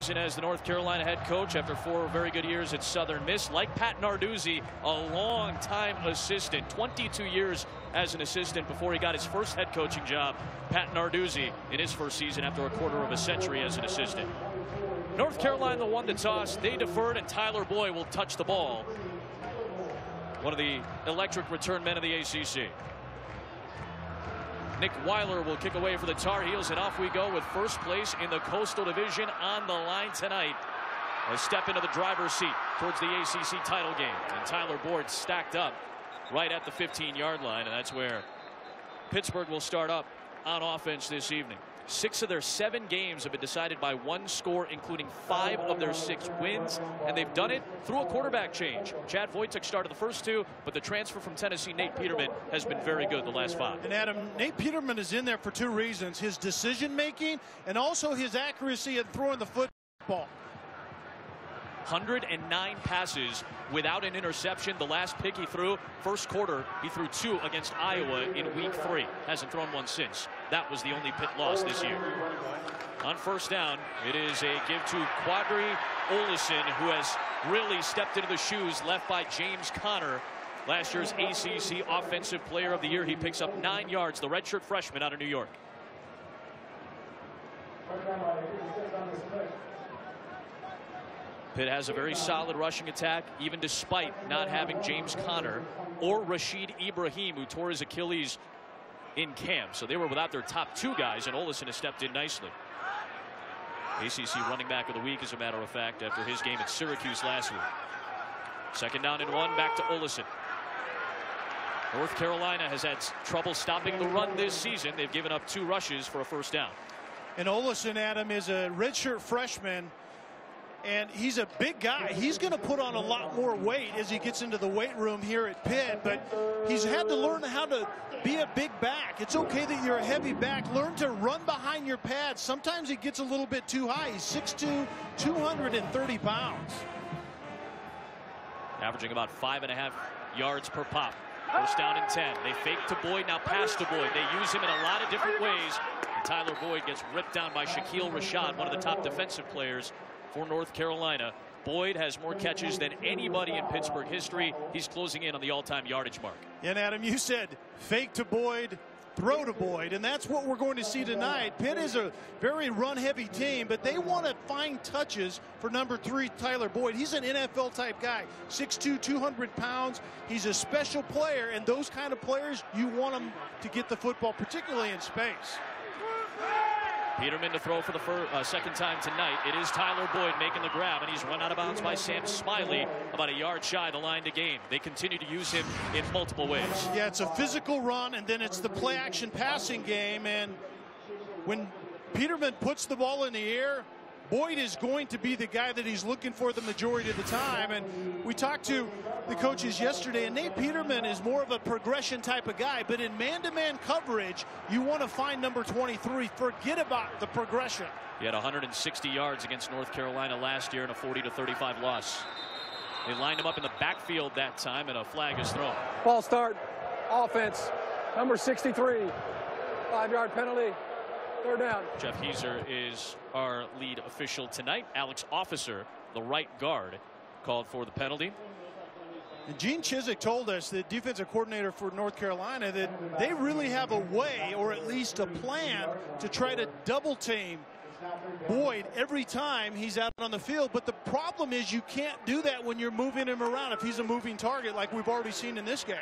As the North Carolina head coach after 4 very good years at Southern Miss. Like Pat Narduzzi, a long-time assistant, 22 years as an assistant before he got his first head coaching job. Pat Narduzzi in his first season after a quarter of a century as an assistant. North Carolina won the toss. They deferred, and Tyler Boyd will touch the ball. One of the electric return men of the ACC. Nick Weiler will kick away for the Tar Heels, and off we go with first place in the Coastal Division on the line tonight. A step into the driver's seat towards the ACC title game. And Tyler Boyd stacked up right at the 15-yard line, and that's where Pittsburgh will start up on offense this evening. 6 of their 7 games have been decided by 1 score, including 5 of their 6 wins, and they've done it through a quarterback change. Chad Voitek started the first 2, but the transfer from Tennessee, Nate Peterman, has been very good the last 5. And Adam, Nate Peterman is in there for 2 reasons: his decision making and also his accuracy at throwing the football. 109 passes without an interception. The last pick he threw, first quarter, he threw 2 against Iowa in week 3. Hasn't thrown 1 since. That was the only Pitt loss this year. On first down, it is a give to Quadri Olison, who has really stepped into the shoes left by James Conner. Last year's ACC Offensive Player of the Year. He picks up 9 yards, the redshirt freshman out of New York. Pitt has a very solid rushing attack, even despite not having James Conner or Rashid Ibrahim, who tore his Achilles in camp. So they were without their top 2 guys, and Olison has stepped in nicely. ACC running back of the week, as a matter of fact, after his game at Syracuse last week. Second down and 1, back to Olison. North Carolina has had trouble stopping the run this season. They've given up 2 rushes for a first down. And Olison, Adam, is a redshirt freshman, and he's a big guy. He's going to put on a lot more weight as he gets into the weight room here at Pitt, but he's had to learn how to be a big back. It's okay that you're a heavy back. Learn to run behind your pads. Sometimes he gets a little bit too high. He's 6'2", 230 pounds. Averaging about 5.5 yards per pop. First down and 10. They fake to Boyd, now pass to Boyd. They use him in a lot of different ways. And Tyler Boyd gets ripped down by Shaquille Rashad, one of the top defensive players for North Carolina. Boyd has more catches than anybody in Pittsburgh history. He's closing in on the all-time yardage mark. And Adam, you said fake to Boyd, throw to Boyd, and that's what we're going to see tonight. Pitt is a very run-heavy team, but they want to find touches for number 3, Tyler Boyd. He's an NFL-type guy, 6'2", 200 pounds. He's a special player, and those kind of players, you want them to get the football, particularly in space. Peterman to throw for the second time tonight. It is Tyler Boyd making the grab, and he's run out of bounds by Sam Smiley, about a yard shy of the line to gain. They continue to use him in multiple ways. Yeah, it's a physical run, and then it's the play-action passing game. And when Peterman puts the ball in the air, Boyd is going to be the guy that he's looking for the majority of the time. And we talked to the coaches yesterday, and Nate Peterman is more of a progression type of guy. But in man-to-man coverage, you want to find number 23. Forget about the progression. He had 160 yards against North Carolina last year in a 40-35 loss. They lined him up in the backfield that time, and a flag is thrown. Ball start, offense, number 63, 5-yard penalty. Third down. Jeff Heiser is our lead official tonight. Alex Officer, the right guard, called for the penalty. And Gene Chizik told us, the defensive coordinator for North Carolina, that they really have a way, or at least a plan, to try to double team Boyd every time he's out on the field. But the problem is you can't do that when you're moving him around if he's a moving target like we've already seen in this game.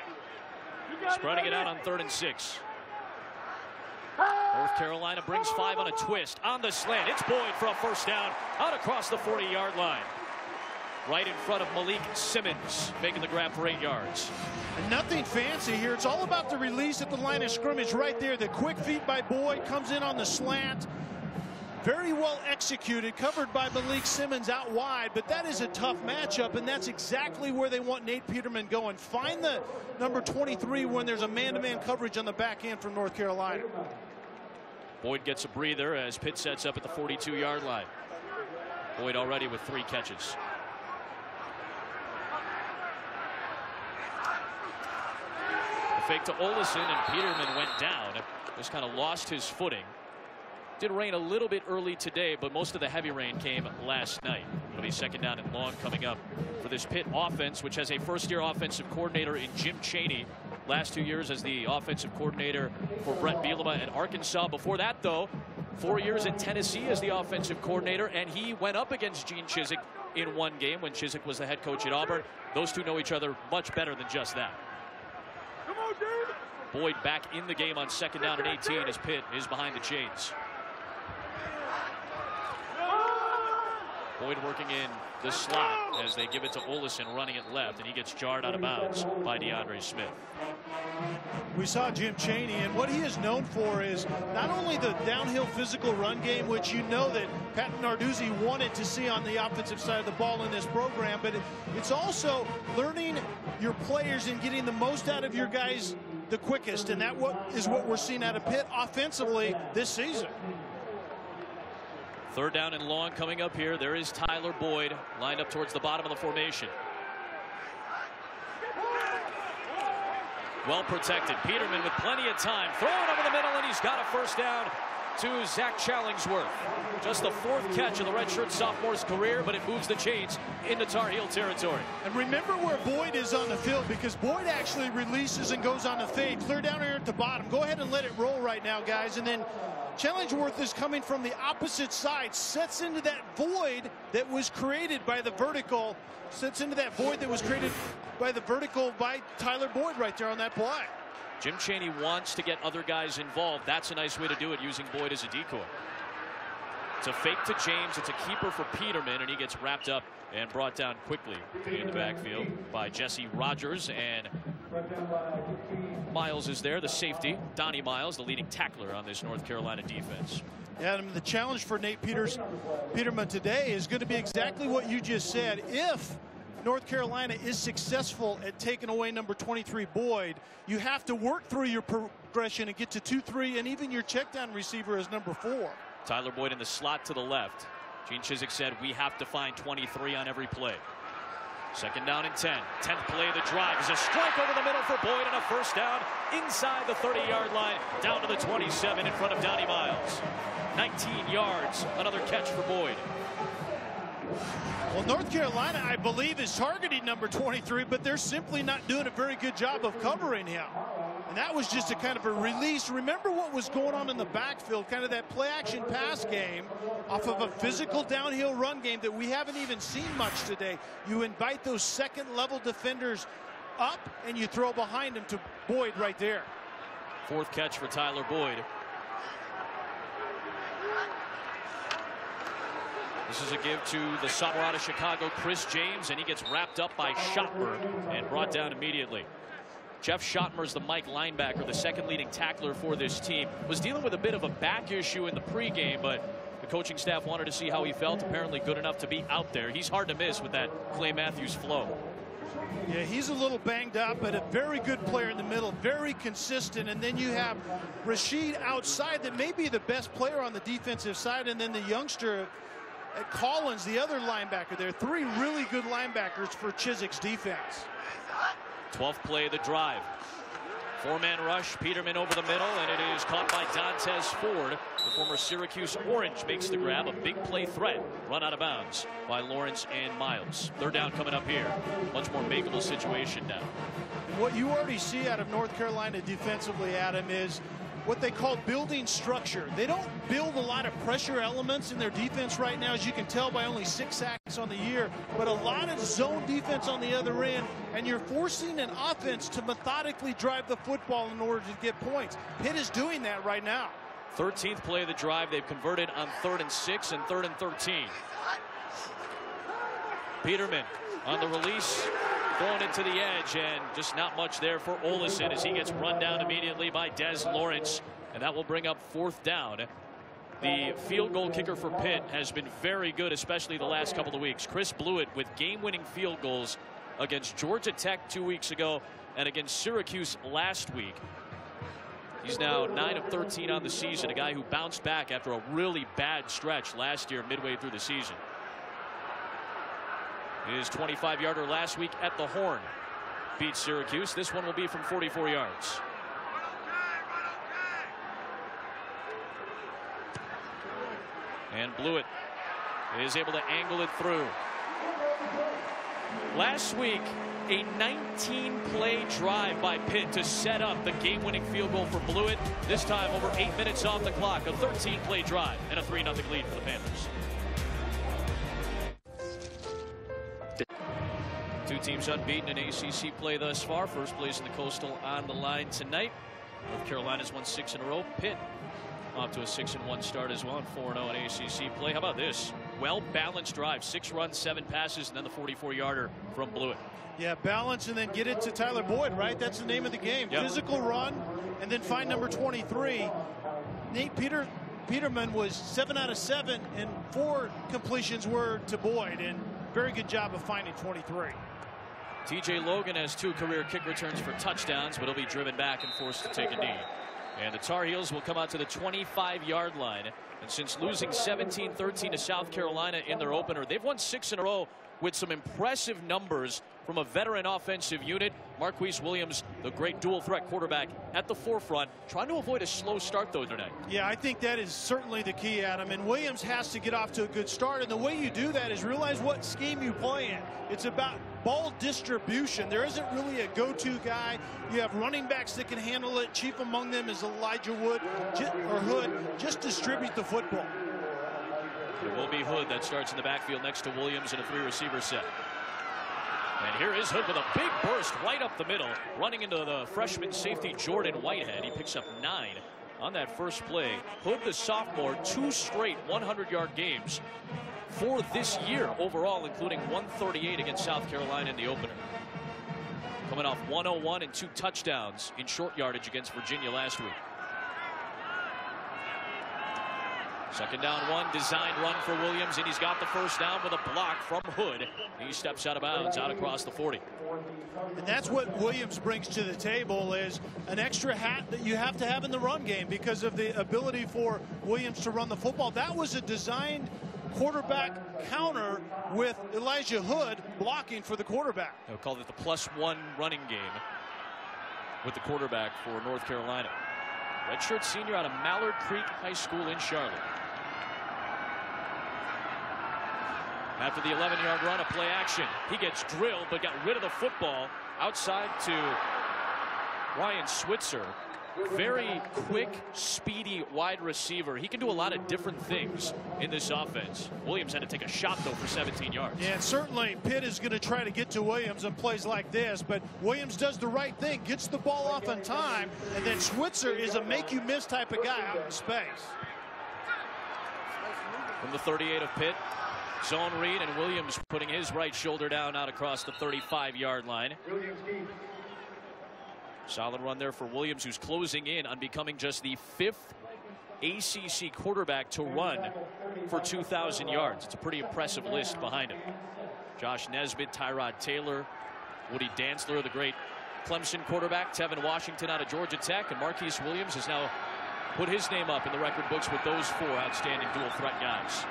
Spreading it out on 3rd and 6. North Carolina brings 5 on a twist. On the slant, it's Boyd for a first down out across the 40-yard line. Right in front of Malik Simmons, making the grab for 8 yards. And nothing fancy here. It's all about the release at the line of scrimmage right there. The quick feet by Boyd, comes in on the slant. Very well executed, covered by Malik Simmons out wide, but that is a tough matchup, and that's exactly where they want Nate Peterman going. Find the number 23 when there's a man-to-man coverage on the back end from North Carolina. Boyd gets a breather as Pitt sets up at the 42-yard line. Boyd already with 3 catches. The fake to Olison, and Peterman went down. Just kind of lost his footing. Did rain a little bit early today, but most of the heavy rain came last night. It'll be second down and long coming up for this Pitt offense, which has a first-year offensive coordinator in Jim Chaney. Last 2 years as the offensive coordinator for Brett Bielema in Arkansas. Before that, though, 4 years in Tennessee as the offensive coordinator, and he went up against Gene Chizik in one game when Chizik was the head coach at Auburn. Those two know each other much better than just that. Boyd back in the game on second down and 18 as Pitt is behind the chains. Boyd working in the slot as they give it to Olesen running it left, and he gets jarred out of bounds by DeAndre Smith. We saw Jim Chaney, and what he is known for is not only the downhill physical run game, which you know that Pat Narduzzi wanted to see on the offensive side of the ball in this program, but it's also learning your players and getting the most out of your guys the quickest, and that is what we're seeing out of Pitt offensively this season. Third down and long coming up here. There is Tyler Boyd lined up towards the bottom of the formation. Well protected. Peterman with plenty of time. Throwing over the middle, and he's got a first down to Zach Challingsworth. Just the fourth catch of the redshirt sophomore's career, but it moves the chains into Tar Heel territory. And remember where Boyd is on the field, because Boyd actually releases and goes on the fade. Clear down here at the bottom. Go ahead and let it roll right now, guys. And then Challingsworth is coming from the opposite side, sets into that void that was created by the vertical, by Tyler Boyd right there on that play. Jim Chaney wants to get other guys involved. That's a nice way to do it, using Boyd as a decoy. It's a fake to James. It's a keeper for Peterman, and he gets wrapped up and brought down quickly in the backfield by Jesse Rogers. And Miles is there, the safety. Donnie Miles, the leading tackler on this North Carolina defense. Yeah, and the challenge for Nate Peterman today is going to be exactly what you just said. If North Carolina is successful at taking away number 23 Boyd, you have to work through your progression and get to 2-3, and even your check down receiver is number 4. Tyler Boyd in the slot to the left. Gene Chizik said we have to find 23 on every play. Second down and 10. 10th play of the drive is a strike over the middle for Boyd, and a first down inside the 30-yard line down to the 27 in front of Donnie Miles. 19 yards, another catch for Boyd. Well, North Carolina, I believe, is targeting number 23, but they're simply not doing a very good job of covering him. And that was just a kind of a release. Remember what was going on in the backfield, kind of that play-action pass game off of a physical downhill run game that we haven't even seen much today. You invite those second-level defenders up, and you throw behind them to Boyd right there. Fourth catch for Tyler Boyd. This is a give to the sophomore out of Chicago, Chris James, and he gets wrapped up by Schottmer and brought down immediately. Jeff Schottmer is the Mike linebacker, the second leading tackler for this team. Was dealing with a bit of a back issue in the pregame, but the coaching staff wanted to see how he felt. Apparently good enough to be out there. He's hard to miss with that Clay Matthews flow. Yeah, he's a little banged up, but a very good player in the middle, very consistent. And then you have Rashid outside that may be the best player on the defensive side, and then the youngster at Collins, the other linebacker there. Three really good linebackers for Chizik's defense. 12th play of the drive. Four-man rush, Peterman over the middle, and it is caught by Dontez Ford. The former Syracuse Orange makes the grab. A big play threat run out of bounds by Lawrence and Miles. Third down coming up here. Much more makeable situation now. What you already see out of North Carolina defensively, Adam, is what they call building structure. They don't build a lot of pressure elements in their defense right now, as you can tell by only 6 sacks on the year, but a lot of zone defense on the other end, and you're forcing an offense to methodically drive the football in order to get points. Pitt is doing that right now. 13th play of the drive. They've converted on 3rd and 6 and 3rd and 13. Peterman on the release, going into the edge, and just not much there for Olesen as he gets run down immediately by Des Lawrence, and that will bring up 4th down. The field goal kicker for Pitt has been very good, especially the last couple of weeks. Chris Blewett with game-winning field goals against Georgia Tech 2 weeks ago and against Syracuse last week. He's now 9 of 13 on the season, a guy who bounced back after a really bad stretch last year midway through the season. His 25-yarder last week at the Horn beat Syracuse. This one will be from 44 yards. And Blewett is able to angle it through. Last week, a 19-play drive by Pitt to set up the game-winning field goal for Blewett. This time, over 8 minutes off the clock, a 13-play drive and a 3-0 lead for the Panthers. Two teams unbeaten in ACC play thus far. First place in the Coastal on the line tonight. North Carolina's won 6 in a row. Pitt off to a 6-1 start as well, and 4-0 in ACC play. How about this? Well-balanced drive. 6 runs, 7 passes, and then the 44-yarder from Blewett. Yeah, balance and then get it to Tyler Boyd, right? That's the name of the game. Yep. Physical run, and then find number 23. Nate Peterman was 7 out of 7, and 4 completions were to Boyd, and very good job of finding 23. TJ Logan has 2 career kick returns for touchdowns, but he'll be driven back and forced to take a knee. And the Tar Heels will come out to the 25-yard line. And since losing 17-13 to South Carolina in their opener, they've won 6 in a row with some impressive numbers from a veteran offensive unit. Marquise Williams, the great dual threat quarterback, at the forefront, trying to avoid a slow start though tonight. Yeah, I think that is certainly the key, Adam. And Williams has to get off to a good start. And the way you do that is realize what scheme you play in. It's about ball distribution. There isn't really a go-to guy. You have running backs that can handle it. Chief among them is Elijah Wood or Hood. Just distribute the football. It will be Hood that starts in the backfield next to Williams in a 3-receiver set. And here is Hood with a big burst right up the middle, running into the freshman safety Jordan Whitehead. He picks up 9 on that first play. Hood, the sophomore, 2 straight 100-yard games for this year overall, including 138 against South Carolina in the opener. Coming off 101 and 2 touchdowns in short yardage against Virginia last week. Second down 1, designed run for Williams, and he's got the first down with a block from Hood. He steps out of bounds out across the 40. And that's what Williams brings to the table, is an extra hat that you have to have in the run game because of the ability for Williams to run the football. That was a designed quarterback counter with Elijah Hood blocking for the quarterback. They'll call it the +1 running game with the quarterback for North Carolina. Redshirt senior out of Mallard Creek High School in Charlotte. After the 11-yard run, a play action. He gets drilled, but got rid of the football outside to Ryan Switzer. Very quick, speedy wide receiver. He can do a lot of different things in this offense. Williams had to take a shot, though, for 17 yards. Yeah, and certainly Pitt is going to try to get to Williams on plays like this, but Williams does the right thing, gets the ball off on time, and then Switzer is a make-you-miss type of guy out in space. From the 38 of Pitt, zone read, and Williams putting his right shoulder down out across the 35-yard line. Solid run there for Williams, who's closing in on becoming just the 5th ACC quarterback to run for 2,000 yards. It's a pretty impressive list behind him. Josh Nesbitt, Tyrod Taylor, Woody Dantzler, the great Clemson quarterback, Tevin Washington out of Georgia Tech, and Marquise Williams has now put his name up in the record books with those 4 outstanding dual threat guys.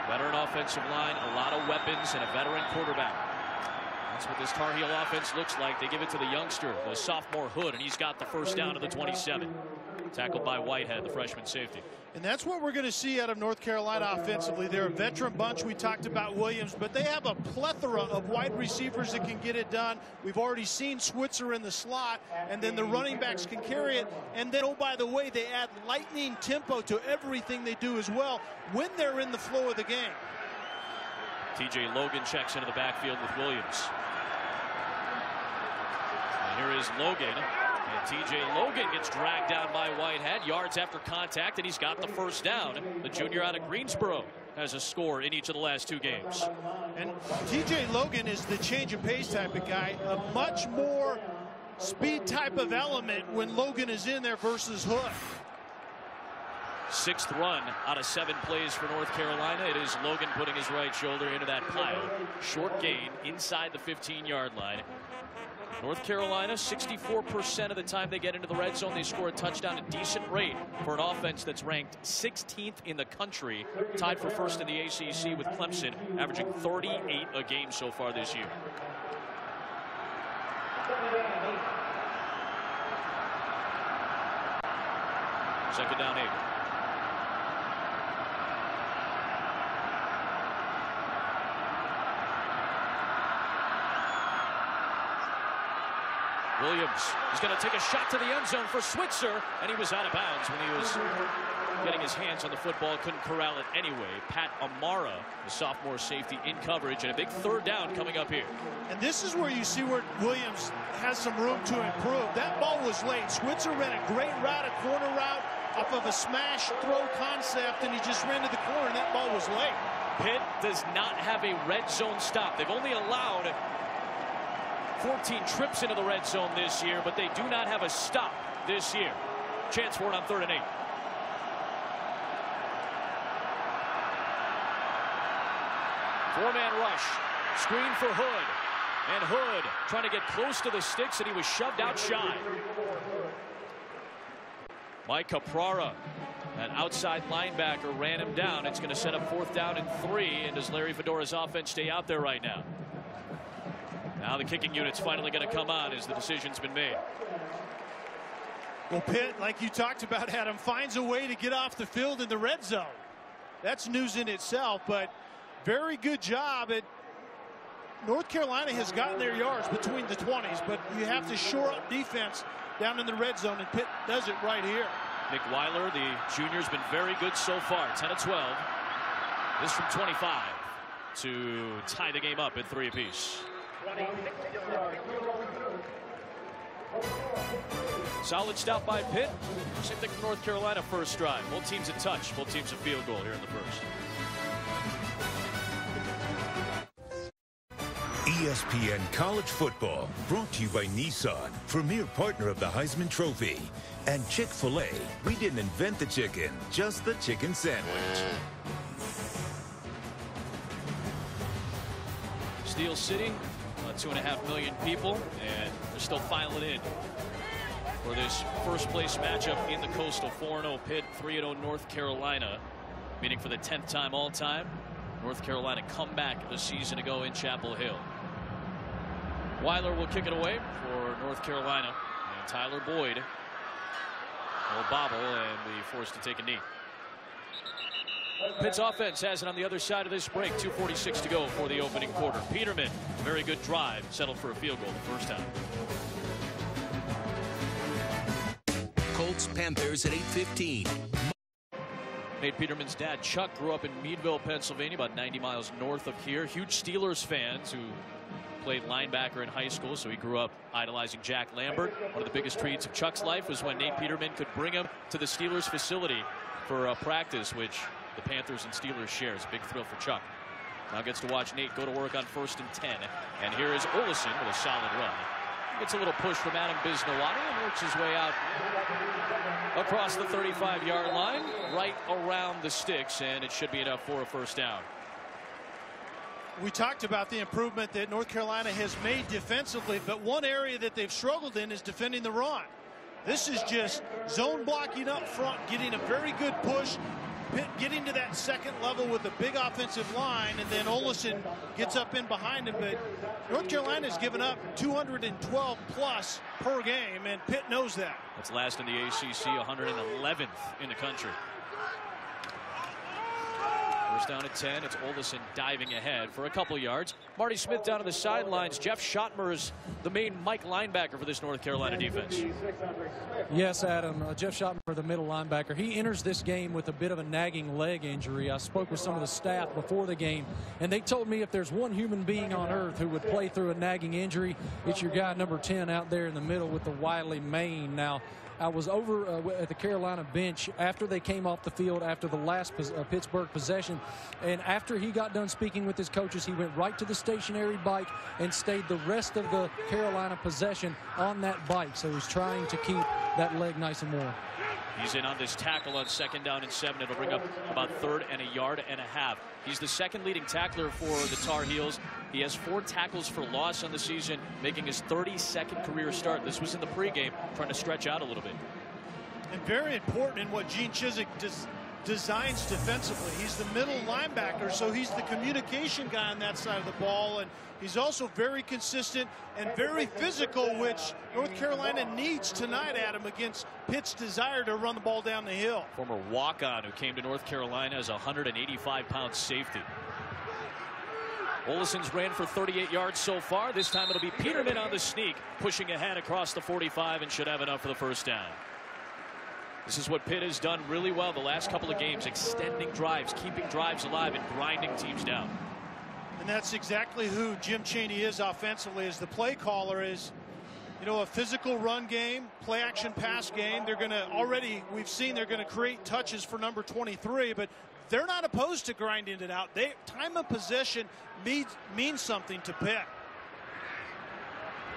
Veteran offensive line, a lot of weapons, and a veteran quarterback. That's what this Tar Heel offense looks like. They give it to the youngster, the sophomore Hood, and he's got the first down to the 27. Tackled by Whitehead, the freshman safety. And that's what we're going to see out of North Carolina offensively. They're a veteran bunch. We talked about Williams, but they have a plethora of wide receivers that can get it done. We've already seen Switzer in the slot, and then the running backs can carry it. And then, oh, by the way, they add lightning tempo to everything they do as well when they're in the flow of the game. TJ Logan checks into the backfield with Williams. And here is Logan. And TJ Logan gets dragged down by Whitehead, yards after contact, and he's got the first down. The junior out of Greensboro has a score in each of the last 2 games. And TJ Logan is the change of pace type of guy, a much more speed type of element when Logan is in there versus Hood. 6th run out of 7 plays for North Carolina. It is Logan putting his right shoulder into that pile. Short gain inside the 15-yard line. North Carolina, 64% of the time they get into the red zone, they score a touchdown, a decent rate for an offense that's ranked 16th in the country, tied for first in the ACC with Clemson, averaging 38 a game so far this year. Second down 8. Williams is going to take a shot to the end zone for Switzer, and he was out of bounds when he was getting his hands on the football. Couldn't corral it anyway. Pat Amara, the sophomore safety, in coverage, and a big third down coming up here. And this is where you see where Williams has some room to improve. That ball was late. Switzer ran a great route, a corner route, off of a smash throw concept, and he just ran to the corner, and that ball was late. Pitt does not have a red zone stop. They've only allowed 14 trips into the red zone this year, but they do not have a stop this year. Chance for it on 3rd and 8. Four-man rush. Screen for Hood. And Hood trying to get close to the sticks, and he was shoved out shy. Mike Caprara, an outside linebacker, ran him down. It's going to set up 4th down and 3. And does Larry Fedora's offense stay out there right now? Now the kicking unit's finally going to come on as the decision's been made. Well, Pitt, like you talked about, Adam, finds a way to get off the field in the red zone. That's news in itself, but very good job. North Carolina has gotten their yards between the 20s, but you have to shore up defense down in the red zone, and Pitt does it right here. Nick Weiler, the junior's been very good so far. 10 of 12. This from 25 to tie the game up at 3 apiece. Solid stop by Pitt. Same thing from North Carolina first drive. Both teams a touch. Both teams a field goal here in the first. ESPN College Football, brought to you by Nissan, premier partner of the Heisman Trophy. And Chick-fil-A, we didn't invent the chicken, just the chicken sandwich. Steel City, 2.5 million people, and they're still filing in for this first place matchup in the Coastal. 4-0 Pitt, 3-0 North Carolina, meeting for the 10th time all time. North Carolina comeback a season ago in Chapel Hill. Weiler will kick it away for North Carolina, and Tyler Boyd will bobble and be forced to take a knee. Pitt's offense has it on the other side of this break. 2:46 to go for the opening quarter. Peterman, a very good drive, settled for a field goal the first time. Colts Panthers at 8:15. Nate Peterman's dad, Chuck, grew up in Meadville, Pennsylvania, about 90 miles north of here. Huge Steelers fans who played linebacker in high school, so he grew up idolizing Jack Lambert. One of the biggest treats of Chuck's life was when Nate Peterman could bring him to the Steelers facility for a practice, which the Panthers and Steelers share. It's a big thrill for Chuck. Now gets to watch Nate go to work on 1st and 10. And here is Olesen with a solid run. Gets a little push from Adam Bisnawati and works his way out across the 35-yard line, right around the sticks, and it should be enough for a first down. We talked about the improvement that North Carolina has made defensively, but one area that they've struggled in is defending the run. This is just zone blocking up front, getting a very good push, Pitt getting to that second level with a big offensive line, and then Olesen gets up in behind him. But North Carolina has given up 212 plus per game, and Pitt knows that. That's last in the ACC, 111th in the country. First down at 10. It's Olesen diving ahead for a couple yards. Marty Smith down on the sidelines. Jeff Schottmer is the main Mike linebacker for this North Carolina defense. Yes, Adam. Jeff Schottmer, the middle linebacker. He enters this game with a bit of a nagging leg injury. I spoke with some of the staff before the game, and they told me if there's one human being on earth who would play through a nagging injury, it's your guy number 10 out there in the middle with the wily mane. Now, I was over at the Carolina bench after they came off the field after the last Pittsburgh possession, and after he got done speaking with his coaches, he went right to the stationary bike and stayed the rest of the Carolina possession on that bike. So he's trying to keep that leg nice and warm. He's in on this tackle on 2nd down and 7. It'll bring up about 3rd and a yard and a half. He's the second leading tackler for the Tar Heels. He has 4 tackles for loss on the season, making his 32nd career start. This was in the pregame, trying to stretch out a little bit. And very important in what Gene Chizik designs defensively. He's the middle linebacker, so he's the communication guy on that side of the ball, and he's also very consistent and very physical, which North Carolina needs tonight, Adam, against Pitt's desire to run the ball down the hill. Former walk-on who came to North Carolina as a 185-pound safety. Olison's ran for 38 yards so far. This time it'll be Peterman on the sneak, pushing ahead across the 45, and should have enough for the first down. This is what Pitt has done really well the last couple of games, extending drives, keeping drives alive, and grinding teams down. And that's exactly who Jim Chaney is offensively, as the play caller is, you know, a physical run game, play action pass game. They're going to already, we've seen they're going to create touches for number 23, but they're not opposed to grinding it out. Time of possession means something to Pitt.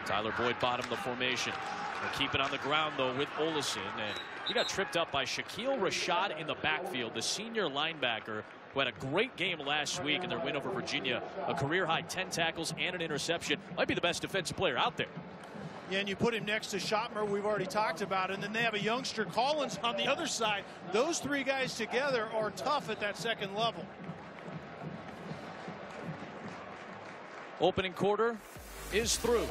Tyler Boyd bottom of the formation. They'll keep it on the ground, though, with Olison. And he got tripped up by Shaquille Rashad in the backfield, the senior linebacker, who had a great game last week in their win over Virginia. A career-high 10 tackles and an interception. Might be the best defensive player out there. Yeah, and you put him next to Schottmer, we've already talked about, and then they have a youngster, Collins, on the other side. Those three guys together are tough at that second level. Opening quarter is through.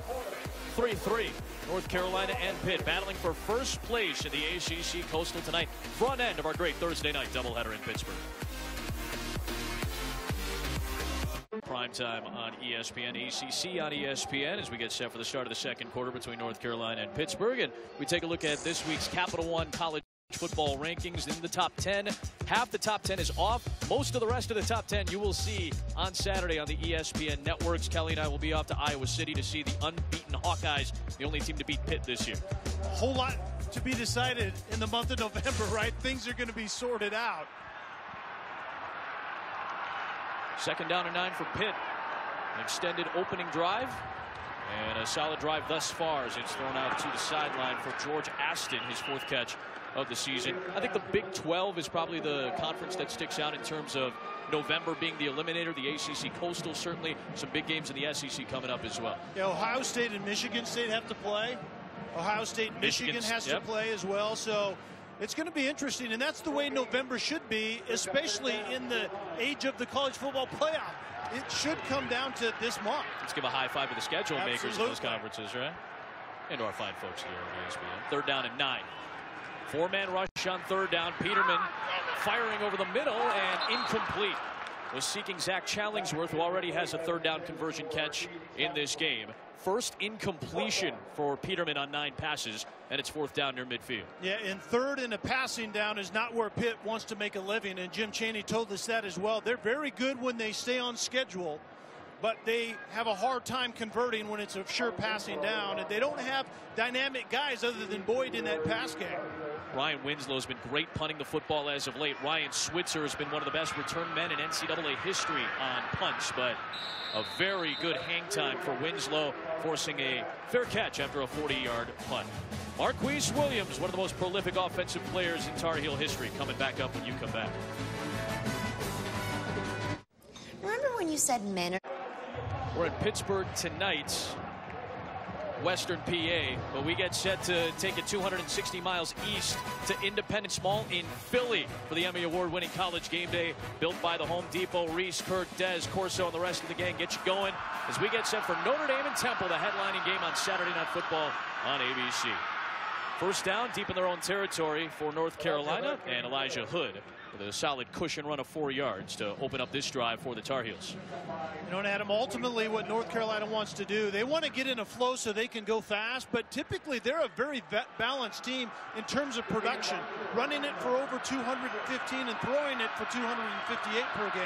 3-3. North Carolina and Pitt battling for first place in the ACC Coastal tonight. Front end of our great Thursday night doubleheader in Pittsburgh. Primetime on ESPN, ACC on ESPN, as we get set for the start of the second quarter between North Carolina and Pittsburgh. And we take a look at this week's Capital One College football rankings in the top 10. Half the top 10 is off. Most of the rest of the top 10 you will see on Saturday on the ESPN networks. Kelly and I will be off to Iowa City to see the unbeaten Hawkeyes, the only team to beat Pitt this year. A whole lot to be decided in the month of November, right? Things are going to be sorted out. Second down and 9 for Pitt. An extended opening drive. And a solid drive thus far as it's thrown out to the sideline for George Aston, his 4th catch of the season. I think the Big 12 is probably the conference that sticks out in terms of November being the eliminator. The ACC Coastal, certainly some big games in the SEC coming up as well. Yeah, Ohio State and Michigan State have to play. Ohio State and Michigan has to play as well. So it's going to be interesting, and that's the way November should be, especially in the age of the college football playoff. It should come down to this month. Let's give a high five to the schedule makers in those conferences, right? And to our fine folks here on ESPN. 3rd down and 9. 4-man rush on 3rd down. Peterman firing over the middle and incomplete. Was seeking Zach Challingsworth, who already has a 3rd down conversion catch in this game. First incompletion for Peterman on 9 passes, and it's 4th down near midfield. Yeah, and 3rd in a passing down is not where Pitt wants to make a living, and Jim Chaney told us that as well. They're very good when they stay on schedule, but they have a hard time converting when it's a sure passing down, and they don't have dynamic guys other than Boyd in that pass game. Ryan Winslow has been great punting the football as of late. Ryan Switzer has been one of the best return men in NCAA history on punts, but a very good hang time for Winslow, forcing a fair catch after a 40-yard punt. Marquise Williams, one of the most prolific offensive players in Tar Heel history, coming back up when you come back. Remember when you said men are... We're in Pittsburgh tonight, Western PA, but we get set to take it 260 miles east to Independence Mall in Philly for the Emmy Award-winning College Game Day, built by the Home Depot. Reese, Kirk, Dez, Corso, and the rest of the gang get you going as we get set for Notre Dame and Temple, the headlining game on Saturday Night Football on ABC. First down, deep in their own territory for North Carolina, and Elijah Hood with a solid cushion run of 4 yards to open up this drive for the Tar Heels. You know, and Adam, ultimately what North Carolina wants to do, they want to get in a flow so they can go fast, but typically they're a very balanced team in terms of production, running it for over 215 and throwing it for 258 per game.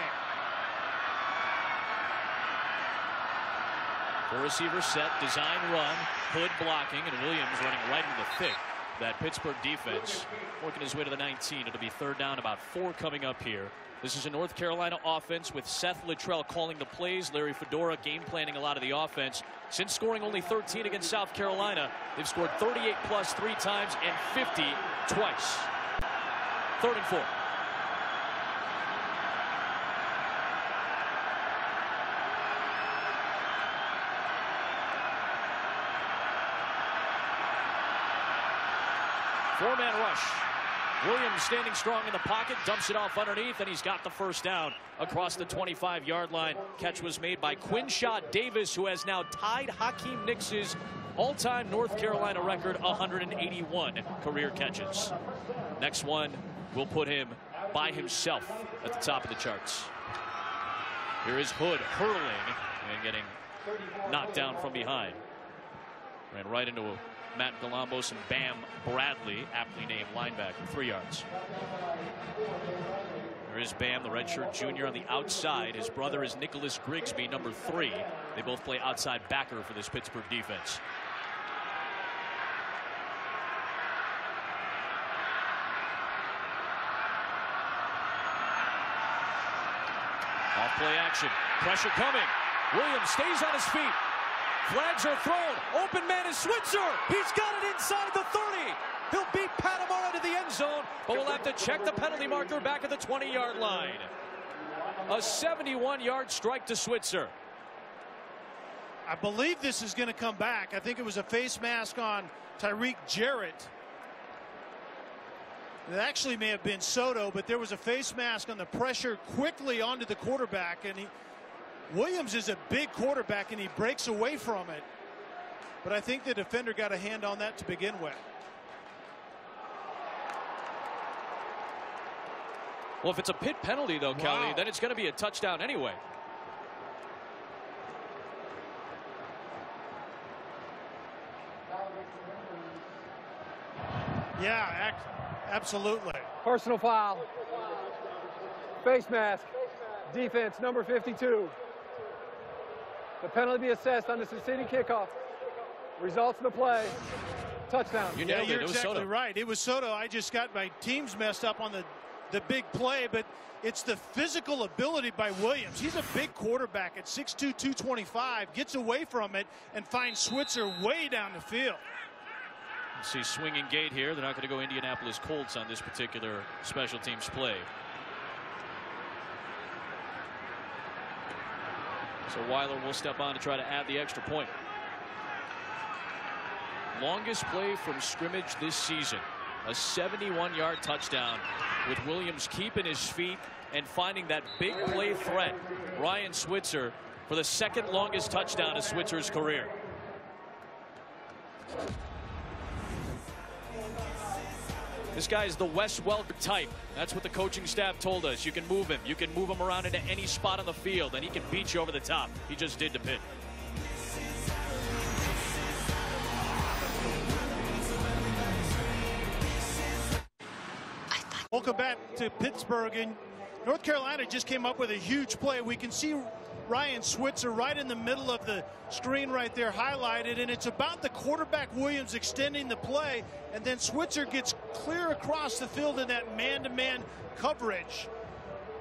4-receiver set, design run, Hood blocking, and Williams running right into the thick of that Pittsburgh defense, working his way to the 19. It'll be 3rd down, about 4 coming up here. This is a North Carolina offense with Seth Littrell calling the plays, Larry Fedora game planning a lot of the offense. Since scoring only 13 against South Carolina, they've scored 38 plus 3 times and 50 twice. 3rd and 4. Four-man rush. Williams standing strong in the pocket, dumps it off underneath, and he's got the first down across the 25-yard line. Catch was made by Quinshot Davis, who has now tied Hakeem Nicks's all-time North Carolina record, 181 career catches. Next one will put him by himself at the top of the charts. Here is Hood hurling and getting knocked down from behind. Ran right into Matt Galambos and Bam Bradley, aptly named linebacker, 3 yards. There is Bam, the redshirt junior, on the outside. His brother is Nicholas Grigsby, number 3. They both play outside backer for this Pittsburgh defense. Off play action. Pressure coming. Williams stays on his feet. Flags are thrown. Open man is Switzer. He's got it inside the 30. He'll beat Panamara to the end zone, but we'll have to check the penalty marker back at the 20-yard line. A 71-yard strike to Switzer. I believe this is going to come back. I think it was a face mask on Tyreek Jarrett. It actually may have been Soto, but there was a face mask on the pressure quickly onto the quarterback, and Williams is a big quarterback, and he breaks away from it. But I think the defender got a hand on that to begin with. Well, if it's a pit penalty, though, Kelly, then it's going to be a touchdown anyway. Yeah, absolutely. Personal foul. Face mask. Defense, number 52. The penalty be assessed on the succeeding kickoff. Results of the play. Touchdown. You nailed it. You're It was exactly Soto. right. It was Soto. I just got my teams messed up on the big play, but it's the physical ability by Williams. He's a big quarterback at 6'2", 225, gets away from it and finds Switzer way down the field. See swinging gate here. They're not going to go Indianapolis Colts on this particular special teams play. So Weiler will step on to try to add the extra point. Longest play from scrimmage this season. A 71-yard touchdown with Williams keeping his feet and finding that big play threat. Ryan Switzer for the second longest touchdown of Switzer's career. This guy is the Wes Welker type. That's what the coaching staff told us. You can move him. You can move him around into any spot on the field, and he can beat you over the top. He just did to Pitt. Welcome back to Pittsburgh, and North Carolina just came up with a huge play. We can see Ryan Switzer right in the middle of the screen right there highlighted, and it's about the quarterback Williams extending the play, and then Switzer gets clear across the field in that man-to-man coverage.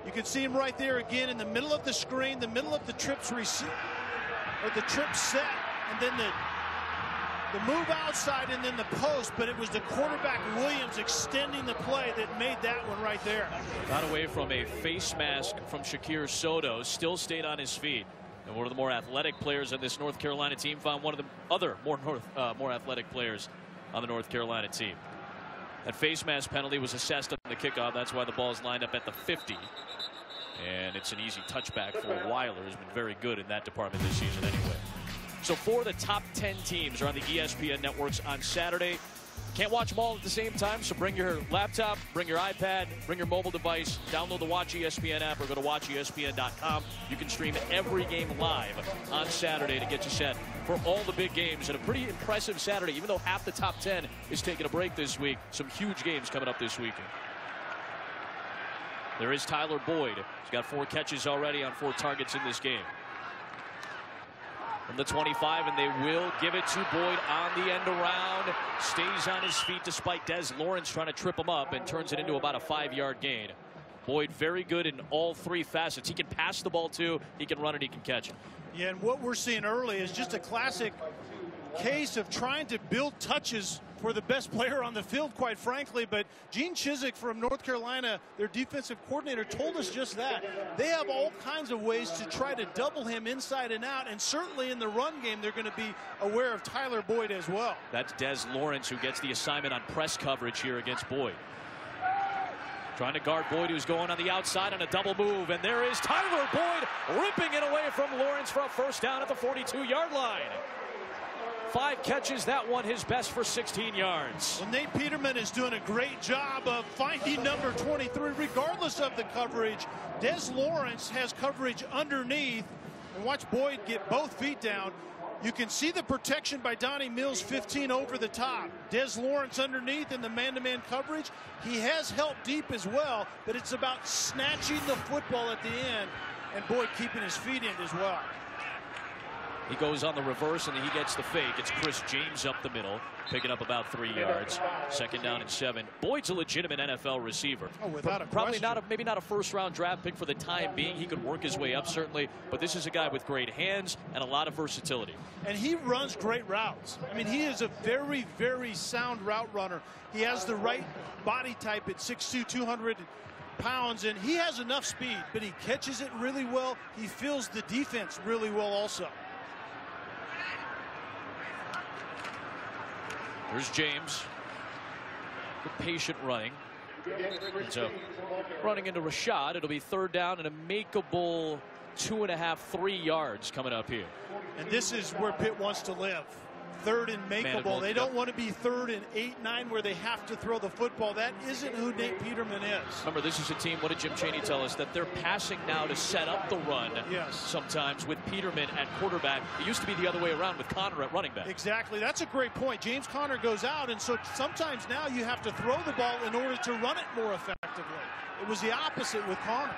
You can see him right there again in the middle of the screen, the middle of the trips receive, or the trip set, and then the move outside and then the post, but it was the quarterback Williams extending the play that made that one right there. Got away from a face mask from Shakir Soto, still stayed on his feet. And one of the more athletic players on this North Carolina team found one of the other more athletic players on the North Carolina team. That face mask penalty was assessed on the kickoff. That's why the ball is lined up at the 50. And it's an easy touchback for Weiler, who's been very good in that department this season anyway. So 4 of the top 10 teams are on the ESPN networks on Saturday. Can't watch them all at the same time, so bring your laptop, bring your iPad, bring your mobile device, download the Watch ESPN app, or go to watchespn.com. You can stream every game live on Saturday to get you set for all the big games. And a pretty impressive Saturday, even though half the top 10 is taking a break this week. Some huge games coming up this weekend. There is Tyler Boyd. He's got 4 catches already on 4 targets in this game. From the 25, and they will give it to Boyd on the end around. Stays on his feet despite Des Lawrence trying to trip him up, and turns it into about a 5-yard gain. Boyd very good in all 3 facets. He can pass the ball too, he can run it, he can catch it. Yeah, and what we're seeing early is just a classic case of trying to build touches for the best player on the field, quite frankly. But Gene Chizik from North Carolina, their defensive coordinator, told us just that. They have all kinds of ways to try to double him inside and out, and certainly in the run game they're going to be aware of Tyler Boyd as well. That's Des Lawrence, who gets the assignment on press coverage here against Boyd. Trying to guard Boyd, who's going on the outside on a double move. And there is Tyler Boyd ripping it away from Lawrence for a first down at the 42-yard line. 5 catches, that one his best for 16 yards. Well, Nate Peterman is doing a great job of finding number 23 regardless of the coverage. Des Lawrence has coverage underneath. And watch Boyd get both feet down. You can see the protection by Donnie Mills, 15 over the top. Des Lawrence underneath in the man-to-man coverage. He has help deep as well, but it's about snatching the football at the end and Boyd keeping his feet in as well. He goes on the reverse and he gets the fake. It's Chris James up the middle, picking up about 3 yards. 2nd down and 7. Boyd's a legitimate NFL receiver. Oh, without a Probably question. maybe not a first-round draft pick for the time being. He could work his way up, certainly. But this is a guy with great hands and a lot of versatility. And he runs great routes. I mean, he is a very, very sound route runner. He has the right body type at 6'2", 200 pounds, and he has enough speed, but he catches it really well. He feels the defense really well also. Here's James. Good patient running. So running into Rashad. It'll be 3rd down and a makeable 2.5, 3 yards coming up here. And this is where Pitt wants to live. 3rd and makeable. They don't want to be 3rd and 8, 9 where they have to throw the football. That isn't who Nate Peterman is. Remember, this is a team, what did Jim Chaney tell us? That they're passing now to set up the run. Yes. Sometimes with Peterman at quarterback. It used to be the other way around with Connor at running back. Exactly. That's a great point. James Conner goes out, and so sometimes now you have to throw the ball in order to run it more effectively. It was the opposite with Conner.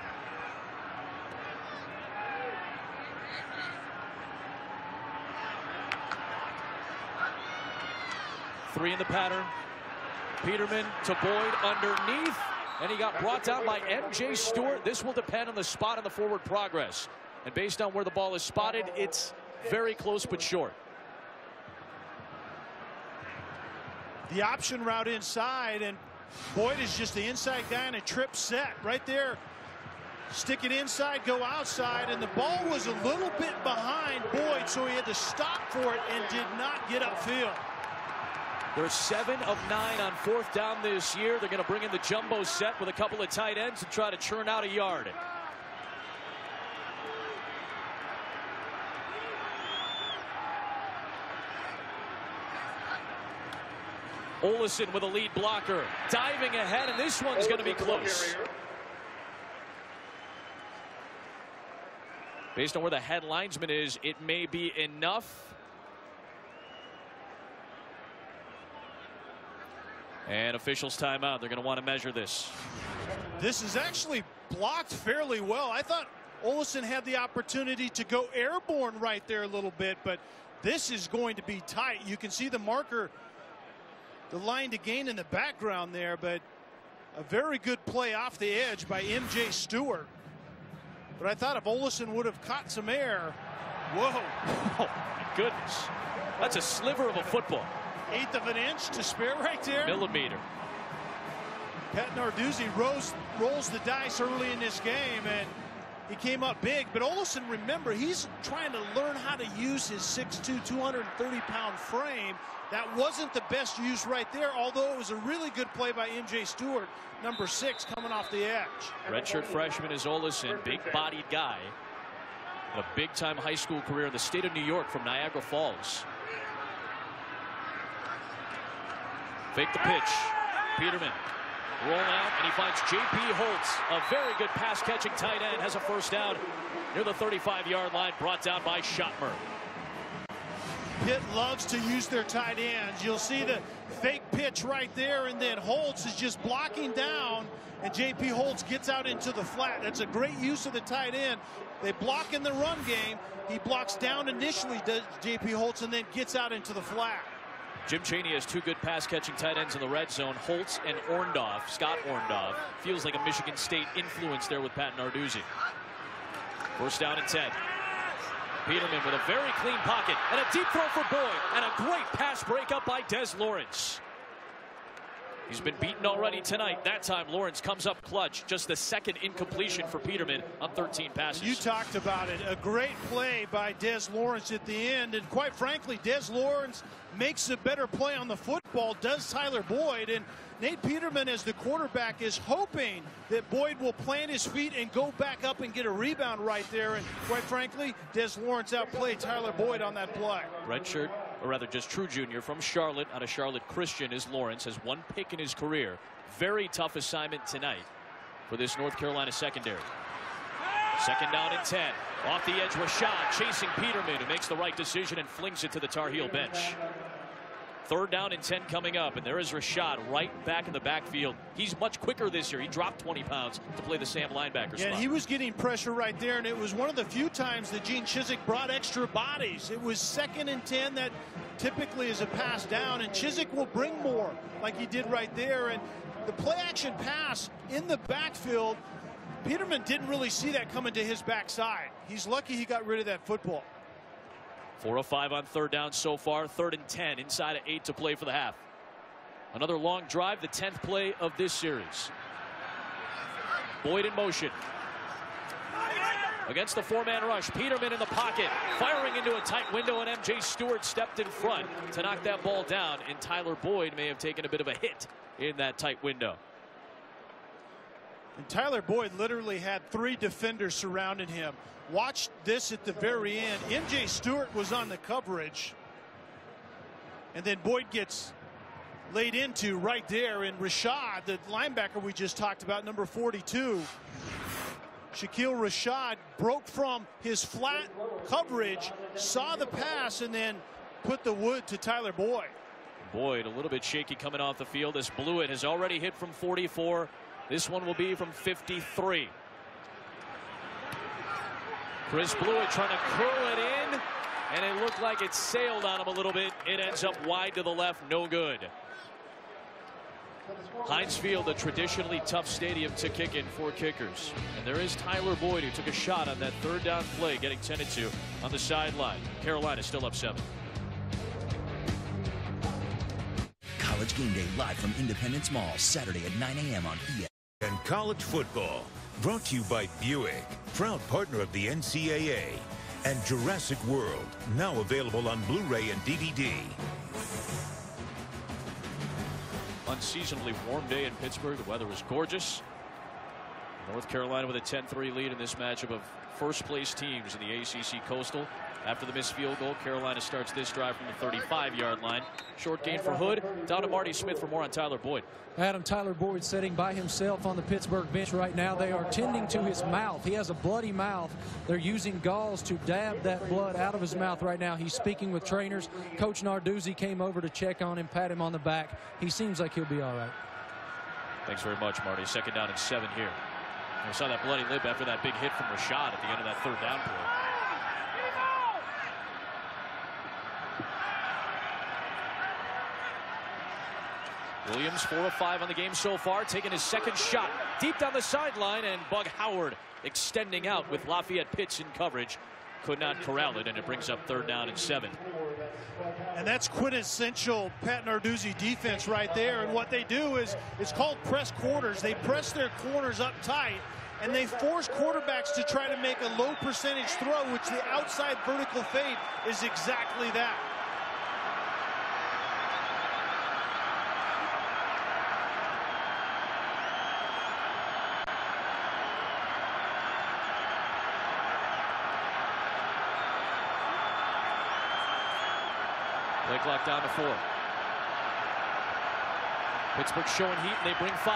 Three in the pattern. Peterman to Boyd underneath, and he got brought down by M.J. Stewart. This will depend on the spot on the forward progress. And based on where the ball is spotted, it's very close but short. The option route inside, and Boyd is just the inside guy in a trip set right there. Stick it inside, go outside, and the ball was a little bit behind Boyd, so he had to stop for it and did not get upfield. They're 7 of 9 on 4th down this year. They're going to bring in the jumbo set with a couple of tight ends and try to churn out a yard. Olesen with a lead blocker, diving ahead, and this one's going to be close. Based on where the head linesman is, it may be enough. And officials timeout. They're going to want to measure this. This is actually blocked fairly well. I thought Olesen had the opportunity to go airborne right there a little bit, but this is going to be tight. You can see the marker, the line to gain in the background there, but a very good play off the edge by M.J. Stewart. But I thought if Olesen would have caught some air, whoa. Oh, my goodness. That's a sliver of a football. 1/8 of an inch to spare right there. Millimeter. Pat Narduzzi rolls the dice early in this game, and he came up big. But Olesen, remember, he's trying to learn how to use his 6'2", 230-pound frame. That wasn't the best use right there, although it was a really good play by M.J. Stewart, number 6, coming off the edge. Redshirt freshman is Olesen, big-bodied guy. A big-time high school career in the state of New York from Niagara Falls. Fake the pitch. Peterman rolling out, and he finds J.P. Holtz, a very good pass-catching tight end, has a first down near the 35-yard line, brought down by Schottmer. Pitt loves to use their tight ends. You'll see the fake pitch right there, and then Holtz is just blocking down, and J.P. Holtz gets out into the flat. That's a great use of the tight end. They block in the run game. He blocks down initially, does J.P. Holtz, and then gets out into the flat. Jim Chaney has 2 good pass-catching tight ends in the red zone, Holtz and Orndorff. Scott Orndorff. Feels like a Michigan State influence there with Pat Narduzzi. First down and 10. Peterman with a very clean pocket and a deep throw for Boyd, and a great pass breakup by Des Lawrence. He's been beaten already tonight. That time Lawrence comes up clutch. Just the second incompletion for Peterman on 13 passes. You talked about it. A great play by Des Lawrence at the end. And quite frankly, Des Lawrence makes a better play on the football, does Tyler Boyd. And Nate Peterman, as the quarterback, is hoping that Boyd will plant his feet and go back up and get a rebound right there. And quite frankly, Des Lawrence outplayed Tyler Boyd on that play. Redshirt, or rather just true junior from Charlotte, out of Charlotte Christian, is Lawrence. Has one pick in his career. Very tough assignment tonight for this North Carolina secondary. Second down and 10. Off the edge, Rashad chasing Peterman, who makes the right decision and flings it to the Tar Heel bench. Third down and 10 coming up, and there is Rashad right back in the backfield. He's much quicker this year. He dropped 20 pounds to play the Sam linebacker spot. Yeah, he was getting pressure right there, and it was one of the few times that Gene Chizik brought extra bodies. It was 2nd and 10 that typically is a pass down, and Chizik will bring more like he did right there. And the play-action pass in the backfield, Peterman didn't really see that coming to his backside. He's lucky he got rid of that football. 4 of 5 on third down so far. 3rd and 10 inside of 8 to play for the half. Another long drive, the 10th play of this series. Boyd in motion. Against the 4-man rush, Peterman in the pocket, firing into a tight window, and M.J. Stewart stepped in front to knock that ball down, and Tyler Boyd may have taken a bit of a hit in that tight window. And Tyler Boyd literally had 3 defenders surrounding him. Watch this at the very end. M.J. Stewart was on the coverage. And then Boyd gets laid into right there. And Rashad, the linebacker we just talked about, number 42, Shaquille Rashad, broke from his flat coverage, saw the pass, and then put the wood to Tyler Boyd. Boyd a little bit shaky coming off the field. This Blewett has already hit from 44. This one will be from 53. Chris Blewett trying to curl it in, and it looked like it sailed on him a little bit. It ends up wide to the left, no good. Heinz Field, a traditionally tough stadium to kick in for kickers. And there is Tyler Boyd, who took a shot on that third down play, getting tended to on the sideline. Carolina still up 7. College Game Day live from Independence Mall, Saturday at 9 a.m. on ESPN. And college football, brought to you by Buick, proud partner of the NCAA, and Jurassic World, now available on Blu-ray and DVD. Unseasonably warm day in Pittsburgh. The weather was gorgeous. North Carolina with a 10-3 lead in this matchup of first-place teams in the ACC Coastal. After the missed field goal, Carolina starts this drive from the 35-yard line. Short gain for Hood. Down to Marty Smith for more on Tyler Boyd. Adam, Tyler Boyd sitting by himself on the Pittsburgh bench right now. They are tending to his mouth. He has a bloody mouth. They're using gauze to dab that blood out of his mouth right now. He's speaking with trainers. Coach Narduzzi came over to check on him, pat him on the back. He seems like he'll be all right. Thanks very much, Marty. 2nd down and 7 here. We saw that bloody lip after that big hit from Rashad at the end of that third down play. Williams 4 of 5 on the game so far, taking his second shot deep down the sideline, and Bug Howard extending out with Lafayette Pitts in coverage. Could not corral it, and it brings up 3rd down and 7. And that's quintessential Pat Narduzzi defense right there. And what they do is, it's called press quarters. They press their corners up tight, and they force quarterbacks to try to make a low percentage throw, which the outside vertical fade is exactly that. Play clock down to 4. Pittsburgh showing heat, and they bring 5.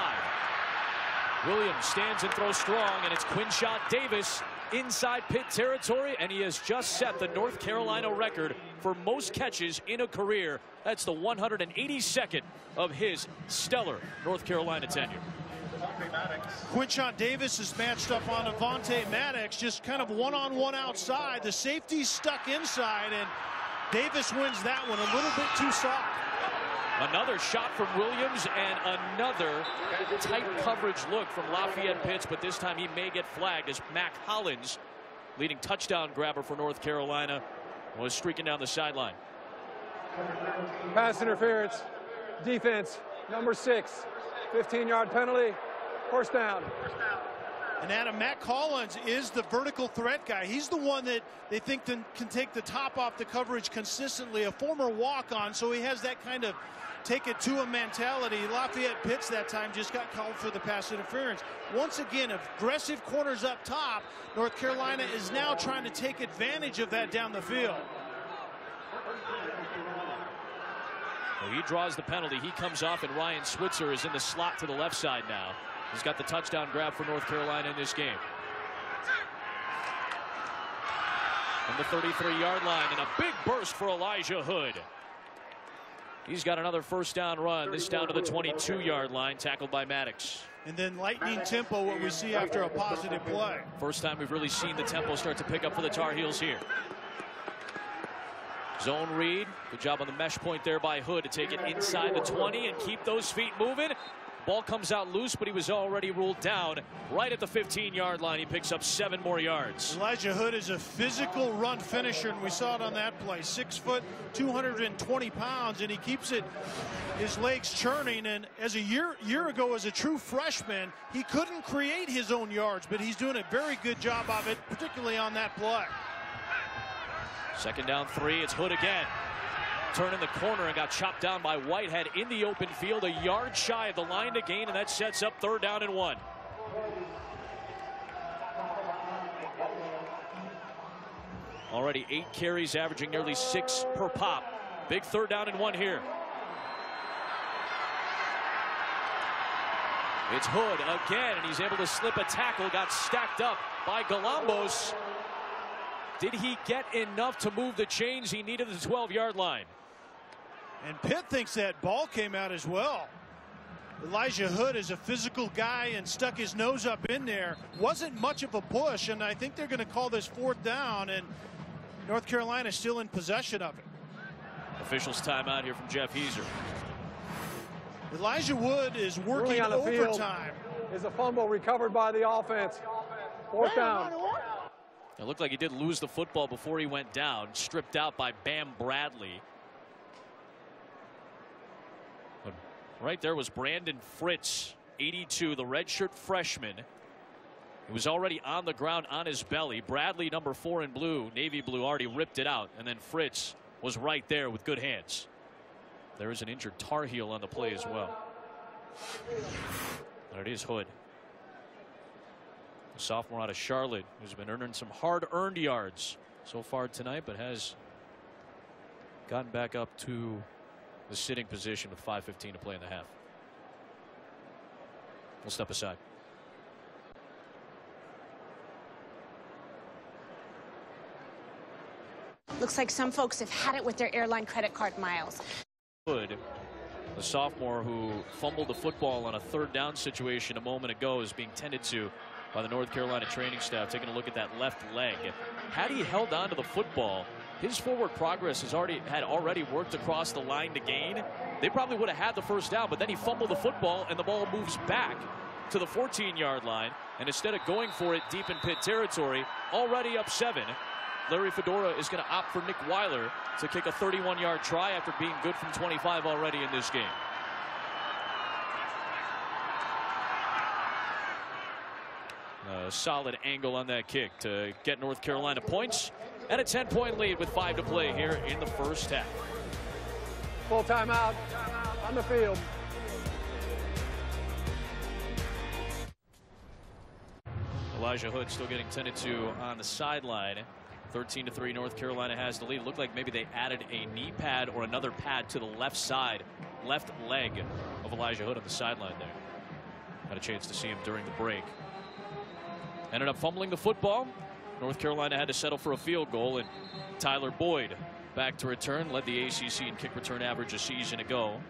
Williams stands and throws strong, and it's Quinshot Davis inside Pitt territory, and he has just set the North Carolina record for most catches in a career. That's the 182nd of his stellar North Carolina tenure. Quinshot Davis is matched up on Avonte Maddox, just kind of one-on-one outside. The safety's stuck inside, and Davis wins that one a little bit too soft. Another shot from Williams, and another tight coverage look from Lafayette Pitts, but this time he may get flagged as Mac Hollins, leading touchdown grabber for North Carolina, was streaking down the sideline. Pass interference. Defense, Number 6, 15-yard penalty, first down. And Adam, Matt Collins is the vertical threat guy. He's the one that they think can take the top off the coverage consistently, a former walk-on, so he has that kind of take-it-to-him mentality. Lafayette Pitts that time just got called for the pass interference. Once again, aggressive corners up top. North Carolina is now trying to take advantage of that down the field. Well, he draws the penalty. He comes off, and Ryan Switzer is in the slot to the left side now. He's got the touchdown grab for North Carolina in this game. From the 33-yard line, and a big burst for Elijah Hood. He's got another first down run, this down to the 22-yard line, tackled by Maddox. And then lightning tempo, what we see after a positive play. First time we've really seen the tempo start to pick up for the Tar Heels here. Zone read. Good job on the mesh point there by Hood to take it inside the 20 and keep those feet moving. Ball comes out loose, but he was already ruled down right at the 15-yard line. He picks up 7 more yards. Elijah Hood is a physical run finisher, and we saw it on that play. 6 foot, 220 pounds, and he keeps it, his legs churning. And as a year ago, as a true freshman, he couldn't create his own yards, but he's doing a very good job of it, particularly on that play. Second down 3, it's Hood again. Turning the corner and got chopped down by Whitehead in the open field, a yard shy of the line to gain, and that sets up 3rd down and 1. Already 8 carries, averaging nearly 6 per pop. Big 3rd down and 1 here. It's Hood again, and he's able to slip a tackle, got stacked up by Galambos. Did he get enough to move the chains he needed at the 12-yard line? And Pitt thinks that ball came out as well. Elijah Hood is a physical guy and stuck his nose up in there. Wasn't much of a push, and I think they're going to call this 4th down, and North Carolina is still in possession of it. Officials timeout here from Jeff Heiser. Elijah Wood is working on the overtime. Field is a fumble recovered by the offense. 4th down. It looked like he did lose the football before he went down, stripped out by Bam Bradley. But right there was Brandon Fritz, 82, the redshirt freshman. He was already on the ground on his belly. Bradley, number 4 in blue, navy blue, already ripped it out, and then Fritz was right there with good hands. There is an injured Tar Heel on the play as well. There it is, Hood. A sophomore out of Charlotte who's been earning some hard-earned yards so far tonight, but has gotten back up to the sitting position with 5:15 to play in the half. We'll step aside. Looks like some folks have had it with their airline credit card miles. Hood, the sophomore who fumbled the football on a 3rd down situation a moment ago, is being tended to by the North Carolina training staff. Taking a look at that left leg. Had he held on to the football, his forward progress had already worked across the line to gain. They probably would have had the 1st down, but then he fumbled the football and the ball moves back to the 14-yard line. And instead of going for it deep in Pitt territory, already up 7, Larry Fedora is going to opt for Nick Weiler to kick a 31-yard try after being good from 25 already in this game. A solid angle on that kick to get North Carolina points and a 10-point lead with 5 to play here in the first half. Full timeout on the field. Elijah Hood still getting tended to on the sideline. 13-3, North Carolina has the lead. It looked like maybe they added a knee pad or another pad to the left side, left leg of Elijah Hood on the sideline there. Had a chance to see him during the break. Ended up fumbling the football. North Carolina had to settle for a field goal, and Tyler Boyd back to return, led the ACC in kick return average a season ago.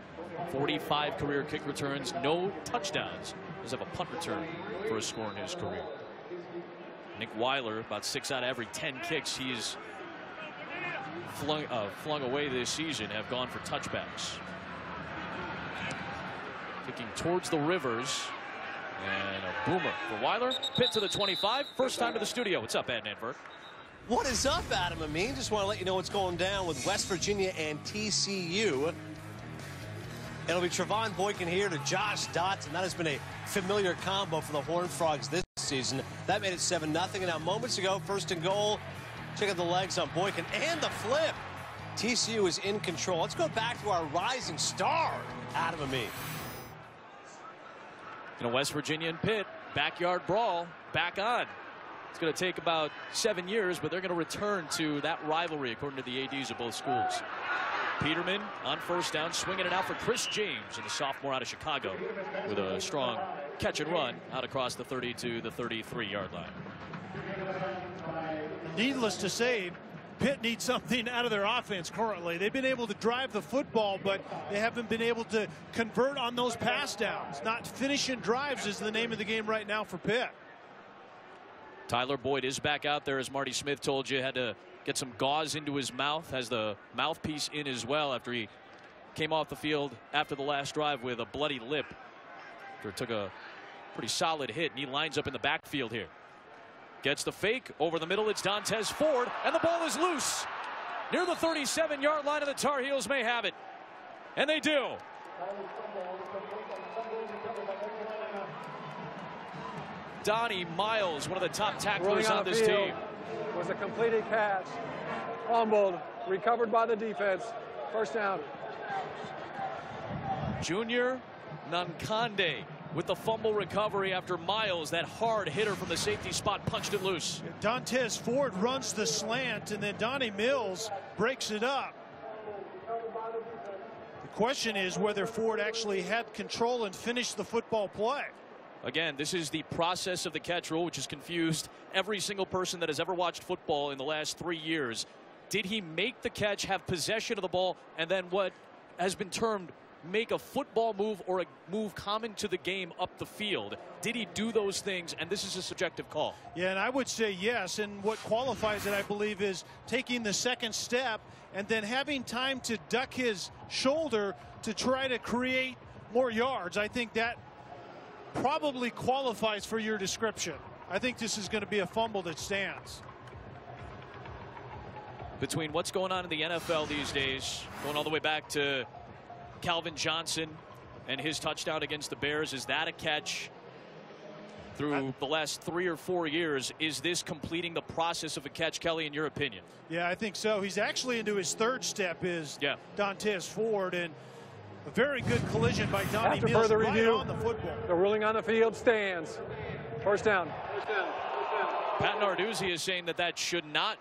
45 career kick returns, no touchdowns. Does have a punt return for a score in his career. Nick Weiler, about 6 out of every 10 kicks he's flung away this season have gone for touchbacks. Kicking towards the Rivers. And a boomer for Weiler. Pitt to the 25. First time to the studio. What's up, Ed Nedberg? What is up, Adam and me? Just want to let you know what's going down with West Virginia and TCU. It'll be Trevon Boykin here to Josh Dotson. That has been a familiar combo for the Horned Frogs this season. That made it 7-0. And now moments ago, 1st and goal. Check out the legs on Boykin and the flip. TCU is in control. Let's go back to our rising star, Adam Amin. West Virginia and Pitt, backyard brawl, back on. It's going to take about 7 years, but they're going to return to that rivalry, according to the ADs of both schools. Peterman on 1st down, swinging it out for Chris James, and the sophomore out of Chicago, with a strong catch and run out across the 30 to the 33-yard line. Needless to say, Pitt needs something out of their offense currently. They've been able to drive the football, but they haven't been able to convert on those pass downs. Not finishing drives is the name of the game right now for Pitt. Tyler Boyd is back out there, as Marty Smith told you. Had to get some gauze into his mouth, has the mouthpiece in as well after he came off the field after the last drive with a bloody lip. After it took a pretty solid hit, and he lines up in the backfield here. Gets the fake over the middle. It's Dontez Ford, and the ball is loose near the 37-yard line, and the Tar Heels may have it. And they do. Donnie Miles, one of the top tacklers on this team. Was a completed catch. Fumbled, recovered by the defense. 1st down. Junior Nankande with the fumble recovery after Miles, that hard hitter from the safety spot, punched it loose. Dontez Ford runs the slant, and then Donnie Mills breaks it up. The question is whether Ford actually had control and finished the football play. Again, this is the process of the catch rule, which has confused every single person that has ever watched football in the last 3 years. Did he make the catch, have possession of the ball, and then what has been termed make a football move or a move common to the game up the field? Did he do those things? And this is a subjective call. Yeah, and I would say yes. And what qualifies it, I believe, is taking the 2nd step and then having time to duck his shoulder to try to create more yards. I think that probably qualifies for your description. I think this is going to be a fumble that stands. Between what's going on in the NFL these days, going all the way back to Calvin Johnson and his touchdown against the Bears, is that a catch? Through the last 3 or 4 years, is this completing the process of a catch, Kelly, in your opinion? Yeah, I think so. He's actually into his 3rd step, is Dontez Ford, and a very good collision by Donnie After Mills further right review, on the football. The ruling on the field stands. 1st down. Pat Narduzzi is saying that that should not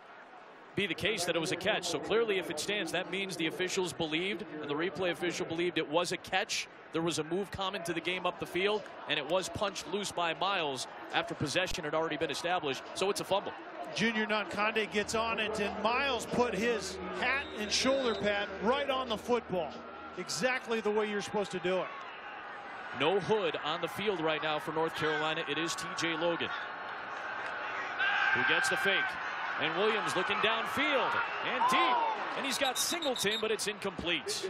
be the case, that it was a catch. So clearly, if it stands, that means the officials believed, and the replay official believed, it was a catch. There was a move common to the game up the field, and it was punched loose by Miles after possession had already been established. So it's a fumble. Junior Nankande gets on it, and Miles put his hat and shoulder pad right on the football. Exactly the way you're supposed to do it. No Hood on the field right now for North Carolina. It is TJ Logan who gets the fake. And Williams looking downfield and deep. And he's got Singleton, but it's incomplete.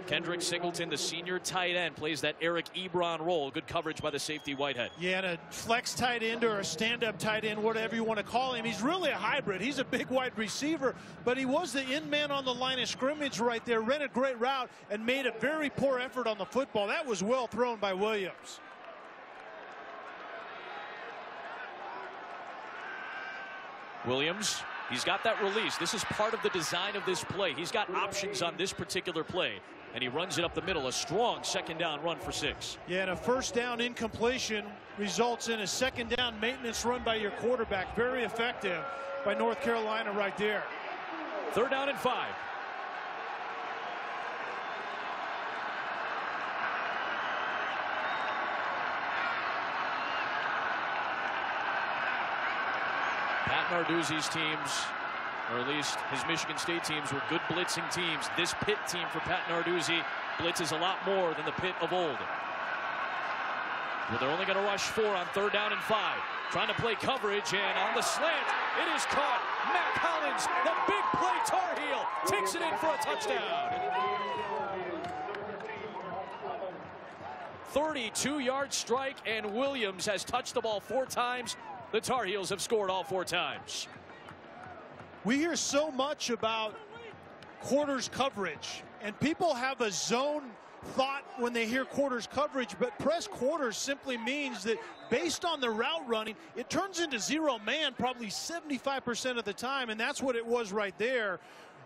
Kendrick Singleton, the senior tight end, plays that Eric Ebron role. Good coverage by the safety Whitehead. Yeah, and a flex tight end or a stand-up tight end, whatever you want to call him. He's really a hybrid. He's a big wide receiver, but he was the in man on the line of scrimmage right there, ran a great route, and made a very poor effort on the football. That was well thrown by Williams. Williams, he's got that release. This is part of the design of this play. He's got options on this particular play, and he runs it up the middle. A strong 2nd down run for 6. Yeah, and a 1st down incompletion results in a 2nd down maintenance run by your quarterback. Very effective by North Carolina right there. 3rd down and 5. Pat Narduzzi's teams, or at least his Michigan State teams, were good blitzing teams. This Pitt team for Pat Narduzzi blitzes a lot more than the Pitt of old. Well, they're only going to rush 4 on 3rd down and 5. Trying to play coverage, and on the slant, it is caught. Matt Collins, the big play Tar Heel, takes it in for a touchdown. 32-yard strike, and Williams has touched the ball 4 times. The Tar Heels have scored all 4 times. We hear so much about quarters coverage, and people have a zone thought when they hear quarters coverage, but press quarters simply means that based on the route running, it turns into zero man probably 75% of the time, and that's what it was right there.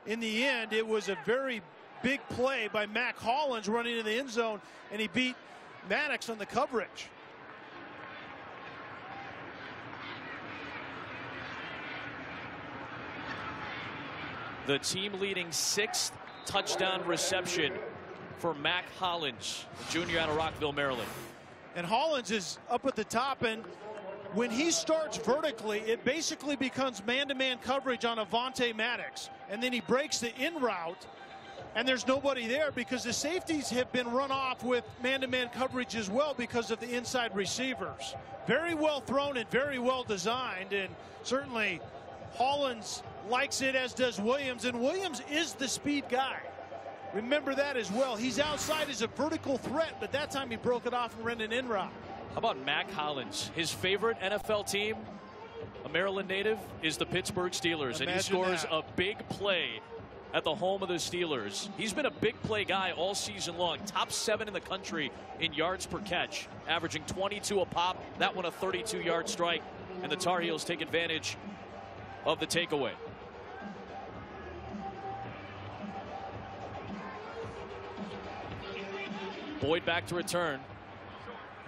In the end, it was a very big play by Mac Hollins running in the end zone, and he beat Maddox on the coverage. The team-leading 6th touchdown reception for Mac Hollins, the junior out of Rockville, Maryland. And Hollins is up at the top, and when he starts vertically, it basically becomes man-to-man coverage on Avonte Maddox. And then he breaks the in route, and there's nobody there because the safeties have been run off with man-to-man coverage as well because of the inside receivers. Very well thrown and very well designed, and certainly Hollins likes it, as does Williams, and Williams is the speed guy. Remember that as well. He's outside as a vertical threat, but that time he broke it off and ran an in route. How about Mac Hollins? His favorite NFL team, a Maryland native, is the Pittsburgh Steelers. Imagine and he scores that. a big play at the home of the Steelers. He's been a big play guy all season long. Top 7 in the country in yards per catch, averaging 22 a pop. That one a 32-yard strike, and the Tar Heels take advantage of the takeaway. Boyd back to return.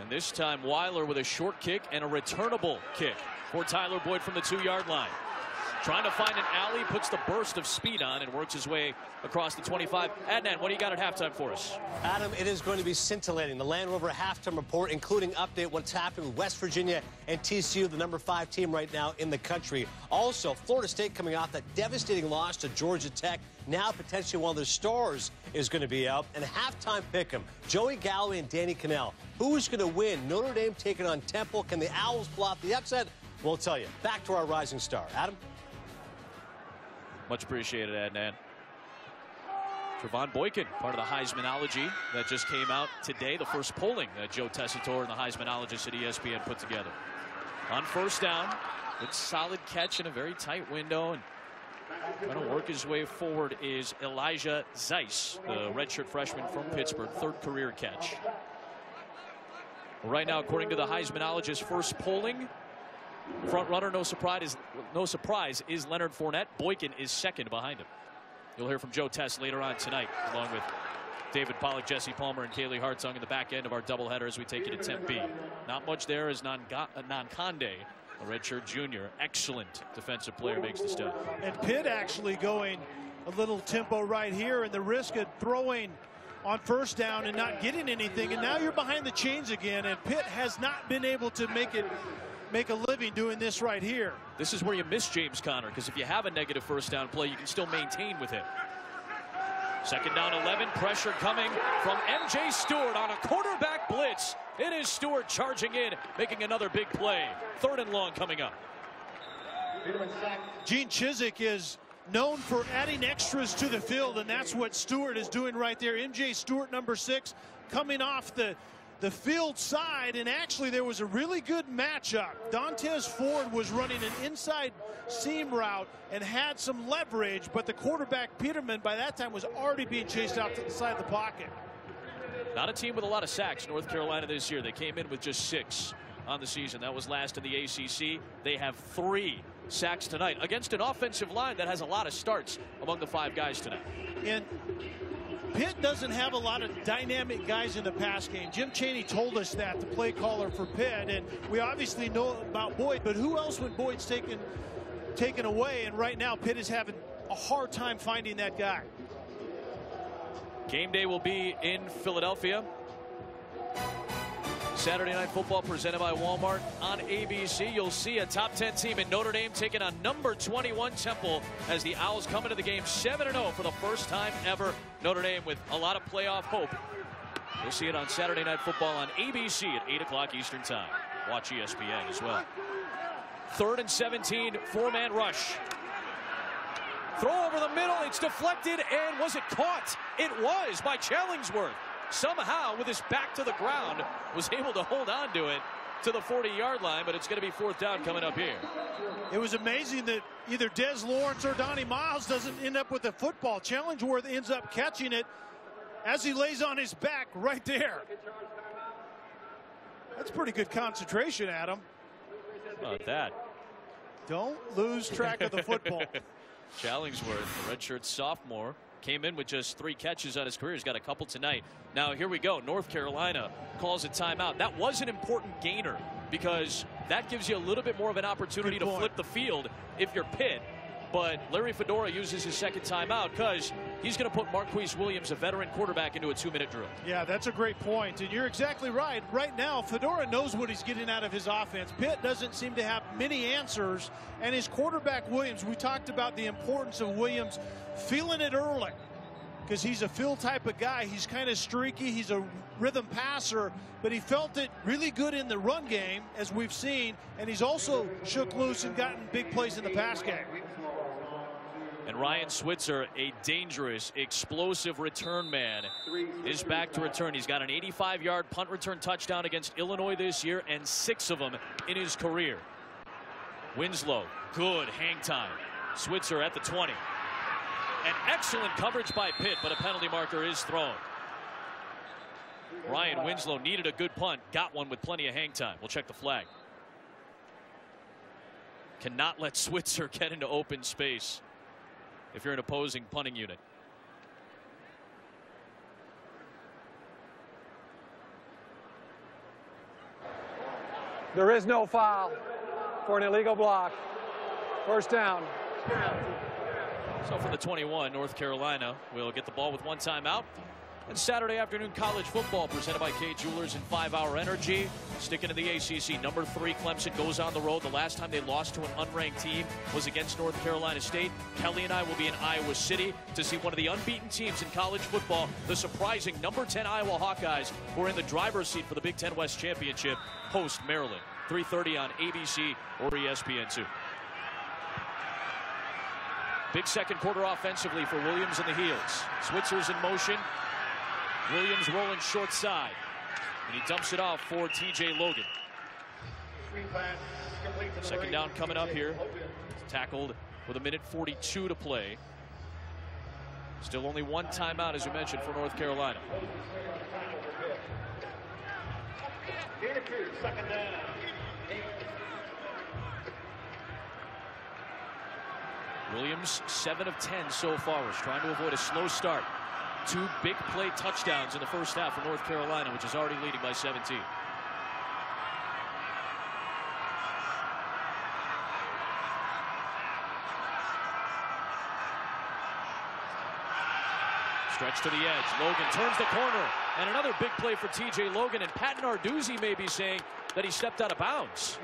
And this time Weiler with a short kick and a returnable kick for Tyler Boyd from the 2-yard line. Trying to find an alley, puts the burst of speed on and works his way across the 25. Adnan, what do you got at halftime for us? Adam, it is going to be scintillating. The Land Rover halftime report, including update what's happening with West Virginia and TCU, the number 5 team right now in the country. Also, Florida State coming off that devastating loss to Georgia Tech. Now potentially one of their stars is going to be out. And halftime pick'em, Joey Galloway and Danny Cannell. Who's going to win? Notre Dame taking on Temple. Can the Owls pull out the upset? We'll tell you. Back to our rising star. Adam? Much appreciated, Adnan. Trevon Boykin, part of the Heismanology that just came out today. The first polling that Joe Tessitore and the Heismanologists at ESPN put together. On first down, good solid catch in a very tight window. And trying to work his way forward is Elijah Zeiss, the redshirt freshman from Pittsburgh, 3rd career catch. Right now, according to the Heismanologist first polling, front runner, no surprise, is Leonard Fournette. Boykin is 2nd behind him. You'll hear from Joe Tess later on tonight, along with David Pollack, Jesse Palmer, and Kaylee Hartzong in the back end of our doubleheader as we take you to Tempe. Not much there as Nankonde, a redshirt junior. Excellent defensive player, makes the step. And Pitt actually going a little tempo right here, and the risk of throwing on first down and not getting anything. And now you're behind the chains again, and Pitt has not been able to make a living doing this right here. This is where you miss James Conner, because if you have a negative first down play, you can still maintain with him. 2nd down 11, pressure coming from MJ Stewart on a quarterback blitz. It is Stewart charging in, making another big play. 3rd and long coming up. Gene Chizik is known for adding extras to the field, and that's what Stewart is doing right there. MJ Stewart, number 6, coming off the field side, and actually there was a really good matchup. Dontez Ford was running an inside seam route and had some leverage, but the quarterback Peterman by that time was already being chased out to the side of the pocket. Not a team with a lot of sacks, North Carolina, this year. They came in with just 6 on the season. That was last in the ACC. They have 3 sacks tonight against an offensive line that has a lot of starts among the 5 guys tonight. And Pitt doesn't have a lot of dynamic guys in the pass game. Jim Chaney told us that, the play caller for Pitt, and we obviously know about Boyd, but who else when Boyd's taken away? And right now Pitt is having a hard time finding that guy. Game day will be in Philadelphia. Saturday Night Football presented by Walmart on ABC. You'll see a top 10 team in Notre Dame taking on number 21 Temple as the Owls come into the game 7-0 for the first time ever. Notre Dame with a lot of playoff hope. You'll see it on Saturday Night Football on ABC at 8 o'clock Eastern Time. Watch ESPN as well. 3rd and 17, 4-man rush. Throw over the middle, it's deflected, and was it caught? It was by Challingsworth. Somehow, with his back to the ground, was able to hold on to it to the 40-yard line, but it's going to be 4th down coming up here. It was amazing that either Des Lawrence or Donnie Miles doesn't end up with the football. Challingsworth ends up catching it, as he lays on his back right there. That's pretty good concentration, Adam. Not that. Don't lose track of the football. Challingsworth, the redshirt sophomore, came in with just 3 catches on his career. He's got a couple tonight. Now here we go. North Carolina calls a timeout. That was an important gainer because that gives you a little bit more of an opportunity to flip the field if you're Pitt. But Larry Fedora uses his second timeout because he's going to put Marquise Williams, a veteran quarterback, into a 2-minute drill. Yeah, that's a great point, and you're exactly right. Right now, Fedora knows what he's getting out of his offense. Pitt doesn't seem to have many answers, and his quarterback, Williams, we talked about the importance of Williams feeling it early because he's a field type of guy. He's kind of streaky. He's a rhythm passer, but he felt it really good in the run game, as we've seen, and he's also shook loose and gotten big plays in the pass game. And Ryan Switzer, a dangerous, explosive return man, is back to return. He's got an 85-yard punt return touchdown against Illinois this year and 6 of them in his career. Winslow, good hang time. Switzer at the 20. An excellent coverage by Pitt, but a penalty marker is thrown. Ryan Winslow needed a good punt, got one with plenty of hang time. We'll check the flag. Cannot let Switzer get into open space if you're an opposing punting unit. There is no foul for an illegal block. First down. So from the 21, North Carolina will get the ball with 1 timeout. And Saturday afternoon college football presented by Kay Jewelers and 5 Hour Energy. Sticking to the ACC, number 3 Clemson goes on the road. The last time they lost to an unranked team was against North Carolina State. Kelly and I will be in Iowa City to see one of the unbeaten teams in college football, the surprising number 10 Iowa Hawkeyes, who are in the driver's seat for the Big Ten West Championship, host Maryland. 3:30 on ABC or ESPN2. Big second quarter offensively for Williams and the Heels. Switzer's in motion. Williams rolling short side. And he dumps it off for TJ Logan. Second down coming up here. Tackled with 1:42 to play. Still only 1 timeout, as we mentioned, for North Carolina. Second down. Williams 7 of 10 so far. Was trying to avoid a slow start. 2 big play touchdowns in the first half for North Carolina, which is already leading by 17. Stretch to the edge. Logan turns the corner. And another big play for TJ Logan. And Pat Narduzzi may be saying that he stepped out of bounds.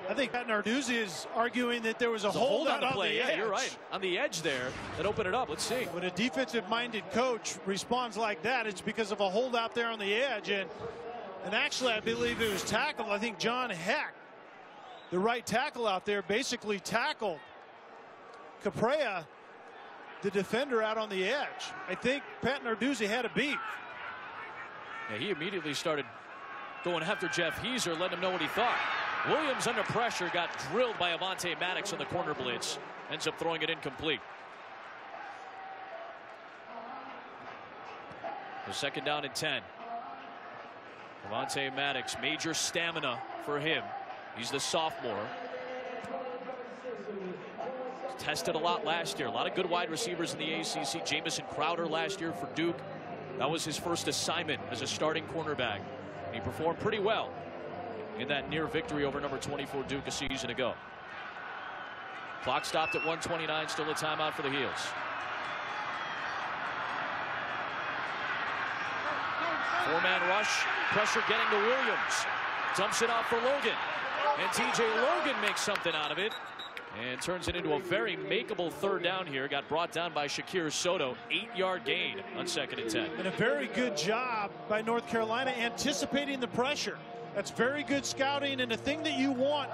I think Pat Narduzzi is arguing that there was a holdout on the play. Yeah, you're right. On the edge there that opened it up. Let's see. When a defensive-minded coach responds like that, it's because of a holdout there on the edge. And actually, I believe it was tackled. I think John Heck, the right tackle out there, basically tackled Caprea, the defender, out on the edge. I think Pat Narduzzi had a beef. Yeah, he immediately started going after Jeff Heiser, letting him know what he thought. Williams under pressure got drilled by Avonte Maddox on the corner blitz. Ends up throwing it incomplete. The second down and 10. Avonte Maddox, major stamina for him. He's the sophomore. Tested a lot last year. A lot of good wide receivers in the ACC. Jamison Crowder last year for Duke. That was his first assignment as a starting cornerback. He performed pretty well in that near victory over number 24 Duke a season ago. Clock stopped at 1:29. Still a timeout for the Heels. Four-man rush. Pressure getting to Williams. Dumps it off for Logan. And TJ Logan makes something out of it. And turns it into a very makeable third down here. Got brought down by Shakir Soto. 8-yard gain on 2nd and 10. And a very good job by North Carolina anticipating the pressure. That's very good scouting, and the thing that you want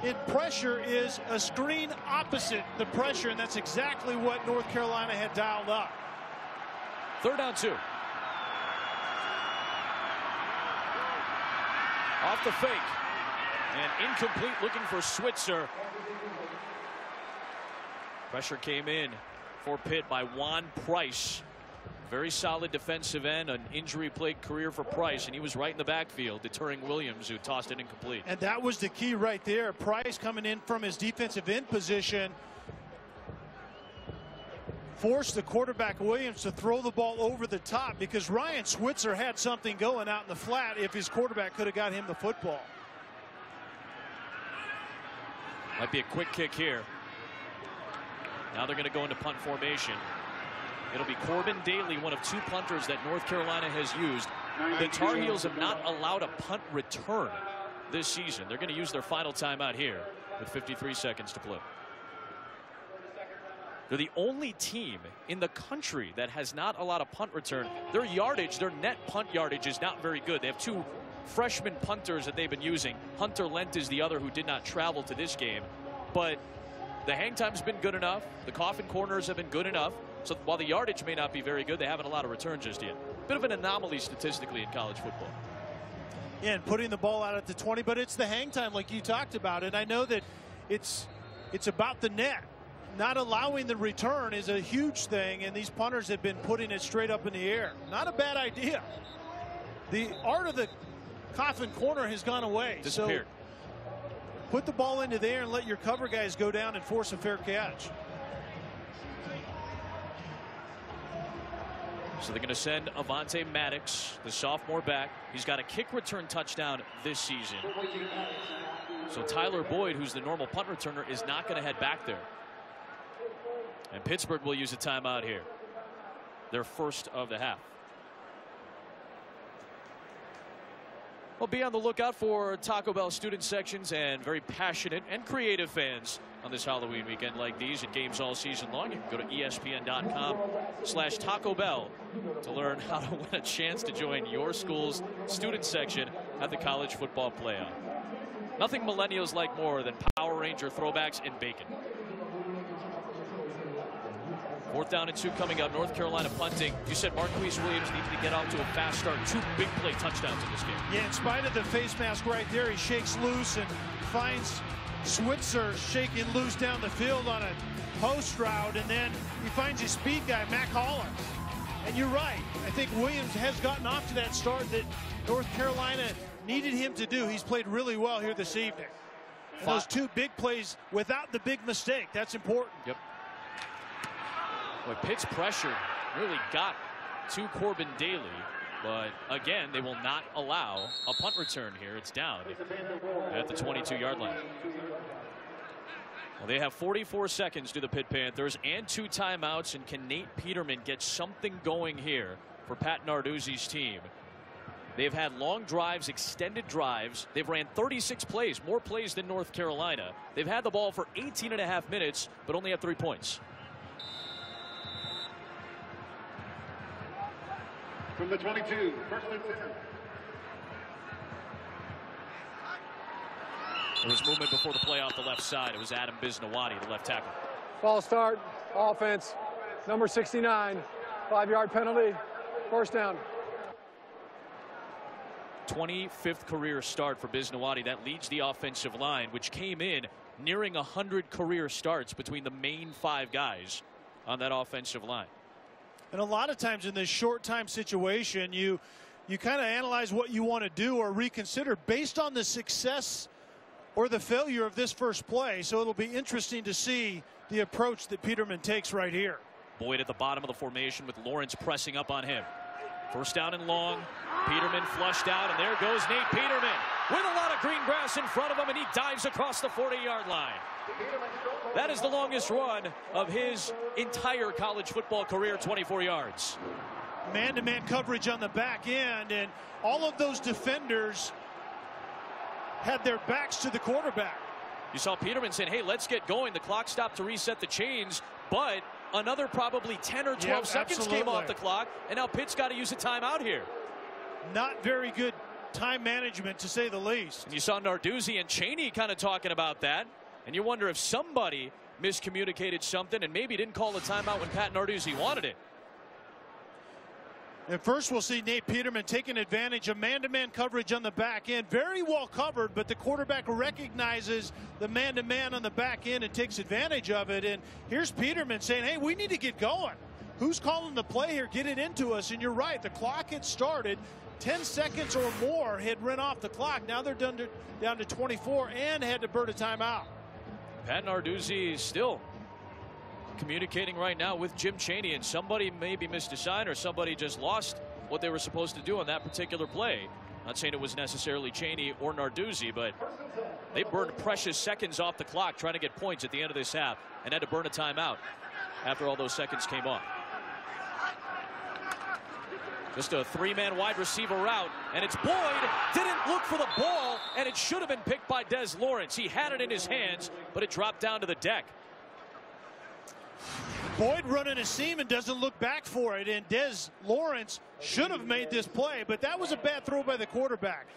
in pressure is a screen opposite the pressure, and that's exactly what North Carolina had dialed up. 3rd down 2. Off the fake. And incomplete, looking for Switzer. Pressure came in for Pitt by Juan Price. very solid defensive end, an injury-plagued career for Price, and he was right in the backfield, deterring Williams, who tossed it incomplete. And that was the key right there. Price coming in from his defensive end position forced the quarterback Williams to throw the ball over the top, because Ryan Switzer had something going out in the flat if his quarterback could have got him the football. Might be a quick kick here. Now they're going to go into punt formation. It'll be Corbin Daly, one of 2 punters that North Carolina has used. The Tar Heels have not allowed a punt return this season. They're going to use their final timeout here with 53 seconds to play. They're the only team in the country that has not allowed a punt return. Their yardage, their net punt yardage, is not very good. They have 2 freshman punters that they've been using. Hunter Lent is the other who did not travel to this game. But the hang time's been good enough. The coffin corners have been good enough. So while the yardage may not be very good, they haven't allowed a return just yet. Bit of an anomaly statistically in college football. Yeah, and putting the ball out at the 20, but it's the hang time like you talked about. And I know that it's about the net. Not allowing the return is a huge thing, and these punters have been putting it straight up in the air. Not a bad idea. The art of the coffin corner has gone away. Disappeared. So put the ball into the air and let your cover guys go down and force a fair catch. So they're going to send Avonte Maddox, the sophomore, back. He's got a kick return touchdown this season. So Tyler Boyd, who's the normal punt returner, is not going to head back there. And Pittsburgh will use a timeout here. Their first of the half. Well, be on the lookout for Taco Bell student sections and very passionate and creative fans on this Halloween weekend like these and games all season long. You can go to ESPN.com/Taco Bell to learn how to win a chance to join your school's student section at the college football playoff. Nothing millennials like more than Power Ranger throwbacks and bacon. 4th down and 2 coming up. North Carolina punting. You said Marquise Williams needed to get out to a fast start. 2 big play touchdowns in this game. Yeah, in spite of the face mask right there, he shakes loose and finds Switzer shaking loose down the field on a post route, and then he finds his speed guy, Mac Hollins. And you're right. I think Williams has gotten off to that start that North Carolina needed him to do. He's played really well here this evening. And those 2 big plays without the big mistake. That's important. Yep. Boy, Pitt's pressure really got to Corbin Daly, but again, they will not allow a punt return here. It's down at the 22-yard line. Well, they have 44 seconds to the Pitt Panthers and 2 timeouts, and can Nate Peterman get something going here for Pat Narduzzi's team? They've had long drives, extended drives. They've ran 36 plays, more plays than North Carolina. They've had the ball for 18.5 minutes, but only had 3 points. From the 22, first and 10. There was movement before the play off the left side. It was Adam Bisnawadi, the left tackle. False start, offense, number 69, 5-yard penalty, 1st down. 25th career start for Bisnawadi. That leads the offensive line, which came in nearing 100 career starts between the main 5 guys on that offensive line. And a lot of times in this short time situation, you kind of analyze what you want to do or reconsider based on the success or the failure of this first play. So it'll be interesting to see the approach that Peterman takes right here. Boyd at the bottom of the formation with Lawrence pressing up on him. 1st down and long. Peterman flushed out, and there goes Nate Peterman with a lot of green grass in front of him, and he dives across the 40-yard line. That is the longest run of his entire college football career, 24 yards. Man-to-man coverage on the back end, and all of those defenders had their backs to the quarterback. You saw Peterman saying, hey, let's get going. The clock stopped to reset the chains, but another probably 10 or 12 seconds came off the clock, and now Pitt's got to use a timeout here. Not very good time management, to say the least. And you saw Narduzzi and Chaney kind of talking about that, and you wonder if somebody miscommunicated something and maybe didn't call a timeout when Pat Narduzzi wanted it. And first we'll see Nate Peterman taking advantage of man-to-man coverage on the back end. Very well covered, but the quarterback recognizes the man-to-man on the back end and takes advantage of it. And here's Peterman saying, hey, we need to get going. who's calling the play here? Get it into us. And you're right, the clock had started. 10 seconds or more had run off the clock. Now they're down to 24 and had to burn a timeout. Pat Narduzzi still communicating right now with Jim Chaney, and somebody maybe missed a sign or somebody just lost what they were supposed to do on that particular play. Not saying it was necessarily Chaney or Narduzzi, but they burned precious seconds off the clock trying to get points at the end of this half and had to burn a timeout after all those seconds came off. Just a three-man wide receiver route, and it's Boyd. Didn't look for the ball, and it should have been picked by Des Lawrence. He had it in his hands, but it dropped down to the deck. Boyd running a seam and doesn't look back for it, and Des Lawrence should have made this play, but that was a bad throw by the quarterback.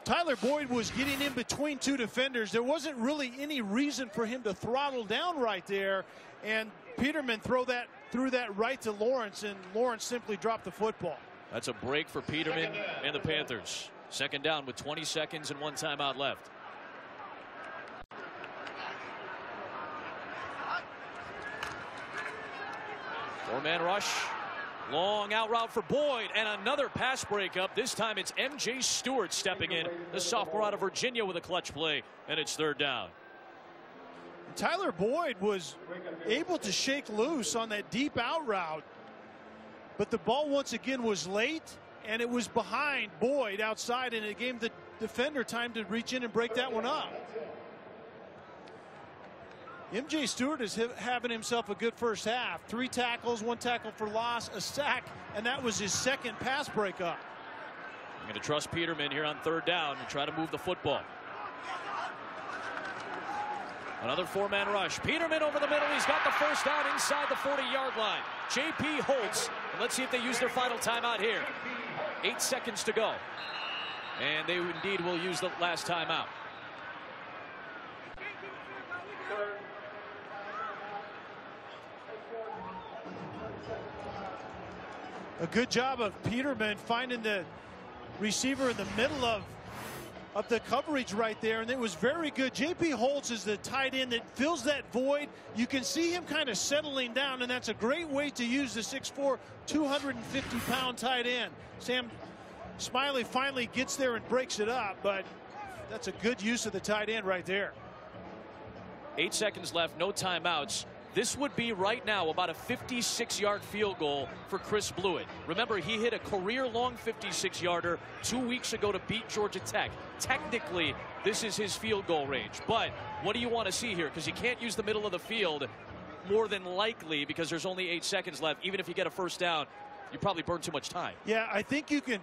Tyler Boyd was getting in between two defenders. There wasn't really any reason for him to throttle down right there, and Peterman threw that right to Lawrence, and Lawrence simply dropped the football. That's a break for Peterman and the Panthers. Second down with 20 seconds and one timeout left. Four-man rush. Long out route for Boyd, and another pass breakup. This time it's M.J. Stewart stepping in, the sophomore out of Virginia, with a clutch play, and it's third down. Tyler Boyd was able to shake loose on that deep out route, but the ball once again was late, and it was behind Boyd outside, and it gave the defender time to reach in and break that one up. M.J. Stewart is having himself a good first half. 3 tackles, 1 tackle for loss, a sack, and that was his second pass breakup. I'm going to trust Peterman here on third down and try to move the football. Another four-man rush. Peterman over the middle. He's got the first down inside the 40-yard line. J.P. Holtz. And let's see if they use their final timeout here. 8 seconds to go. And they indeed will use the last timeout. A good job of Peterman finding the receiver in the middle of the coverage right there, and it was very good. J.P. Holtz is the tight end that fills that void. You can see him kind of settling down, and that's a great way to use the 6'4", 250-pound tight end. Sam Smiley finally gets there and breaks it up, but that's a good use of the tight end right there. 8 seconds left, no timeouts. This would be right now about a 56-yard field goal for Chris Blewett. Remember, he hit a career-long 56-yarder 2 weeks ago to beat Georgia Tech. Technically, this is his field goal range. But what do you want to see here? Because you can't use the middle of the field more than likely because there's only 8 seconds left. Even if you get a first down, you probably burn too much time. Yeah, I think you can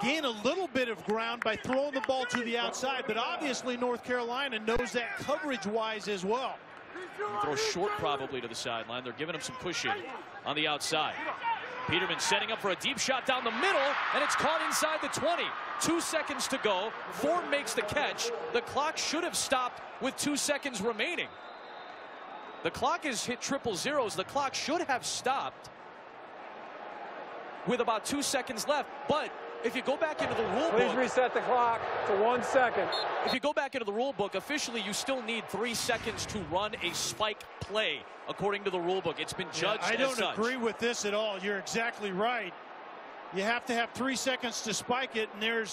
gain a little bit of ground by throwing the ball to the outside. But obviously, North Carolina knows that coverage-wise as well. Throw short probably to the sideline. They're giving him some cushion on the outside. Peterman setting up for a deep shot down the middle, and it's caught inside the 20. 2 seconds to go. Ford makes the catch. The clock should have stopped with 2 seconds remaining. The clock is hit triple zeros. The clock should have stopped with about 2 seconds left, but if you go back into the rule book, please reset the clock to 1 second. If you go back into the rule book, officially you still need 3 seconds to run a spike play, according to the rule book. It's been judged as such. I don't agree with this at all. You're exactly right. You have to have 3 seconds to spike it, and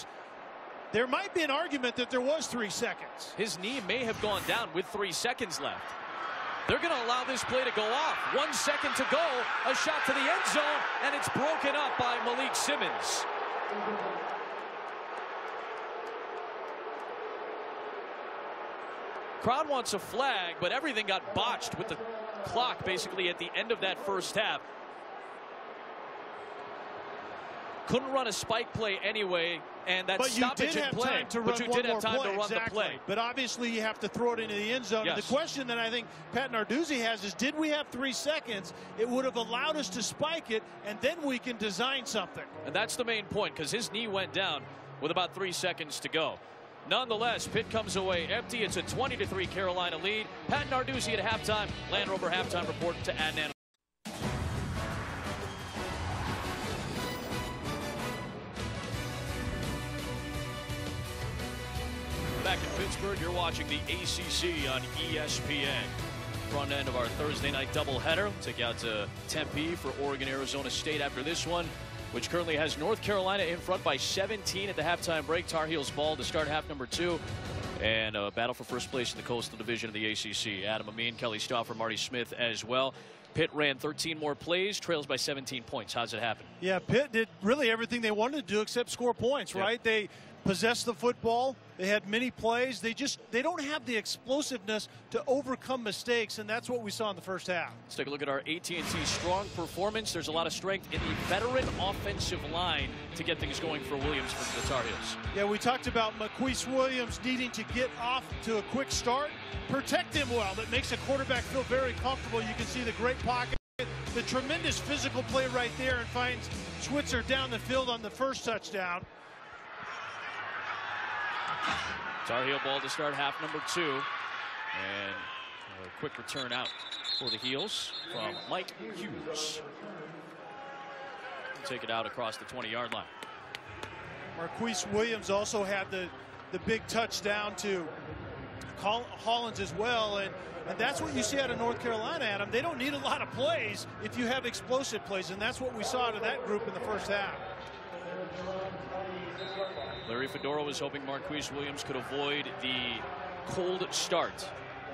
there might be an argument that there was 3 seconds. His knee may have gone down with 3 seconds left. They're going to allow this play to go off. 1 second to go. A shot to the end zone, and it's broken up by Malik Simmons. Crowd wants a flag, but everything got botched with the clock basically at the end of that first half. Couldn't run a spike play anyway, and that stoppage in play. But you did have time to run the play. But obviously you have to throw it into the end zone. Yes. And the question that I think Pat Narduzzi has is, did we have 3 seconds? It would have allowed us to spike it, and then we can design something. And that's the main point, because his knee went down with about 3 seconds to go. Nonetheless, Pitt comes away empty. It's a 20-3 Carolina lead. Pat Narduzzi at halftime. Land Rover halftime report to Adnan. Back in Pittsburgh, you're watching the ACC on ESPN. front end of our Thursday night doubleheader. We'll take you out to Tempe for Oregon, Arizona State after this one, which currently has North Carolina in front by 17 at the halftime break. Tar Heels ball to start half number 2. And a battle for first place in the Coastal Division of the ACC. Adam Amin, Kelly Stauffer, Marty Smith as well. Pitt ran 13 more plays, trails by 17 points. How's it happen? Yeah, Pitt did really everything they wanted to do except score points, right? Yeah. They possessed the football. They had many plays. They don't have the explosiveness to overcome mistakes, and that's what we saw in the first half. Let's take a look at our AT&T strong performance. There's a lot of strength in the veteran offensive line to get things going for Williams for the Tar Heels. Yeah, we talked about Marquise Williams needing to get off to a quick start. Protect him well. That makes a quarterback feel very comfortable. You can see the great pocket, the tremendous physical play right there, and finds Switzer down the field on the first touchdown. Tar Heel ball to start half number 2. And a quick return out for the Heels from Mike Hughes. Take it out across the 20-yard line. Marquise Williams also had the big touchdown to Hollins as well, and that's what you see out of North Carolina, Adam. They don't need a lot of plays if you have explosive plays, and that's what we saw out of that group in the first half. Larry Fedora was hoping Marquise Williams could avoid the cold start.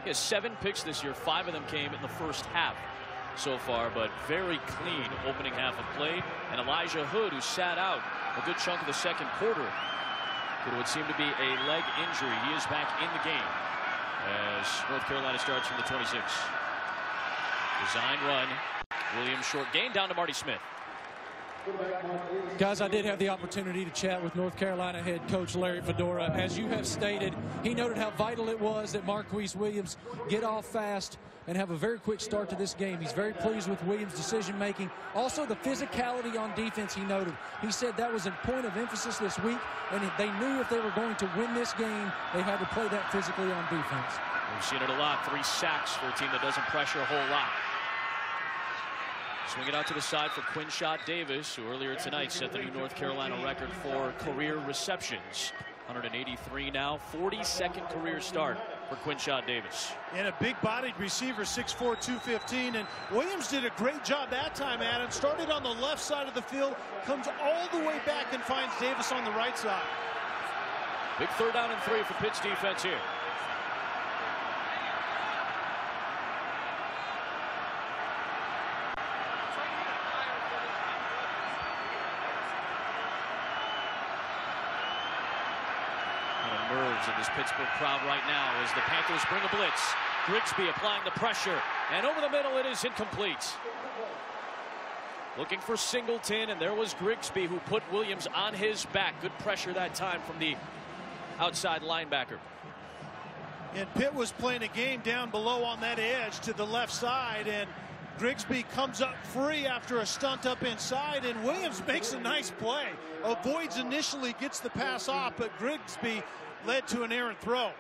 He has 7 picks this year. 5 of them came in the first half so far, but very clean opening half of play. And Elijah Hood, who sat out a good chunk of the second quarter with what would seem to be a leg injury, he is back in the game as North Carolina starts from the 26. Design run. Williams short gain down to Marty Smith. Guys, I did have the opportunity to chat with North Carolina head coach Larry Fedora. As you have stated, he noted how vital it was that Marquise Williams get off fast and have a very quick start to this game. He's very pleased with Williams' decision-making. Also, the physicality on defense, he noted. He said that was a point of emphasis this week, and they knew if they were going to win this game, they had to play that physically on defense. We've seen it a lot. 3 sacks for a team that doesn't pressure a whole lot. Swing it out to the side for Quinshot Davis, who earlier tonight set the new North Carolina record for career receptions. 183 now, 42nd career start for Quinshot Davis. And a big-bodied receiver, 6'4", 215. And Williams did a great job that time, Adam. Started on the left side of the field, comes all the way back and finds Davis on the right side. Big 3rd down and 3 for Pitt's defense here. In this Pittsburgh crowd right now as the Panthers bring a blitz. Grigsby applying the pressure, and over the middle it is incomplete. Looking for Singleton, and there was Grigsby who put Williams on his back. Good pressure that time from the outside linebacker. And Pitt was playing a game down below on that edge to the left side, and Grigsby comes up free after a stunt up inside, and Williams makes a nice play. Avoids initially, gets the pass off, but Grigsby led to an errant throw.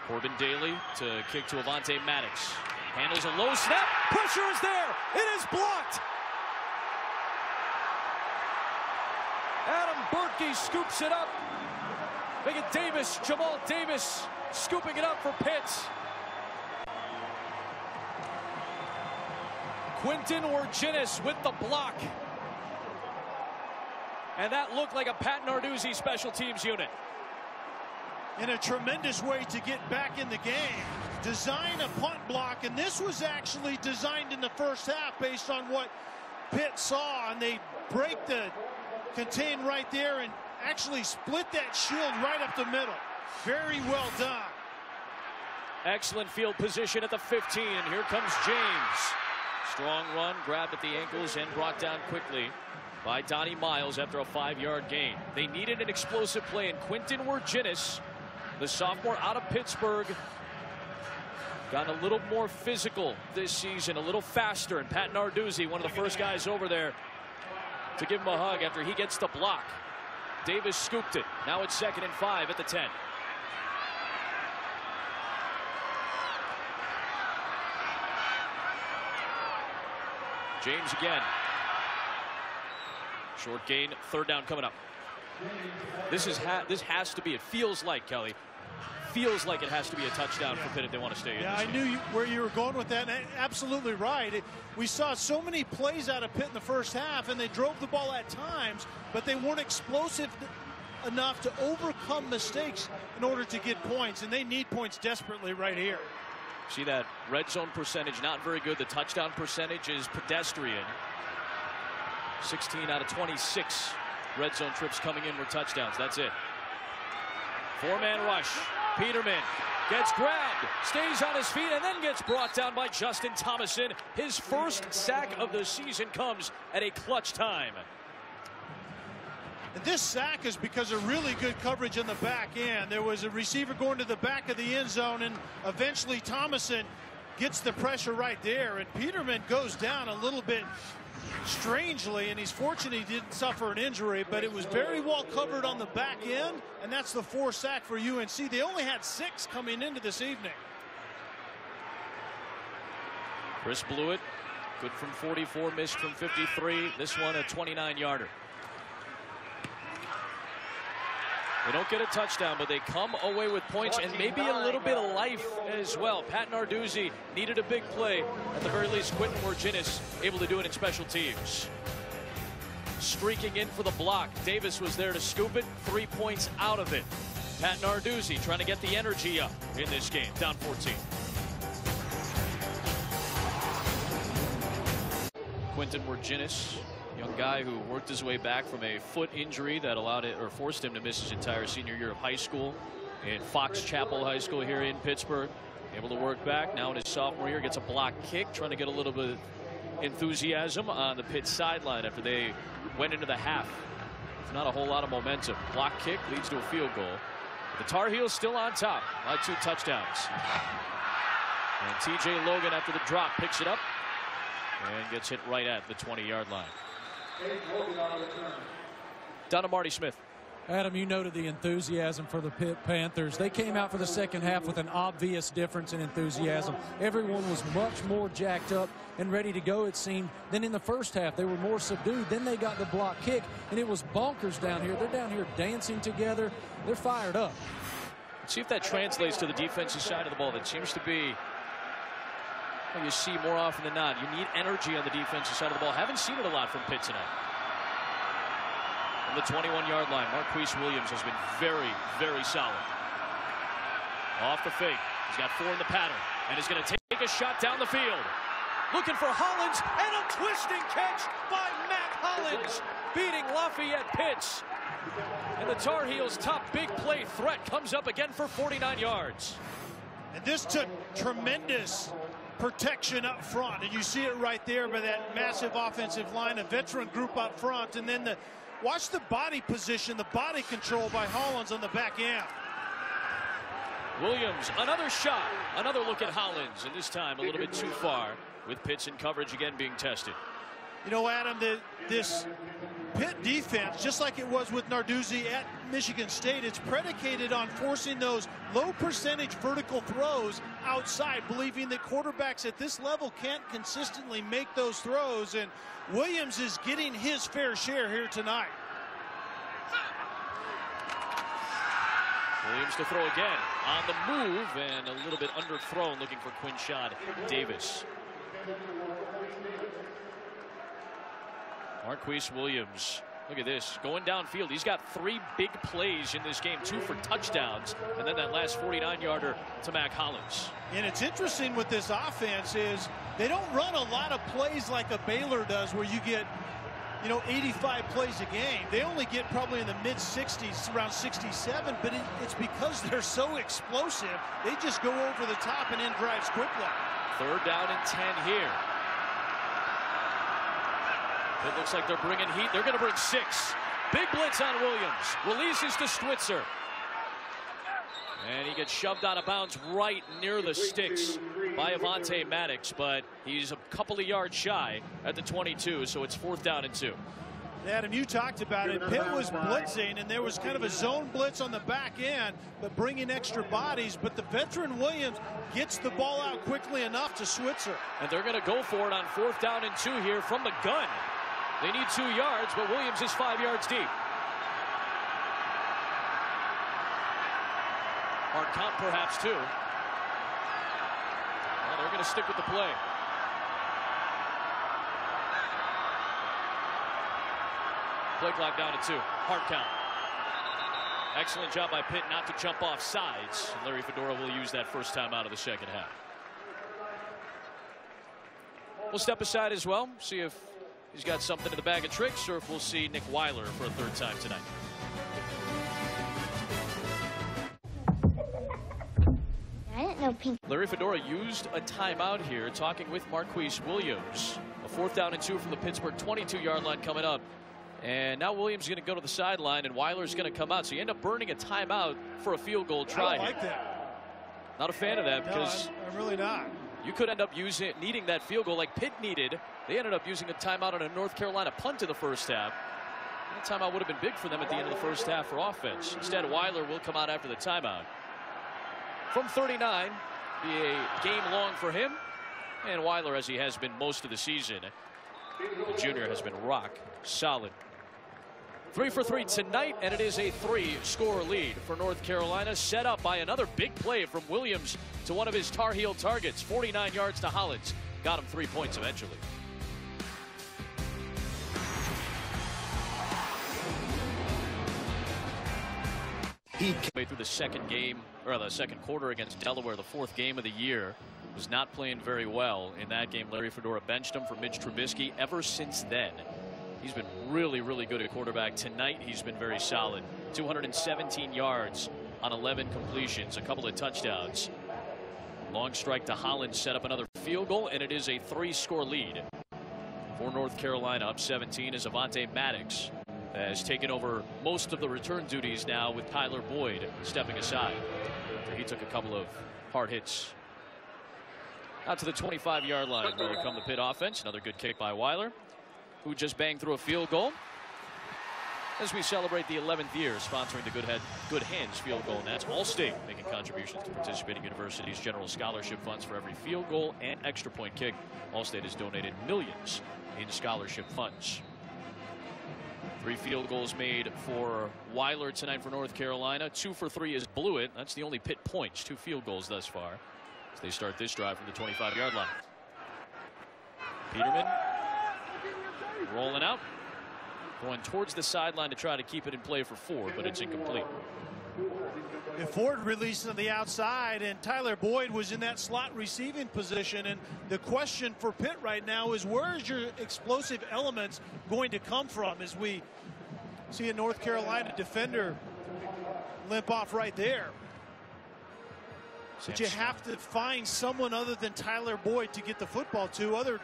Corbin Daly to kick to Avonte Maddox. Handles a low snap. Pressure is there. It is blocked. Adam Berkey scoops it up. Make it Davis, Jamal Davis scooping it up for Pitt. Quinton Orginis with the block. And that looked like a Pat Narduzzi special teams unit. In a tremendous way to get back in the game. Design a punt block, and this was actually designed in the first half based on what Pitt saw, and they break the contain right there and actually split that shield right up the middle. Very well done. Excellent field position at the 15. Here comes James. Strong run, grabbed at the ankles and brought down quickly by Donnie Miles after a 5-yard gain. They needed an explosive play, and Quinton Orginis, the sophomore out of Pittsburgh, gotten a little more physical this season, a little faster, and Pat Narduzzi, one of the first guys over there to give him a hug after he gets the block. Davis scooped it. Now it's 2nd and 5 at the 10. James again. Short gain, 3rd down coming up. This has to be, it feels like, Kelly, feels like it has to be a touchdown for Pitt if they want to stay in. Yeah, I knew where you were going with that, and absolutely right. We saw so many plays out of Pitt in the first half, and they drove the ball at times, but they weren't explosive enough to overcome mistakes in order to get points, and they need points desperately right here. See that red zone percentage, not very good. The touchdown percentage is pedestrian. 16 out of 26 red zone trips coming in were touchdowns. That's it. Four-man rush. Peterman gets grabbed, stays on his feet, and then gets brought down by Justin Thomason. His first sack of the season comes at a clutch time. And this sack is because of really good coverage in the back end. There was a receiver going to the back of the end zone, and eventually Thomason gets the pressure right there, and Peterman goes down a little bit strangely, and he's fortunate he didn't suffer an injury, but it was very well covered on the back end, and that's the 4th sack for UNC. They only had 6 coming into this evening. Chris Blewett, good from 44, missed from 53. This one a 29-yarder. They don't get a touchdown, but they come away with points and maybe a little bit of life as well. Pat Narduzzi needed a big play. At the very least, Quentin Morginis able to do it in special teams. Streaking in for the block. Davis was there to scoop it. 3 points out of it. Pat Narduzzi trying to get the energy up in this game. Down 14. Quentin Morginis, young guy who worked his way back from a foot injury that allowed it or forced him to miss his entire senior year of high school in Fox Chapel High School here in Pittsburgh. Able to work back now in his sophomore year, gets a block kick, trying to get a little bit of enthusiasm on the Pitt sideline after they went into the half. It's not a whole lot of momentum. Block kick leads to a field goal. The Tar Heels still on top by 2 touchdowns. And TJ Logan after the drop picks it up and gets hit right at the 20-yard line. Down to Marty Smith. Adam, you noted the enthusiasm for the Pitt Panthers. They came out for the second half with an obvious difference in enthusiasm. Everyone was much more jacked up and ready to go, it seemed. Then in the first half, they were more subdued. Then they got the block kick, and it was bonkers down here. They're down here dancing together. They're fired up. Let's see if that translates to the defensive side of the ball. That seems to be what you see more often than not. You need energy on the defensive side of the ball. Haven't seen it a lot from Pitt tonight. On the 21-yard line, Marquise Williams has been very, very solid. Off the fake. He's got 4 in the pattern and is going to take a shot down the field. Looking for Hollins, and a twisting catch by Matt Hollins, beating Lafayette Pitts. And the Tar Heels' top big play threat comes up again for 49 yards. And this took tremendous protection up front, and you see it right there by that massive offensive line, a veteran group up front, and then watch the body position, the body control by Hollins on the back end. Williams, another shot, another look at Hollins, and this time a little bit too far with Pitts in coverage again being tested. You know, Adam, this Pitt defense, just like it was with Narduzzi at Michigan State, it's predicated on forcing those low percentage vertical throws outside, believing that quarterbacks at this level can't consistently make those throws, and Williams is getting his fair share here tonight. Williams to throw again on the move and a little bit underthrown, looking for Quinshad Davis. Marquise Williams, look at this, going downfield. He's got 3 big plays in this game, 2 for touchdowns, and then that last 49-yarder to Mac Hollins. And it's interesting with this offense is they don't run a lot of plays like a Baylor does, where you get, 85 plays a game. They only get probably in the mid-60s, around 67, but it's because they're so explosive. They just go over the top and in drives quickly. 3rd down and 10 here. It looks like they're bringing heat. They're going to bring 6. Big blitz on Williams. Releases to Switzer. And he gets shoved out of bounds right near the sticks by Avonte Maddox, but he's a couple of yards shy at the 22, so it's 4th down and 2. Adam, you talked about it. Pitt was blitzing, and there was kind of a zone blitz on the back end, but bringing extra bodies. But the veteran Williams gets the ball out quickly enough to Switzer. And they're going to go for it on 4th down and 2 here from the gun. They need 2 yards, but Williams is 5 yards deep. Hard count perhaps too. Well, they're going to stick with the play. Play clock down to 2. Hard count. Excellent job by Pitt not to jump off sides. Larry Fedora will use that first time out of the second half. We'll step aside as well, see if he's got something in the bag of tricks, or if we'll see Nick Weiler for a third time tonight. I didn't know pink. Larry Fedora used a timeout here, talking with Marquise Williams. A 4th down and 2 from the Pittsburgh 22-yard line coming up. And now Williams is going to go to the sideline, and Weiler's going to come out. So you end up burning a timeout for a field goal try. I don't like that. Not a fan of that, because I'm really not. You could end up needing that field goal like Pitt needed. They ended up using a timeout on a North Carolina punt in the first half. That timeout would have been big for them at the end of the first half for offense. Instead, Weiler will come out after the timeout. From 39, be a game long for him. And Weiler, as he has been most of the season, the junior has been rock solid. 3 for 3 tonight, and it is a 3-score lead for North Carolina, set up by another big play from Williams to one of his Tar Heel targets. 49 yards to Hollins. Got him 3 points eventually. He came through the second game, or the second quarter against Delaware, the 4th game of the year. Was not playing very well in that game. Larry Fedora benched him for Mitch Trubisky. Ever since then, he's been really, really good at quarterback. Tonight, he's been very solid. 217 yards on 11 completions, a couple of touchdowns. Long strike to Hollins, set up another field goal, and it is a 3-score lead for North Carolina. Up 17 as Avonte Maddox has taken over most of the return duties now, with Tyler Boyd stepping aside. He took a couple of hard hits. Out to the 25-yard line will come the Pitt offense. Another good kick by Weiler, who just banged through a field goal. As we celebrate the 11th year sponsoring the Good Hands Field Goal Nets, Allstate making contributions to participating universities' general scholarship funds for every field goal and extra point kick. Allstate has donated millions in scholarship funds. 3 field goals made for Weiler tonight for North Carolina. 2 for 3 is Blewett. That's the only Pitt points. 2 field goals thus far as they start this drive from the 25-yard line. Peterman rolling out, going towards the sideline to try to keep it in play for Ford, but it's incomplete. And Ford released on the outside, and Tyler Boyd was in that slot receiving position. And the question for Pitt right now is, where is your explosive elements going to come from, as we see a North Carolina defender limp off right there? But you have to find someone other than Tyler Boyd to get the football to. Other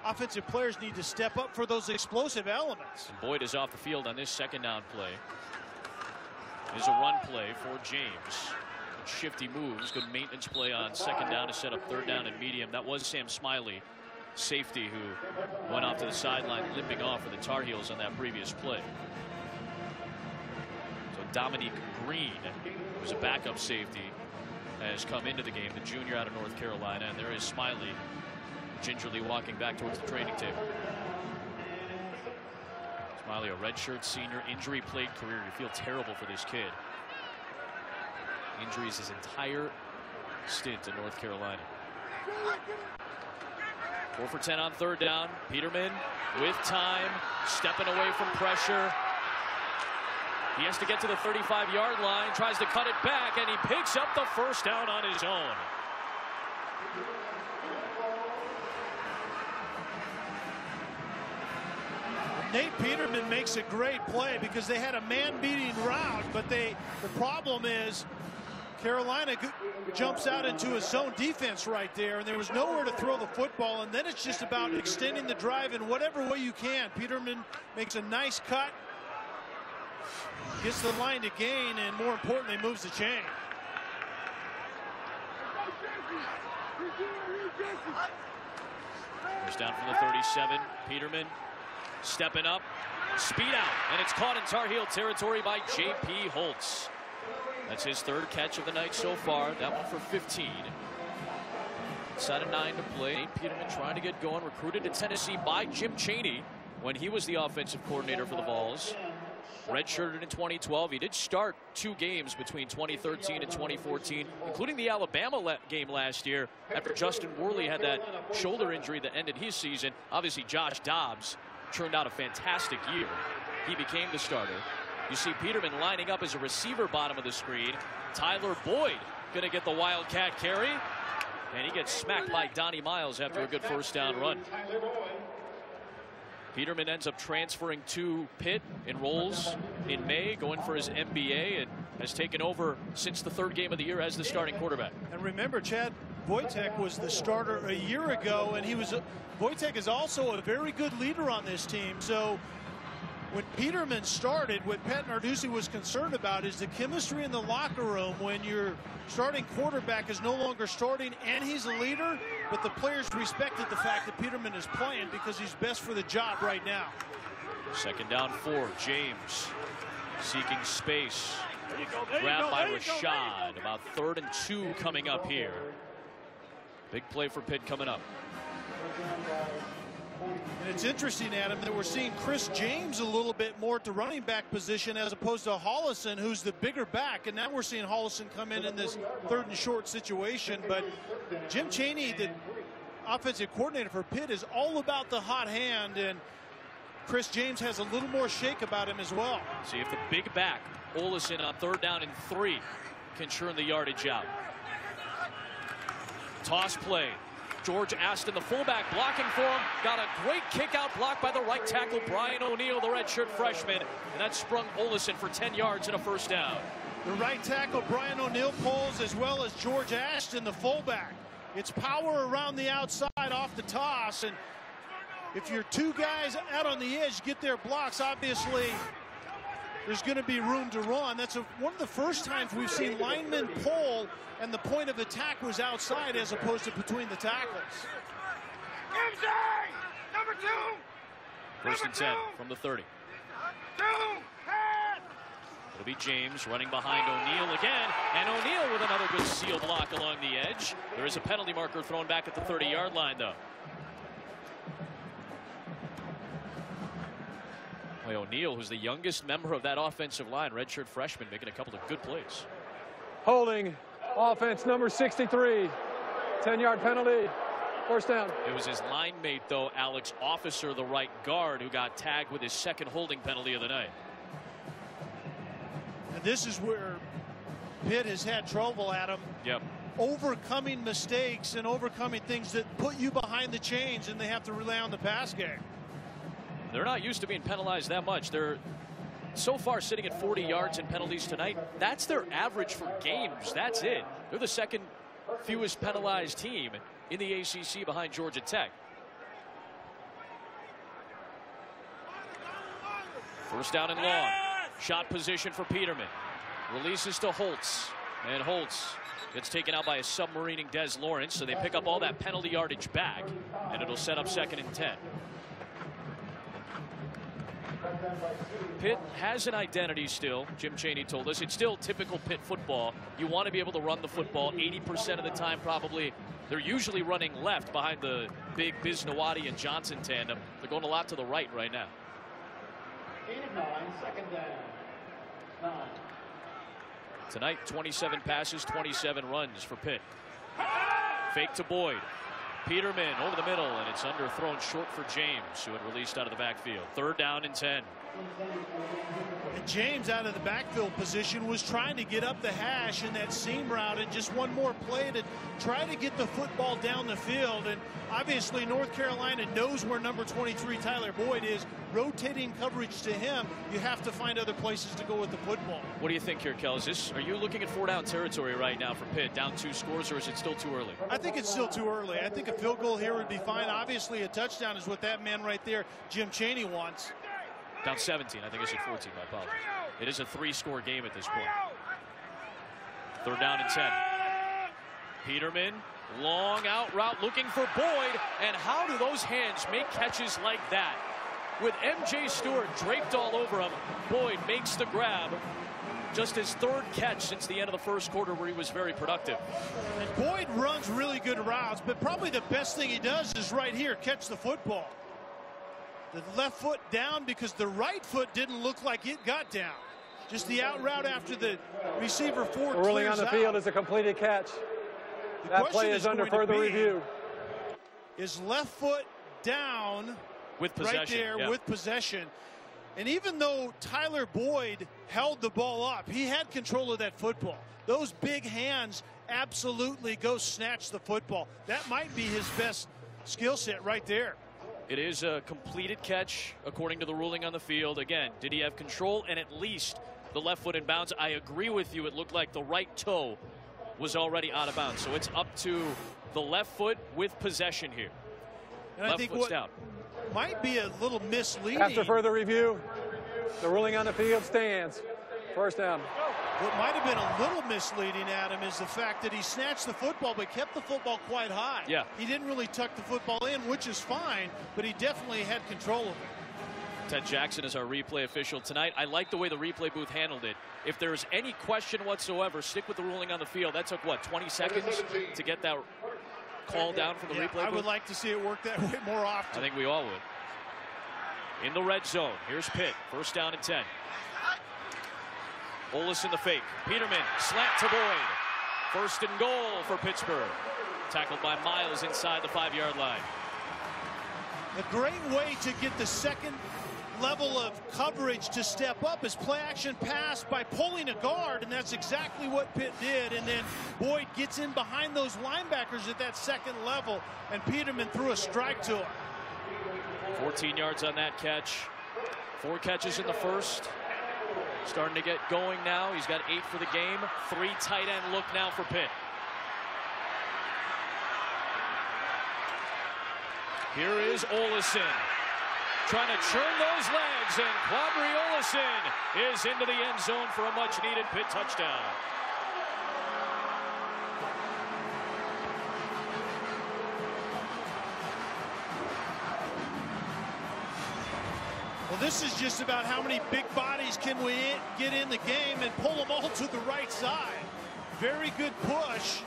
offensive players need to step up for those explosive elements. And Boyd is off the field on this second down play. Is a run play for James. Shifty moves, good maintenance play on second down to set up third down and medium. That was Sam Smiley, safety, who went off to the sideline limping off for the Tar Heels on that previous play. So Dominique Green, who's a backup safety, has come into the game, the junior out of North Carolina, and there is Smiley gingerly walking back towards the training table. Smiley, a redshirt senior, injury-plagued career. You feel terrible for this kid. Injuries his entire stint in North Carolina. 4 for 10 on third down. Peterman with time, stepping away from pressure. He has to get to the 35-yard line, tries to cut it back, and he picks up the first down on his own. Nate Peterman makes a great play because they had a man-beating route, but the problem is Carolina jumps out into a zone defense right there, and there was nowhere to throw the football, and then it's just about extending the drive in whatever way you can. Peterman makes a nice cut, gets the line to gain, and more importantly, moves the chain. First down from the 37. Peterman stepping up, speed out, and it's caught in Tar Heel territory by J.P. Holtz. That's his third catch of the night so far. That one for 15. Inside of 9 to play. Nate Peterman trying to get going. Recruited to Tennessee by Jim Chaney when he was the offensive coordinator for the Vols. redshirted in 2012. He did start 2 games between 2013 and 2014, including the Alabama game last year after Justin Worley had that shoulder injury that ended his season. Obviously, Josh Dobbs turned out a fantastic year. He became the starter. You see Peterman lining up as a receiver bottom of the screen. Tyler Boyd going to get the Wildcat carry. And he gets smacked by Donnie Miles after a good first down run. Peterman ends up transferring to Pitt, enrolls in May, going for his MBA, and has taken over since the 3rd game of the year as the starting quarterback. And remember, Chad Wojtek was the starter a year ago, and Wojtek is also a very good leader on this team. So when Peterman started, what Pat Narduzzi was concerned about is the chemistry in the locker room when your starting quarterback is no longer starting and he's a leader, but the players respected the fact that Peterman is playing because he's best for the job right now. 2nd down 4. James seeking space. Grabbed by Rashad. About 3rd and 2 coming up here. Big play for Pitt coming up. And it's interesting, Adam, that we're seeing Chris James a little bit more at the running back position as opposed to Hollison, who's the bigger back. And now we're seeing Hollison come in this 3rd and short situation. But Jim Chaney, the offensive coordinator for Pitt, is all about the hot hand. And Chris James has a little more shake about him as well. See if the big back, Olison, on 3rd down and 3 can churn the yardage out. Toss play. George Aston, the fullback, blocking for him. Got a great kick-out block by the right tackle, Brian O'Neill, the redshirt freshman. And that sprung Olison for 10 yards and a first down. The right tackle, Brian O'Neill, pulls, as well as George Ashton, the fullback. It's power around the outside off the toss. And if your 2 guys out on the edge get their blocks, obviously there's going to be room to run. That's one of the first times we've seen linemen pull and the point of attack was outside as opposed to between the tackles. Number 2. 1st and 10 from the 30. It'll be James running behind O'Neill again, and O'Neill with another good seal block along the edge. There is a penalty marker thrown back at the 30-yard line, though. Well, O'Neill, who's the youngest member of that offensive line, redshirt freshman, making a couple of good plays. Holding, offense number 63, 10-yard penalty, first down. It was his line mate, though, Alex Officer, the right guard, who got tagged with his 2nd holding penalty of the night. And this is where Pitt has had trouble, Adam. Yep. Overcoming mistakes and overcoming things that put you behind the chains, and they have to rely on the pass game. They're not used to being penalized that much. They're so far sitting at 40 yards in penalties tonight. That's their average for games. That's it. They're the 2nd fewest penalized team in the ACC behind Georgia Tech. First down and long. Shot position for Peterman. Releases to Holtz. And Holtz gets taken out by a submarining Des Lawrence. So they pick up all that penalty yardage back. And it'll set up 2nd and 10. Pitt has an identity still. Jim Chaney told us it's still typical Pitt football. You want to be able to run the football 80% of the time. Probably they're usually running left behind the big Biznawadi and Johnson tandem. They're going a lot to the right now. 8 of 9, 2nd down. 9. Tonight, 27 passes, 27 runs for Pitt. Fake to Boyd. Peterman over the middle, and it's underthrown short for James, who had released out of the backfield. 3rd down and 10. And James out of the backfield position was trying to get up the hash in that seam route, and just one more play to try to get the football down the field. And obviously North Carolina knows where number 23 Tyler Boyd is. Rotating coverage to him, you have to find other places to go with the football. What do you think here, Kel? Are you looking at 4-down territory right now for Pitt, down 2 scores, or is it still too early? I think it's still too early. I think a field goal here would be fine. Obviously a touchdown is what that man right there, Jim Chaney, wants. Down 17. I think I said 14. My apologies. It is a 3-score game at this point. 3rd down and 10. Peterman, long out route looking for Boyd. And how do those hands make catches like that? With M.J. Stewart draped all over him, Boyd makes the grab. Just his 3rd catch since the end of the first quarter, where he was very productive. And Boyd runs really good routes, but probably the best thing he does is right here, catch the football. The left foot down because the right foot didn't look like it got down. Just the out route after the receiver forward. Ruling on the field is a completed catch. That play is under further review. Is left foot down with possession, right there yeah. with possession. And even though Tyler Boyd held the ball up, he had control of that football. Those big hands absolutely go snatch the football. That might be his best skill set right there. It is a completed catch according to the ruling on the field. Again, did he have control and at least the left foot in bounds? I agree with you. It looked like the right toe was already out of bounds. So it's up to the left foot with possession here. And left I think foot's what down. Might be a little misleading. After further review, the ruling on the field stands. First down. What might have been a little misleading, Adam, is the fact that he snatched the football but kept the football quite high. Yeah. He didn't really tuck the football in, which is fine, but he definitely had control of it. Ted Jackson is our replay official tonight. I like the way the replay booth handled it. If there's any question whatsoever, stick with the ruling on the field. That took, what, 20 seconds to get that call down from the replay booth? I would like to see it work that way more often. I think we all would. In the red zone, here's Pitt. First down and 10. Olesen the fake. Peterman slant to Boyd. First and goal for Pittsburgh. Tackled by Miles inside the 5-yard line. A great way to get the second level of coverage to step up is play action pass by pulling a guard, and that's exactly what Pitt did. And then Boyd gets in behind those linebackers at that second level, and Peterman threw a strike to him. 14 yards on that catch. 4 catches in the first. Starting to get going now. He's got 8 for the game. 3 tight end look now for Pitt. Here is Olesen trying to churn those legs, and Quadri Olesen is into the end zone for a much-needed Pitt touchdown. Well, this is just about how many big bodies can we get in the game and pull them all to the right side. Very good push.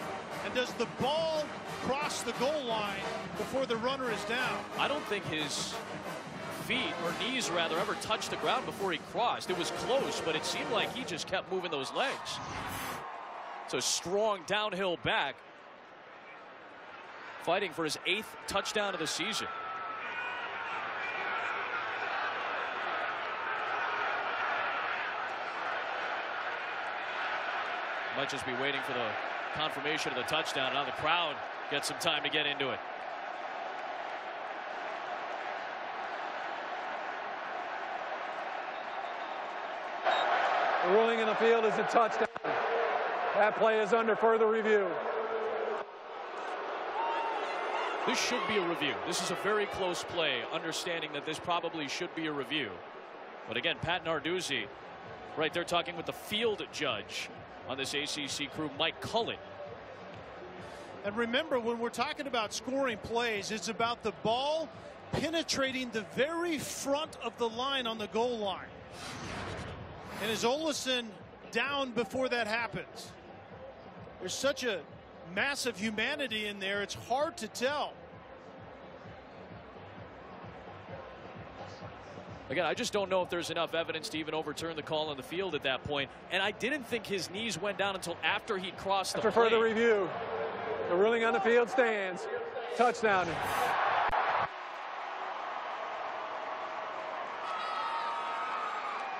And does the ball cross the goal line before the runner is down? I don't think his feet, or knees rather, ever touched the ground before he crossed. It was close, but it seemed like he just kept moving those legs. It's a strong downhill back, fighting for his 8th touchdown of the season. Might just be waiting for the confirmation of the touchdown. Now the crowd gets some time to get into it. The ruling in the field is a touchdown. That play is under further review. This should be a review. This is a very close play, understanding that this probably should be a review. But again, Pat Narduzzi right there talking with the field judge on this ACC crew, Mike Cullen. And remember, when we're talking about scoring plays, it's about the ball penetrating the very front of the line on the goal line. And is Olesen down before that happens? There's such a massive humanity in there, it's hard to tell. Again, I just don't know if there's enough evidence to even overturn the call on the field at that point. And I didn't think his knees went down until after he crossed the plane. After further review, the ruling on the field stands. Touchdown.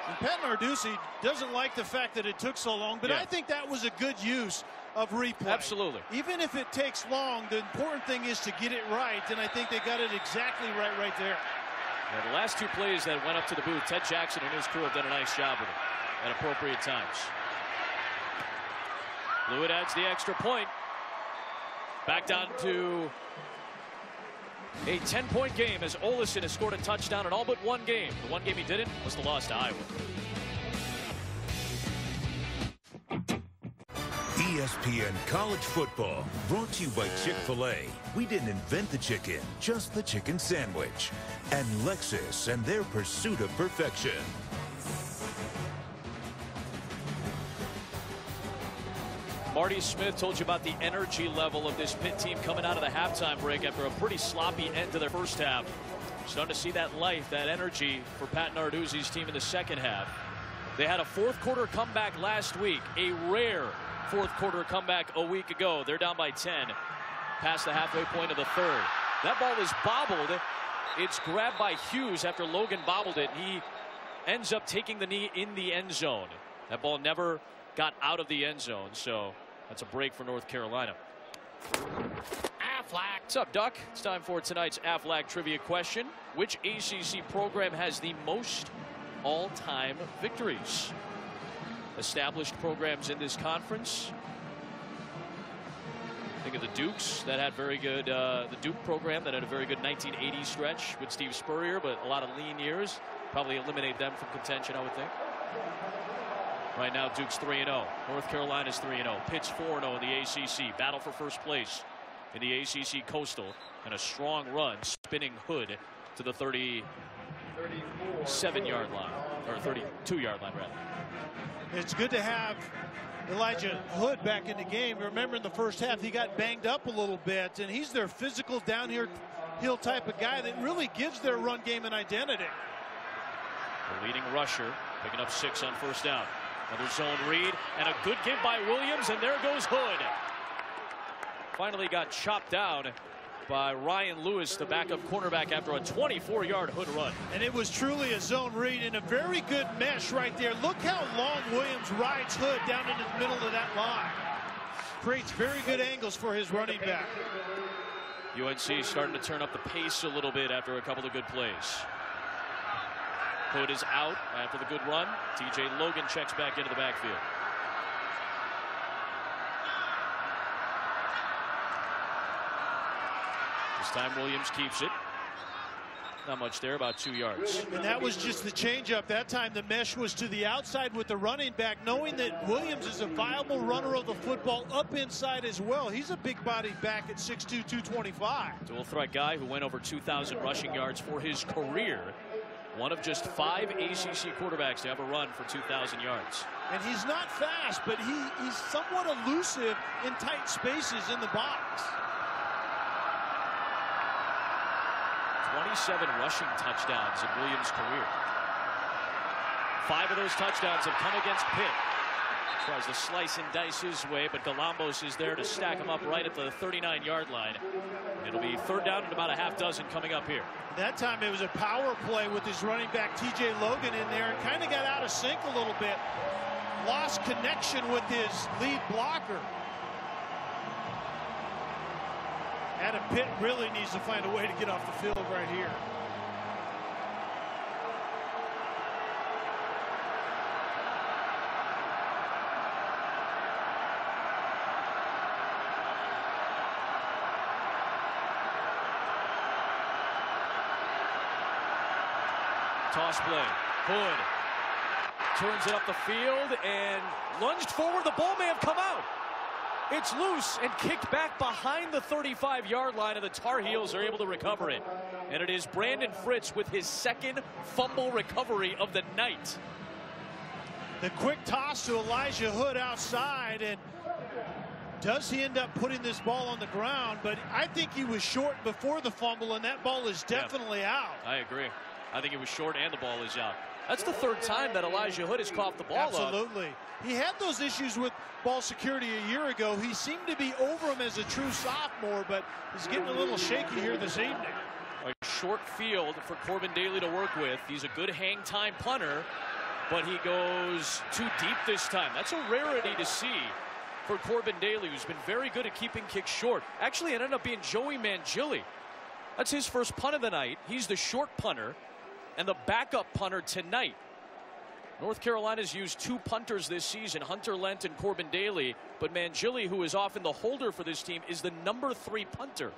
And Pat Narduzzi doesn't like the fact that it took so long, but I think that was a good use of replay. Absolutely. Even if it takes long, the important thing is to get it right, and I think they got it exactly right there. Yeah, the last 2 plays that went up to the booth, Ted Jackson and his crew have done a nice job with it at appropriate times. Blewett adds the extra point. Back down to a 10-point game as Olesen has scored a touchdown in all but 1 game. The 1 game he didn't was the loss to Iowa. ESPN College Football, brought to you by Chick-fil-A. We didn't invent the chicken, just the chicken sandwich. And Lexus and their pursuit of perfection. Marty Smith told you about the energy level of this Pitt team coming out of the halftime break after a pretty sloppy end to their first half. Starting to see that life, that energy for Pat Narduzzi's team in the second half. They had a fourth quarter comeback last week, a rare fourth quarter comeback a week ago. They're down by 10 past the halfway point of the third. That ball is bobbled. It's grabbed by Hughes after Logan bobbled it. He ends up taking the knee in the end zone. That ball never got out of the end zone, so that's a break for North Carolina. Aflac. What's up, Duck? It's time for tonight's Aflac trivia question. Which ACC program has the most all-time victories? Established programs in this conference. Think of the Dukes that had very good, the Duke program that had a very good 1980 stretch with Steve Spurrier, but a lot of lean years. Probably eliminate them from contention, I would think. Right now, Duke's 3-0. North Carolina's 3-0. Pitt's 4-0 in the ACC. Battle for first place in the ACC Coastal, and a strong run, spinning Hood to the 37-yard line, or 32-yard line, rather. It's good to have Elijah Hood back in the game. Remember, in the first half, he got banged up a little bit, and he's their physical downhill type of guy that really gives their run game an identity. The leading rusher, picking up 6 on first down. Another zone read, and a good give by Williams, and there goes Hood. Finally got chopped down by Ryan Lewis, the backup cornerback, after a 24-yard Hood run. And it was truly a zone read and a very good mesh right there. Look how long Williams rides Hood down into the middle of that line. Creates very good angles for his running back. UNC starting to turn up the pace a little bit after a couple of good plays. Hood is out after the good run. TJ Logan checks back into the backfield. This time Williams keeps it. Not much there, about 2 yards. And that was just the changeup. That time the mesh was to the outside with the running back, knowing that Williams is a viable runner of the football up inside as well. He's a big body back at 6'2", 225. Dual threat guy who went over 2,000 rushing yards for his career. One of just 5 ACC quarterbacks to have a run for 2,000 yards. And he's not fast, but he's somewhat elusive in tight spaces in the box. 27 rushing touchdowns in Williams' career. 5 of those touchdowns have come against Pitt. Tries to slice and dice his way, but Galambos is there to stack him up right at the 39-yard line. It'll be third down and about a half dozen coming up here. That time it was a power play with his running back TJ Logan in there, and kind of got out of sync a little bit. Lost connection with his lead blocker. Adam Pitt really needs to find a way to get off the field right here. Toss play. Hood turns it up the field and lunged forward. The ball may have come out. It's loose and kicked back behind the 35-yard line, and the Tar Heels are able to recover it. And it is Brandon Fritz with his second fumble recovery of the night. The quick toss to Elijah Hood outside, and does he end up putting this ball on the ground? But I think he was short before the fumble, and that ball is definitely out. I agree. I think it was short and the ball is out. That's the third time that Elijah Hood has coughed the ball up. Absolutely. He had those issues with ball security a year ago. He seemed to be over him as a true sophomore, but he's getting a little shaky here this evening. A short field for Corbin Daly to work with. He's a good hang time punter, but he goes too deep this time. That's a rarity to see for Corbin Daly, who's been very good at keeping kicks short. Actually, it ended up being Joey Mangili. That's his first punt of the night. He's the short punter and the backup punter tonight. North Carolina's used 2 punters this season, Hunter Lent and Corbin Daly, but Mangili, who is often the holder for this team, is the number 3 punter.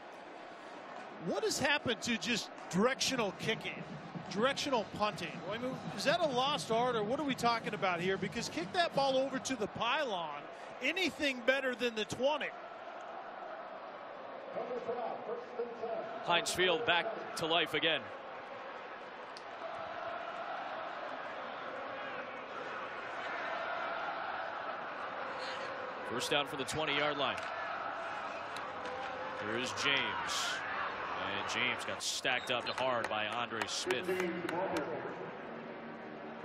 What has happened to just directional kicking, directional punting? I mean, is that a lost art, or what are we talking about here? Because kick that ball over to the pylon, anything better than the 20. Heinz Field back to life again. First down for the 20-yard line. Here is James. And James got stacked up hard by Andre Smith.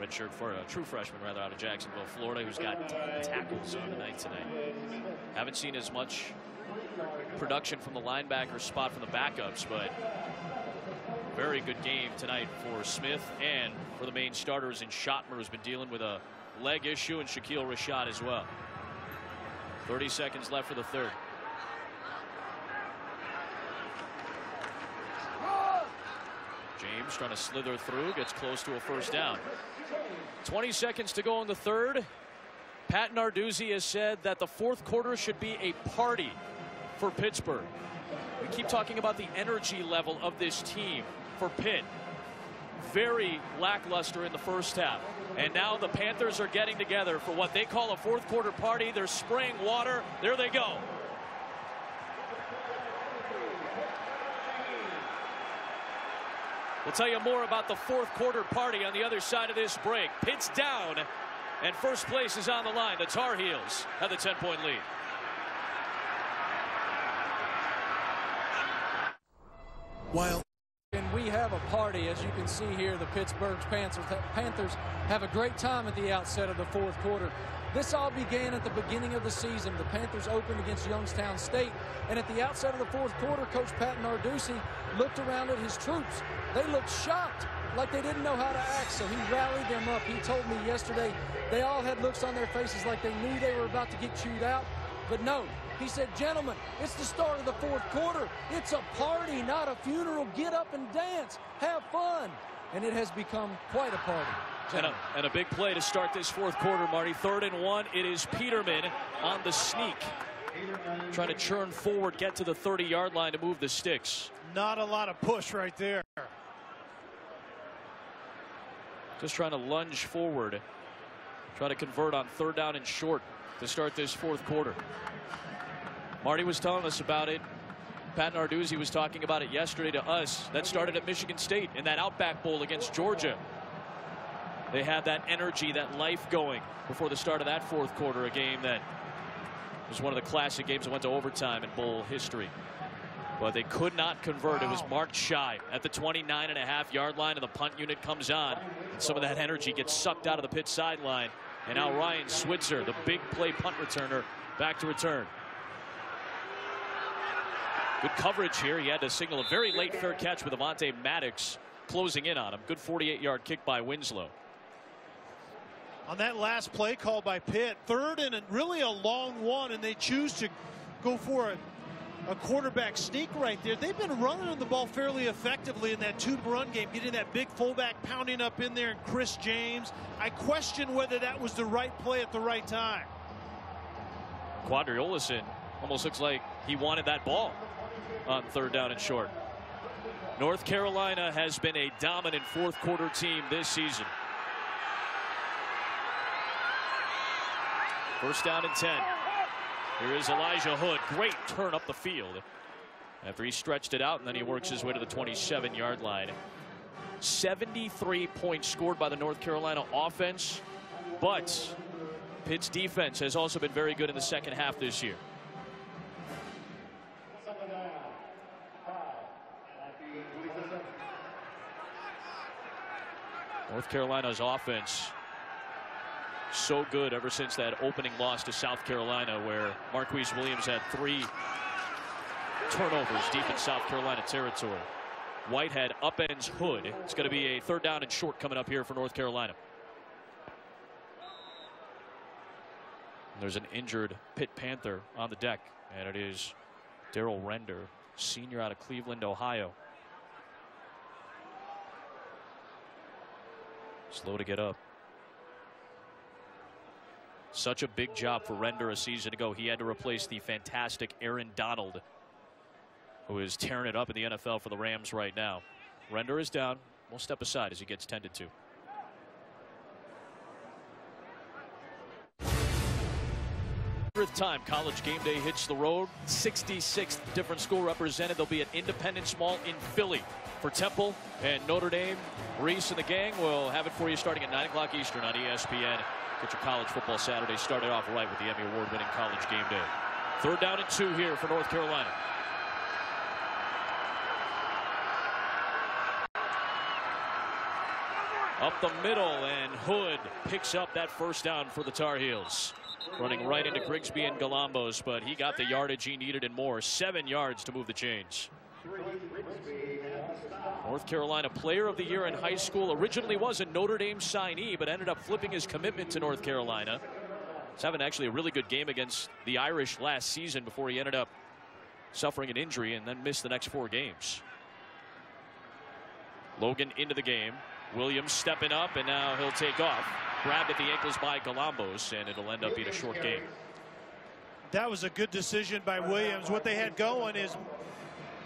Redshirt for a true freshman, rather, out of Jacksonville, Florida, who's got 10 tackles on the night tonight. Haven't seen as much production from the linebacker spot from the backups, but very good game tonight for Smith and for the main starters in Schottmer, who's been dealing with a leg issue, and Shaquille Rashad as well. 30 seconds left for the third. James trying to slither through, gets close to a first down. 20 seconds to go in the third. Pat Narduzzi has said that the fourth quarter should be a party for Pittsburgh. We keep talking about the energy level of this team for Pitt. Very lackluster in the first half. And now the Panthers are getting together for what they call a fourth quarter party. They're spraying water. There they go. We'll tell you more about the fourth quarter party on the other side of this break. Pitt's down, and first place is on the line. The Tar Heels have the 10-point lead. And we have a party, as you can see here. The Pittsburgh Panthers have a great time at the outset of the fourth quarter. This all began at the beginning of the season. The Panthers opened against Youngstown State, and at the outset of the fourth quarter, Coach Pat Narduzzi looked around at his troops. They looked shocked, like they didn't know how to act, so he rallied them up. He told me yesterday they all had looks on their faces like they knew they were about to get chewed out, but no. He said, gentlemen, it's the start of the fourth quarter. It's a party, not a funeral. Get up and dance. Have fun. And it has become quite a party. And a big play to start this fourth quarter, Marty. 3rd and 1. It is Peterman on the sneak. Trying to churn forward, get to the 30-yard line to move the sticks. Not a lot of push right there. Just trying to lunge forward. Try to convert on 3rd down and short to start this fourth quarter. Marty was telling us about it. Pat Narduzzi was talking about it yesterday to us. That started at Michigan State in that Outback Bowl against Georgia. They had that energy, that life going before the start of that fourth quarter, a game that was one of the classic games that went to overtime in bowl history. But they could not convert. It was marked shy at the 29.5-yard line, and the punt unit comes on. And some of that energy gets sucked out of the Pitt sideline. And now Ryan Switzer, the big play punt returner, back to return. Good coverage here. He had to signal a very late fair catch with Avonte Maddox closing in on him. Good 48-yard kick by Winslow. On that last play call by Pitt, 3rd and really a long one, and they choose to go for a quarterback sneak right there. They've been running the ball fairly effectively in that tube run game, getting that big fullback pounding up in there, and Chris James. I question whether that was the right play at the right time. Quadri Olison almost looks like he wanted that ball on 3rd down and short. North Carolina has been a dominant fourth quarter team this season. 1st down and 10. Here is Elijah Hood. Great turn up the field after he stretched it out, and then he works his way to the 27-yard line. 73 points scored by the North Carolina offense, but Pitt's defense has also been very good in the second half this year. North Carolina's offense so good ever since that opening loss to South Carolina, where Marquise Williams had 3 turnovers deep in South Carolina territory. Whitehead upends Hood. It's going to be a 3rd down and short coming up here for North Carolina. There's an injured Pitt Panther on the deck, and it is Darrell Render, senior out of Cleveland, Ohio. Slow to get up. Such a big job for Render a season ago. He had to replace the fantastic Aaron Donald, who is tearing it up in the NFL for the Rams right now. Render is down. We'll step aside as he gets tended to. Time College Game Day hits the road. 66th different school represented. They'll be at Independence Mall in Philly for Temple and Notre Dame. Reese and the gang will have it for you starting at 9 o'clock Eastern on ESPN. Get your college football Saturday started off right with the Emmy Award-winning College Game Day. 3rd down and 2 here for North Carolina. Up the middle, and Hood picks up that first down for the Tar Heels. Running right into Grigsby and Galambos, but he got the yardage he needed and more. 7 yards to move the chains. North Carolina Player of the Year in high school. Originally was a Notre Dame signee, but ended up flipping his commitment to North Carolina. He's having actually a really good game against the Irish last season before he ended up suffering an injury and then missed the next 4 games. Logan into the game. Williams stepping up, and now he'll take off. Grabbed at the ankles by Galambos, and it'll end up being a short game. That was a good decision by Williams. What they had going is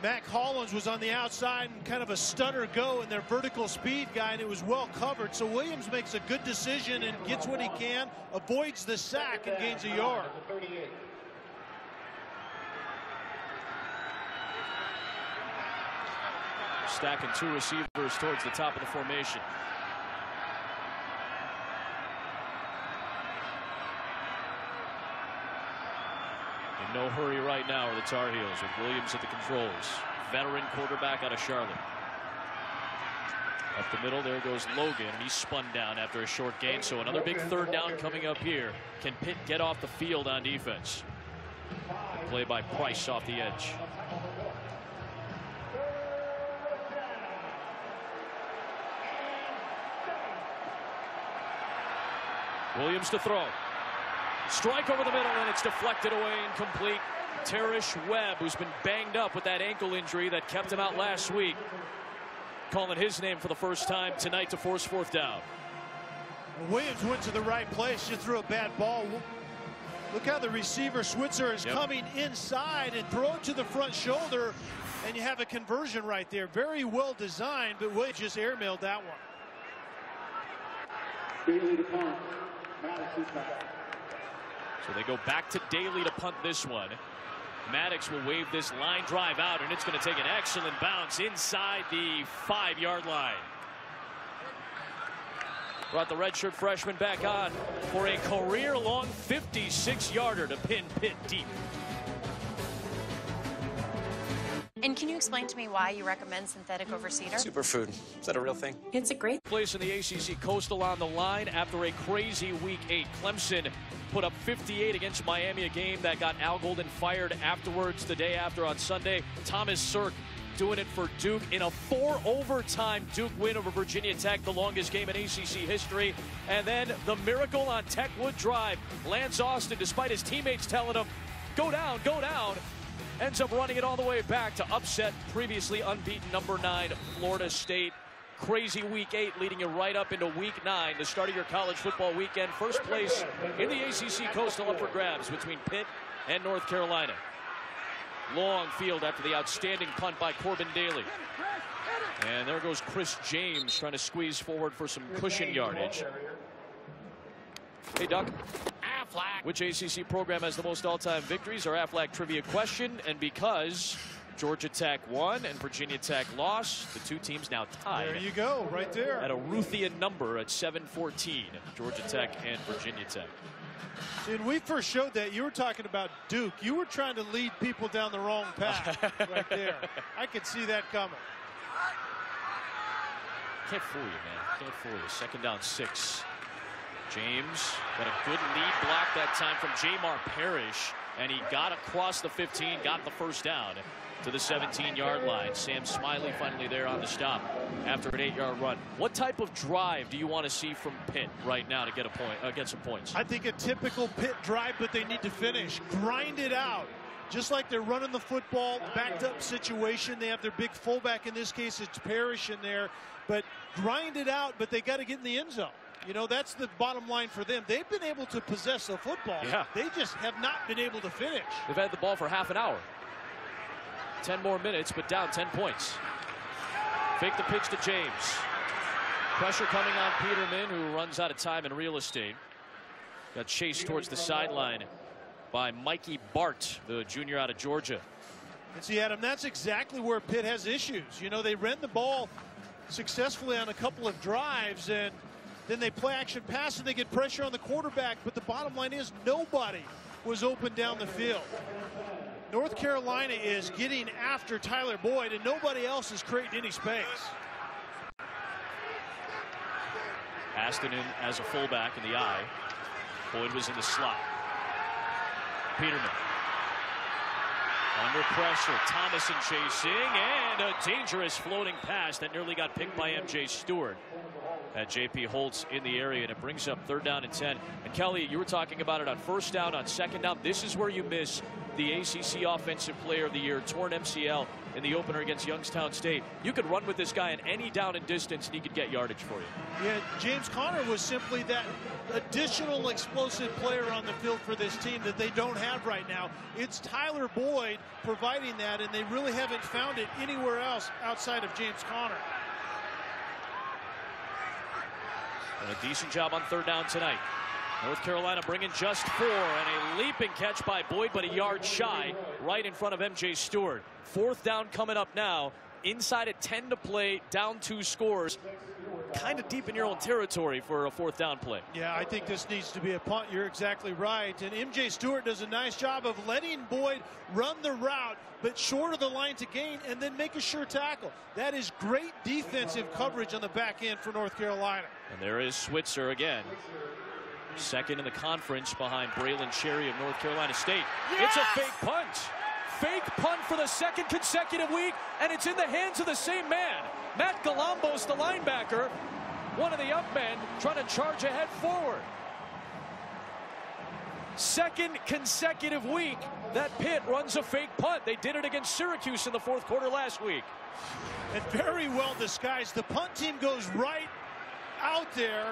Mac Hollins was on the outside and kind of a stunner go in their vertical speed guy, and it was well covered. So Williams makes a good decision and gets what he can, avoids the sack, and gains a yard. Stacking 2 receivers towards the top of the formation. In no hurry right now are the Tar Heels, with Williams at the controls. Veteran quarterback out of Charlotte. Up the middle, there goes Logan, and he's spun down after a short gain. So another big third down coming up here. Can Pitt get off the field on defense? Play by Price off the edge. Williams to throw. Strike over the middle, and it's deflected away, incomplete. Terrish Webb, who's been banged up with that ankle injury that kept him out last week, calling his name for the first time tonight to force 4th down. Williams went to the right place, just threw a bad ball. Look how the receiver Switzer is coming inside and throw it to the front shoulder, and you have a conversion right there. Very well designed, but Williams just airmailed that one. So they go back to Daly to punt this one. Maddox will wave this line drive out, and it's going to take an excellent bounce inside the 5-yard line. Brought the redshirt freshman back on for a career-long 56-yarder to pin Pitt deep. And can you explain to me why you recommend synthetic over cedar? Superfood. Is that a real thing? It's a great place in the ACC Coastal on the line after a crazy Week 8. Clemson put up 58 against Miami, a game that got Al Golden fired afterwards the day after on Sunday. Thomas Sirk doing it for Duke in a 4-overtime Duke win over Virginia Tech, the longest game in ACC history. And then the miracle on Techwood Drive. Lance Austin, despite his teammates telling him, go down, ends up running it all the way back to upset previously unbeaten number 9 Florida State. Crazy Week 8 leading you right up into Week 9, the start of your college football weekend. First place in the ACC Coastal up for grabs between Pitt and North Carolina. Long field after the outstanding punt by Corbin Daly. And there goes Chris James trying to squeeze forward for some cushion yardage. Hey, Doc. Aflac. Which ACC program has the most all-time victories? Our Aflac trivia question. And because Georgia Tech won and Virginia Tech lost, the 2 teams now tied. There you go, right there. At a Ruthian number at 7-14, Georgia Tech and Virginia Tech. See, when we first showed that, you were talking about Duke. You were trying to lead people down the wrong path right there. I could see that coming. Can't fool you, man. Can't fool you. 2nd down 6. James got a good lead block that time from Jamar Parrish, and he got across the 15, got the first down to the 17-yard line. Sam Smiley finally there on the stop after an 8-yard run. What type of drive do you want to see from Pitt right now to get a point, get some points? I think a typical Pitt drive, but they need to finish. Grind it out. Just like they're running the football, backed up situation. They have their big fullback. In this case, it's Parrish in there. But grind it out, but they got to get in the end zone. You know, that's the bottom line for them. They've been able to possess the football. Yeah. They just have not been able to finish. They've had the ball for half an hour. 10 more minutes, but down 10 points. Fake the pitch to James. Pressure coming on Peterman, who runs out of time in real estate. Got chased towards the sideline by Mikey Bart, the junior out of Georgia. And see, Adam, that's exactly where Pitt has issues. You know, they ran the ball successfully on a couple of drives, and then they play action pass and they get pressure on the quarterback. But the bottom line is nobody was open down the field. North Carolina is getting after Tyler Boyd, and nobody else is creating any space. Aston in as a fullback in the I. Boyd was in the slot. Peterman. Under pressure, Thomason chasing, and a dangerous floating pass that nearly got picked by M.J. Stewart. J.P. Holtz in the area, and it brings up 3rd down and 10. And Kelly, you were talking about it on 1st down, on 2nd down. This is where you miss the ACC Offensive Player of the Year, torn MCL in the opener against Youngstown State. You could run with this guy in any down and distance, and he could get yardage for you. Yeah, James Conner was simply that additional explosive player on the field for this team that they don't have right now. It's Tyler Boyd providing that, and they really haven't found it anywhere else outside of James Conner. And a decent job on 3rd down tonight. North Carolina bringing just 4, and a leaping catch by Boyd, but a yard shy right in front of M.J. Stewart. 4th down coming up now. Inside at 10 to play, down 2 scores. Kind of deep in your own territory for a 4th down play. Yeah, I think this needs to be a punt. You're exactly right. And M.J. Stewart does a nice job of letting Boyd run the route, but short of the line to gain, and then make a sure tackle. That is great defensive coverage on the back end for North Carolina. And there is Switzer again. 2nd in the conference behind Braylon Cherry of North Carolina State. Yes! It's a fake punt. Fake punt for the 2nd consecutive week, and it's in the hands of the same man. Matt Galambos, the linebacker, one of the up men, trying to charge ahead forward. 2nd consecutive week that Pitt runs a fake punt. They did it against Syracuse in the 4th quarter last week. And very well disguised. The punt team goes right out there,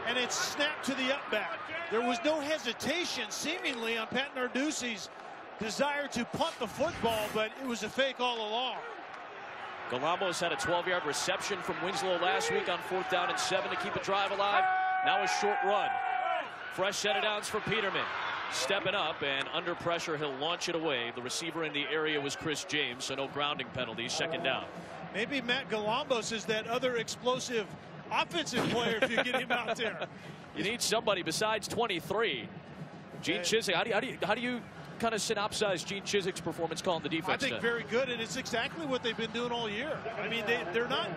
and it's snapped to the up back. There was no hesitation, seemingly, on Pat Narduzzi's desire to punt the football, but it was a fake all along. Galambos had a 12-yard reception from Winslow last week on 4th down and 7 to keep the drive alive. Now a short run. Fresh set of downs for Peterman. Stepping up, and under pressure, he'll launch it away. The receiver in the area was Chris James, so no grounding penalty. 2nd down. Maybe Matt Galambos is that other explosive offensive player if you get him out there. You need somebody besides 23. Gene Chizik, how do you kind of synopsize Gene Chizik's performance calling the defense? I think very good, and it's exactly what they've been doing all year. I mean, they're not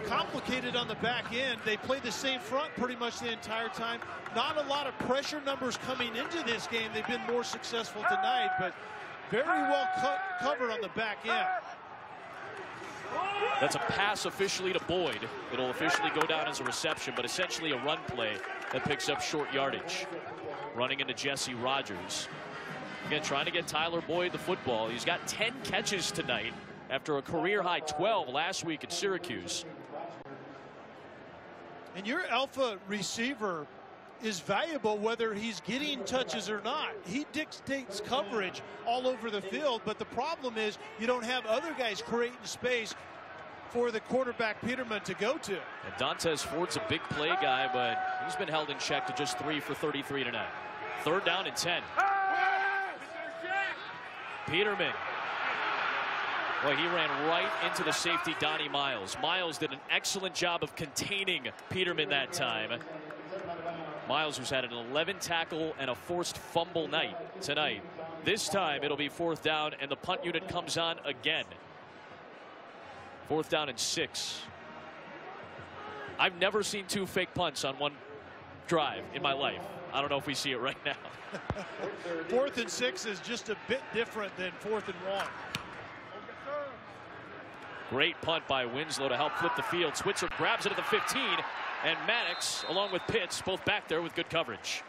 complicated on the back end. They play the same front pretty much the entire time. Not a lot of pressure numbers coming into this game. They've been more successful tonight, but very well covered on the back end. That's a pass officially to Boyd. It'll officially go down as a reception, but essentially a run play that picks up short yardage. Running into Jesse Rogers. Again, trying to get Tyler Boyd the football. He's got 10 catches tonight after a career-high 12 last week at Syracuse. And your alpha receiver is valuable whether he's getting touches or not. He dictates coverage all over the field, but the problem is you don't have other guys creating space for the quarterback Peterman to go to. And Dantes Ford's a big play guy, but he's been held in check to just 3 for 33 tonight. 3rd down and 10. Peterman. Well, he ran right into the safety, Donnie Miles. Miles did an excellent job of containing Peterman that time. Miles, who's had an 11 tackle and a forced fumble night tonight. This time it'll be 4th down, and the punt unit comes on again. 4th down and 6. I've never seen 2 fake punts on one drive in my life. I don't know if we see it right now. 4th and 6 is just a bit different than 4th and 1. Great punt by Winslow to help flip the field. Switzer grabs it at the 15, and Maddox, along with Pitts, both back there with good coverage.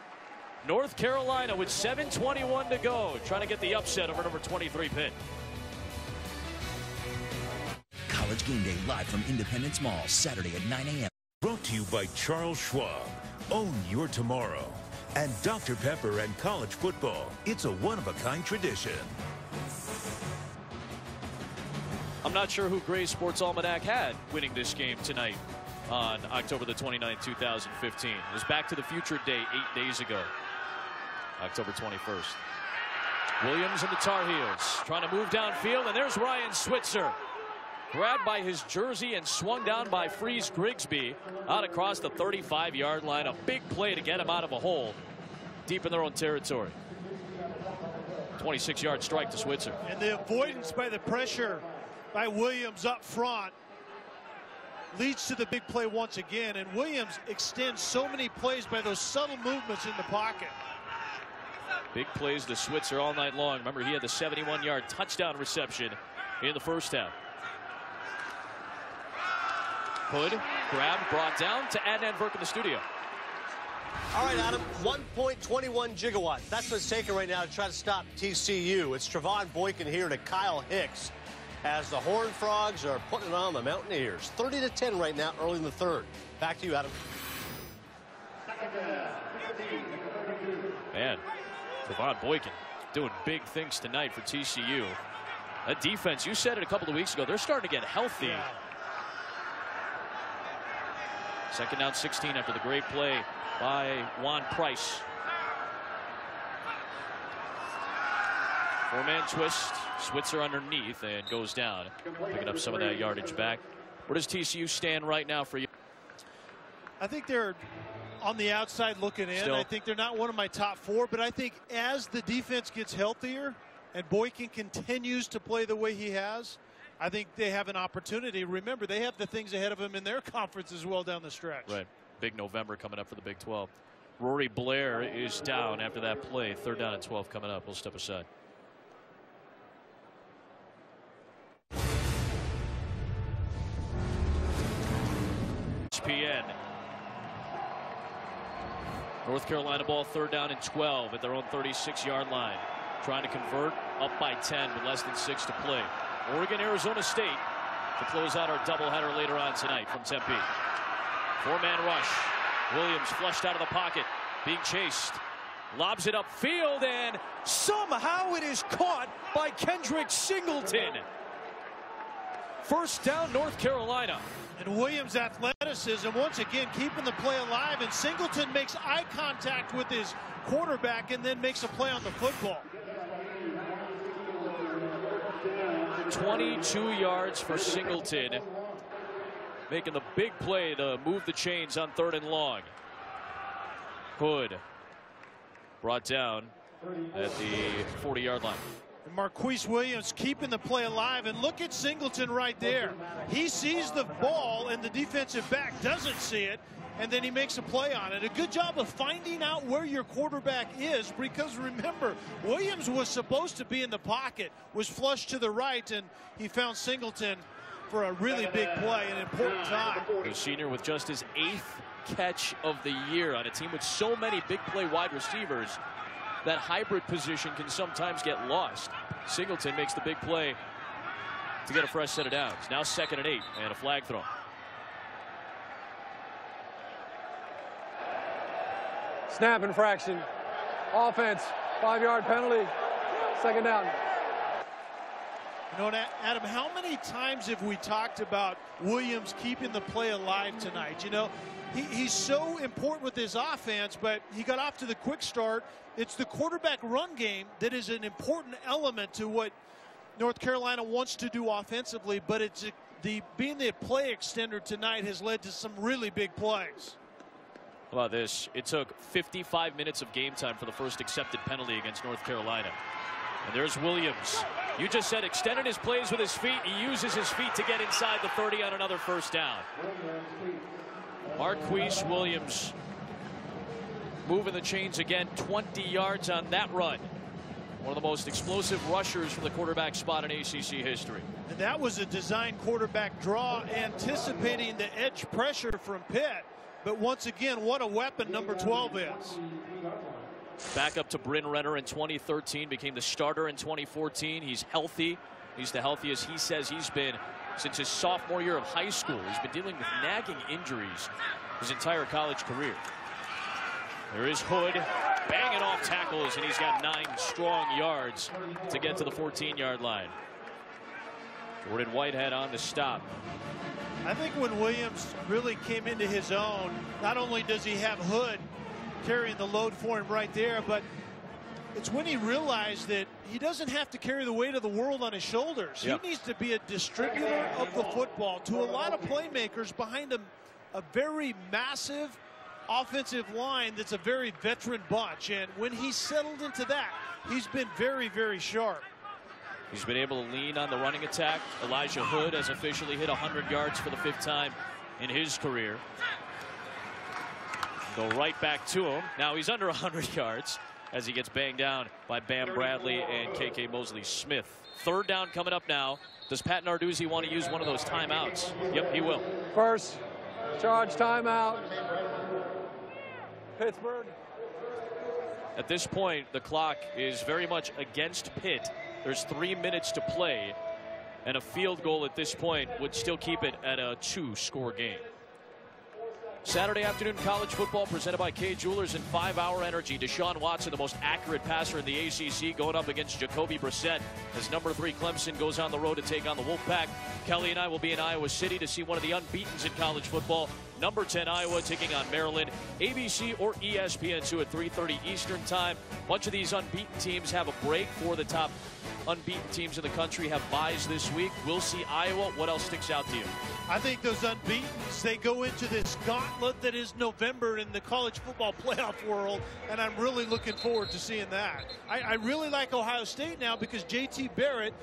North Carolina with 7:21 to go, trying to get the upset over number 23 Pitt. College Game Day live from Independence Mall, Saturday at 9 a.m. Brought to you by Charles Schwab. Own your tomorrow. And Dr. Pepper and college football. It's a one-of-a-kind tradition. I'm not sure who Gray's Sports Almanac had winning this game tonight on October the 29th, 2015. It was Back to the Future Day 8 days ago, October 21st. Williams and the Tar Heels trying to move downfield, and there's Ryan Switzer. Grabbed by his jersey and swung down by Freeze Grigsby out across the 35-yard line. A big play to get him out of a hole deep in their own territory. 26-yard strike to Switzer. And the avoidance by the pressure by Williams up front leads to the big play once again. And Williams extends so many plays by those subtle movements in the pocket. Big plays to Switzer all night long. Remember, he had the 71-yard touchdown reception in the first half. Hood, grabbed, brought down to Adnan Virk in the studio. All right, Adam, 1.21 gigawatts. That's what's taken right now to try to stop TCU. It's Trevon Boykin here to Kyle Hicks as the Horned Frogs are putting it on the Mountaineers. 30-10 right now, early in the third. Back to you, Adam. Man, Trevon Boykin doing big things tonight for TCU. That defense, you said it a couple of weeks ago, they're starting to get healthy. Second down 16 after the great play by Juan Price. Four-man twist. Switzer underneath and goes down, picking up some of that yardage back. Where does TCU stand right now for you? I think they're on the outside looking in. Still. I think they're not one of my top four, but I think as the defense gets healthier and Boykin continues to play the way he has, I think they have an opportunity. Remember, they have the things ahead of them in their conference as well down the stretch. Right. Big November coming up for the Big 12. Rory Blair is down after that play. Third down and 12 coming up. We'll step aside. ESPN. North Carolina ball, third down and 12 at their own 36-yard line. Trying to convert, up by 10 with less than 6 to play. Oregon, Arizona State to close out our doubleheader later on tonight from Tempe. Four-man rush. Williams flushed out of the pocket, being chased. Lobs it upfield, and somehow it is caught by Kendrick Singleton. First down, North Carolina. And Williams' athleticism once again keeping the play alive, and Singleton makes eye contact with his quarterback and then makes a play on the football. 22 yards for Singleton, making the big play to move the chains on third and long. Hood brought down at the 40-yard line. And Marquise Williams keeping the play alive, and look at Singleton right there. He sees the ball and the defensive back doesn't see it, and then he makes a play on it. A good job of finding out where your quarterback is, because remember, Williams was supposed to be in the pocket, was flushed to the right, and he found Singleton for a really big play, an important time. The senior with just his 8th catch of the year on a team with so many big play wide receivers. That hybrid position can sometimes get lost. Singleton makes the big play to get a fresh set of downs. Now 2nd and 8 and a flag throw. Snap infraction. Offense. 5-yard penalty. Second down. You know, Adam, how many times have we talked about Williams keeping the play alive tonight? You know, he's so important with his offense, but he got off to the quick start. It's the quarterback run game that is an important element to what North Carolina wants to do offensively, but it's being the play extender tonight has led to some really big plays. How about this? It took 55 minutes of game time for the first accepted penalty against North Carolina. And there's Williams. You just said extended his plays with his feet. He uses his feet to get inside the 30 on another first down. Marquise Williams moving the chains again, 20 yards on that run. One of the most explosive rushers from the quarterback spot in ACC history. And that was a design quarterback draw, anticipating the edge pressure from Pitt. But once again, what a weapon number 12 is. Back up to Bryn Renner in 2013, became the starter in 2014. He's healthy. He's the healthiest he says he's been since his sophomore year of high school. He's been dealing with nagging injuries his entire college career. There is Hood banging off tackles, and he's got 9 strong yards to get to the 14-yard line. Jordan Whitehead on the stop. I think when Williams really came into his own, not only does he have Hood carrying the load for him right there, but it's when he realized that he doesn't have to carry the weight of the world on his shoulders. Yep. He needs to be a distributor of the football to a lot of playmakers behind him, a very massive offensive line that's a very veteran bunch. And when he settled into that, he's been very, very sharp. He's been able to lean on the running attack. Elijah Hood has officially hit 100 yards for the 5th time in his career. Go right back to him. Now he's under 100 yards as he gets banged down by Bam Bradley and K.K. Mosley-Smith. Third down coming up now. Does Pat Narduzzi want to use one of those timeouts? Yep, he will. First charge timeout. Pittsburgh. At this point, the clock is very much against Pitt. There's 3 minutes to play, and a field goal at this point would still keep it at a 2-score game. Saturday afternoon college football presented by Kay Jewelers and 5-Hour Energy. Deshaun Watson, the most accurate passer in the ACC, going up against Jacoby Brissett as number 3 Clemson goes on the road to take on the Wolfpack. Kelly and I will be in Iowa City to see one of the unbeatens in college football. Number 10 Iowa taking on Maryland. ABC or ESPN2 at 3:30 Eastern time. Much of these unbeaten teams have a break. For the top unbeaten teams in the country have byes this week. We'll see Iowa. What else sticks out to you? I think those unbeatens, they go into this gauntlet that is November in the college football playoff world, and I'm really looking forward to seeing that. I really like Ohio State now because J.T. Barrett,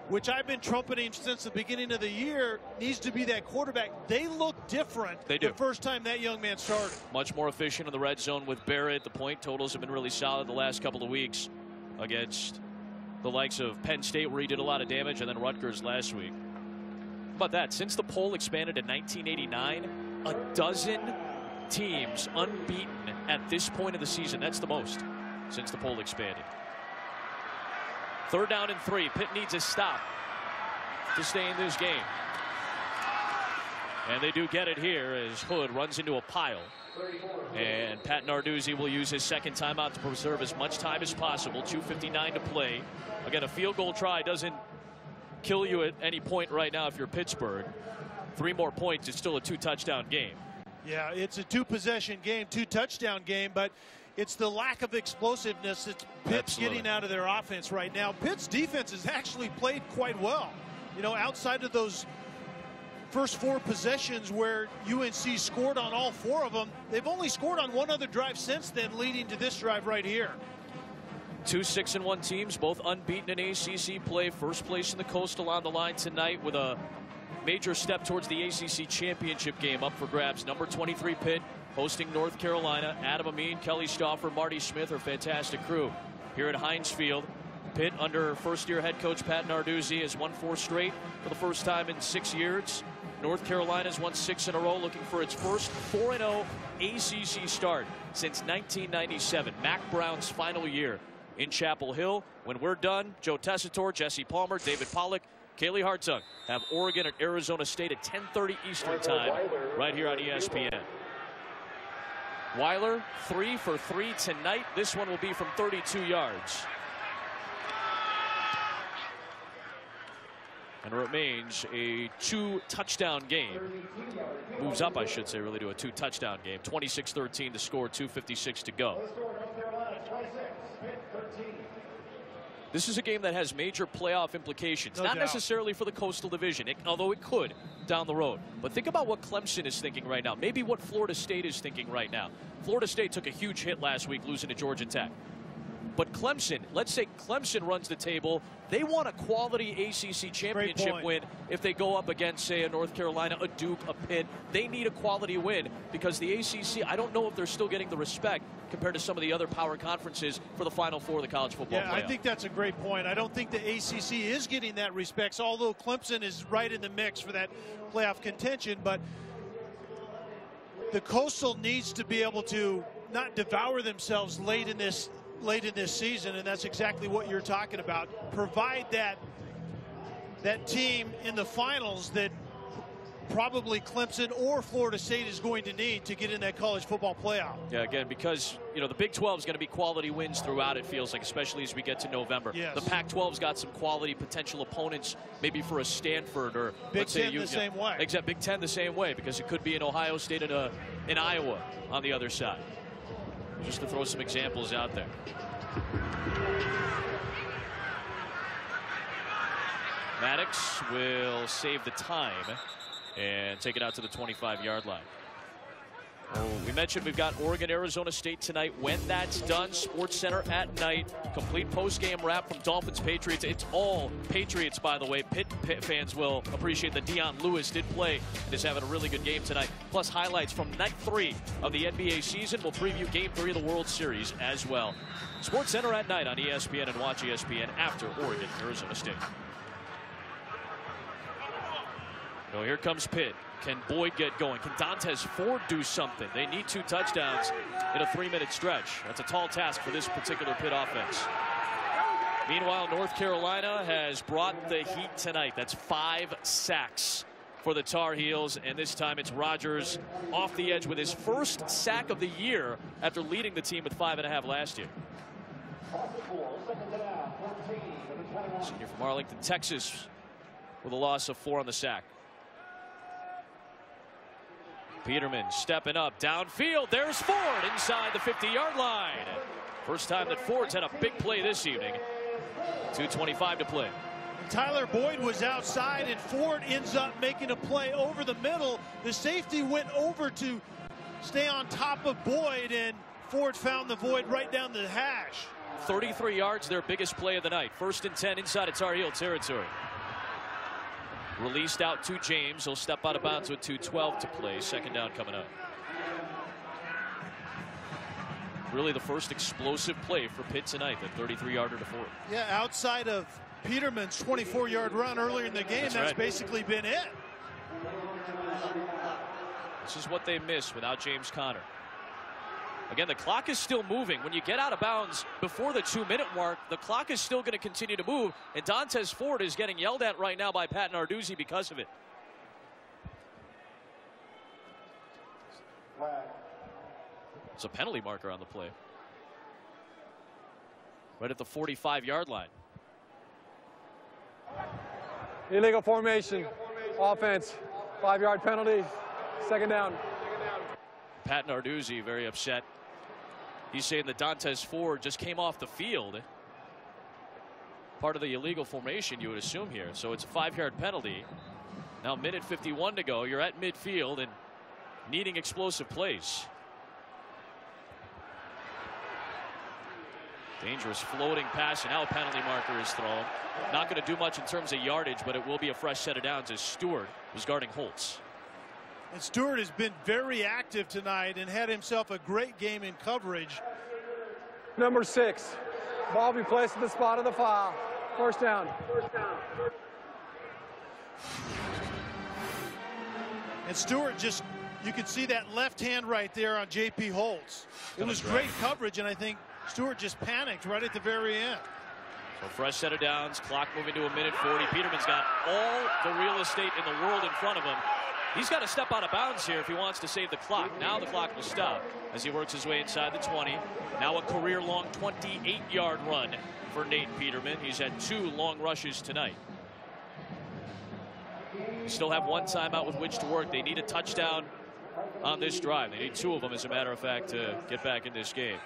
which I've been trumpeting since the beginning of the year, needs to be that quarterback. They look different the first time that young man started. Much more efficient in the red zone with Barrett. The point totals have been really solid the last couple of weeks against the likes of Penn State, where he did a lot of damage, and then Rutgers last week. How about that? Since the poll expanded in 1989, a dozen teams unbeaten at this point of the season. That's the most since the poll expanded. Third down and 3. Pitt needs a stop to stay in this game. And they do get it here as Hood runs into a pile. And Pat Narduzzi will use his second timeout to preserve as much time as possible. 2:59 to play. Again, a field goal try doesn't kill you at any point right now if you're Pittsburgh. 3 more points, it's still a 2-touchdown game. Yeah, it's a 2-possession game, 2-touchdown game, but it's the lack of explosiveness that Pitt's getting out of their offense right now. Pitt's defense has actually played quite well. You know, outside of those first 4 possessions where UNC scored on all 4 of them, they've only scored on one other drive since then, leading to this drive right here. 2 6-1 teams, both unbeaten in ACC play. First place in the Coastal on the line tonight with a major step towards the ACC championship game up for grabs. Number 23 Pitt hosting North Carolina. Adam Amin, Kelly Stauffer, Marty Smith are a fantastic crew here at Heinz Field. Pitt, under first-year head coach Pat Narduzzi, has won 4 straight for the first time in 6 years. North Carolina's won 6 in a row, looking for its first 4-0 ACC start since 1997. Mac Brown's final year in Chapel Hill. When we're done, Joe Tessitore, Jesse Palmer, David Pollack, Kaylee Hartung have Oregon at Arizona State at 10:30 Eastern time right here on ESPN. Weiler 3 for 3 tonight. This one will be from 32 yards. And it remains a 2-touchdown game. Moves up, I should say, really, to a 2-touchdown game. 26-13 to score, 2:56 to go. This is a game that has major playoff implications. Not necessarily for the Coastal Division, although it could down the road. But think about what Clemson is thinking right now. Maybe what Florida State is thinking right now. Florida State took a huge hit last week losing to Georgia Tech. But Clemson, let's say Clemson runs the table. They want a quality ACC championship win if they go up against, say, a North Carolina, a Duke, a Pitt. They need a quality win because the ACC, I don't know if they're still getting the respect compared to some of the other power conferences for the Final Four of the college football playoff. I think that's a great point. I don't think the ACC is getting that respect, although Clemson is right in the mix for that playoff contention. But the Coastal needs to be able to not devour themselves late in this season, and that's exactly what you're talking about. Provide that team in the finals that probably Clemson or Florida State is going to need to get in that college football playoff. Yeah, again, because the Big 12 is going to be quality wins throughout, it feels like, especially as we get to November. Yes. The Pac-12's got some quality potential opponents, maybe for a Stanford or Big Ten the same way. Exactly, Big Ten the same way, because it could be an Ohio State and an Iowa on the other side. Just to throw some examples out there. Maddox will save the time and take it out to the 25-yard line. Well, we mentioned we've got Oregon, Arizona State tonight. When that's done, Sports Center at night. Complete post-game wrap from Dolphins Patriots. It's all Patriots, by the way. Pitt fans will appreciate that Deion Lewis did play and is having a really good game tonight. Plus highlights from night 3 of the NBA season. We'll preview game 3 of the World Series as well. Sports Center at night on ESPN, and watch ESPN after Oregon, Arizona State. So here comes Pitt. Can Boyd get going? Can Dantes Ford do something? They need 2 touchdowns in a 3-minute stretch. That's a tall task for this particular Pitt offense. Meanwhile, North Carolina has brought the heat tonight. That's 5 sacks for the Tar Heels, and this time it's Rodgers off the edge with his first sack of the year after leading the team with 5.5 last year. Senior from Arlington, Texas, with a loss of 4 on the sack. Peterman stepping up downfield. There's Ford inside the 50-yard line. First time that Ford's had a big play this evening. 2:25 to play. Tyler Boyd was outside, and Ford ends up making a play over the middle. The safety went over to stay on top of Boyd, and Ford found the void right down the hash. 33 yards, their biggest play of the night. 1st and 10 inside of Tar Heel territory. Released out to James. He'll step out of bounds with 2:12 to play. 2nd down coming up. Really the first explosive play for Pitt tonight, that 33-yarder to Ford. Yeah, outside of Peterman's 24-yard run earlier in the game, that's right. Basically been it. This is what they miss without James Conner. Again, the clock is still moving. When you get out of bounds before the 2-minute mark, the clock is still going to continue to move, and Dantes Ford is getting yelled at right now by Pat Narduzzi because of it. It's a penalty marker on the play. Right at the 45-yard line. Illegal formation. Offense. 5-yard penalty. 2nd down. Pat Narduzzi very upset. He's saying that Dantes Ford just came off the field. Part of the illegal formation, you would assume here. So it's a 5-yard penalty. Now, minute 51 to go. You're at midfield and needing explosive plays. Dangerous floating pass, and now a penalty marker is thrown. Not going to do much in terms of yardage, but it will be a fresh set of downs as Stewart was guarding Holtz. And Stewart has been very active tonight and had himself a great game in coverage. Number 6. Ball be placed at the spot of the foul. 1st down. And Stewart just, you can see that left hand right there on J.P. Holtz. It was great coverage, and I think Stewart just panicked right at the very end. So fresh set of downs, clock moving to a minute 40. Peterman's got all the real estate in the world in front of him. He's got to step out of bounds here if he wants to save the clock. Now the clock will stop as he works his way inside the 20. Now a career-long 28-yard run for Nate Peterman. He's had 2 long rushes tonight. They still have 1 timeout with which to work. They need a touchdown on this drive. They need 2 of them, as a matter of fact, to get back in this game.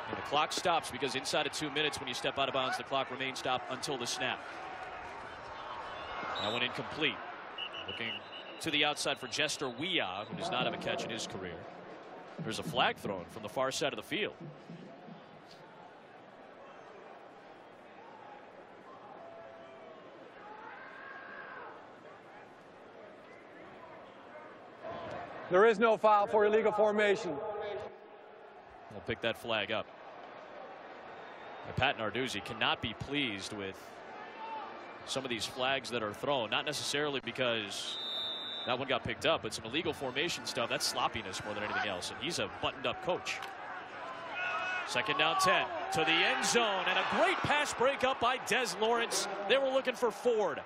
And the clock stops because inside of 2 minutes, when you step out of bounds, the clock remains stopped until the snap. That one incomplete. Looking to the outside for Jester Weah, who does not have a catch in his career. There's a flag thrown from the far side of the field. There is no foul for illegal formation. We'll pick that flag up. And Pat Narduzzi cannot be pleased with some of these flags that are thrown. Not necessarily because that one got picked up, but some illegal formation stuff. That's sloppiness more than anything else. And he's a buttoned-up coach. 2nd down 10 to the end zone, and a great pass breakup by Des Lawrence. They were looking for Ford.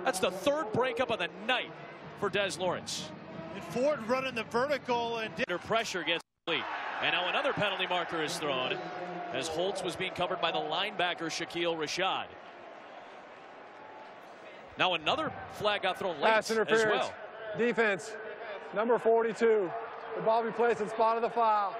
That's the 3rd breakup of the night for Des Lawrence. And Ford running the vertical and under pressure gets complete. And now another penalty marker is thrown as Holtz was being covered by the linebacker Shaquille Rashad. Now another flag got thrown late Pass interference. As well. Defense, number 42. The ball be placed at spot of the foul.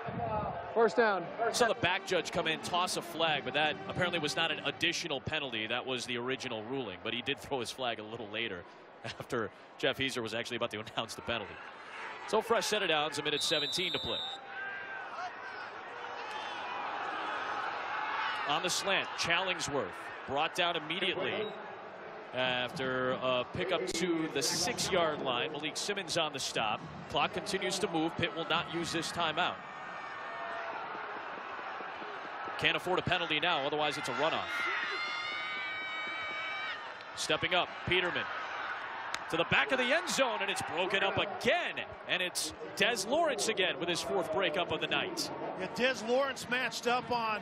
1st down. Saw the back judge come in, toss a flag, but that apparently was not an additional penalty. That was the original ruling, but he did throw his flag a little later. after Jeff Heiser was actually about to announce the penalty. So fresh set of downs, 1:17 to play. On the slant, Challingsworth brought down immediately after a pickup to the 6-yard line. Malik Simmons on the stop. Clock continues to move. Pitt will not use this timeout. Can't afford a penalty now, otherwise it's a runoff. Stepping up, Peterman to the back of the end zone, and it's broken up again. And it's Des Lawrence again with his 4th breakup of the night. Yeah, Des Lawrence matched up on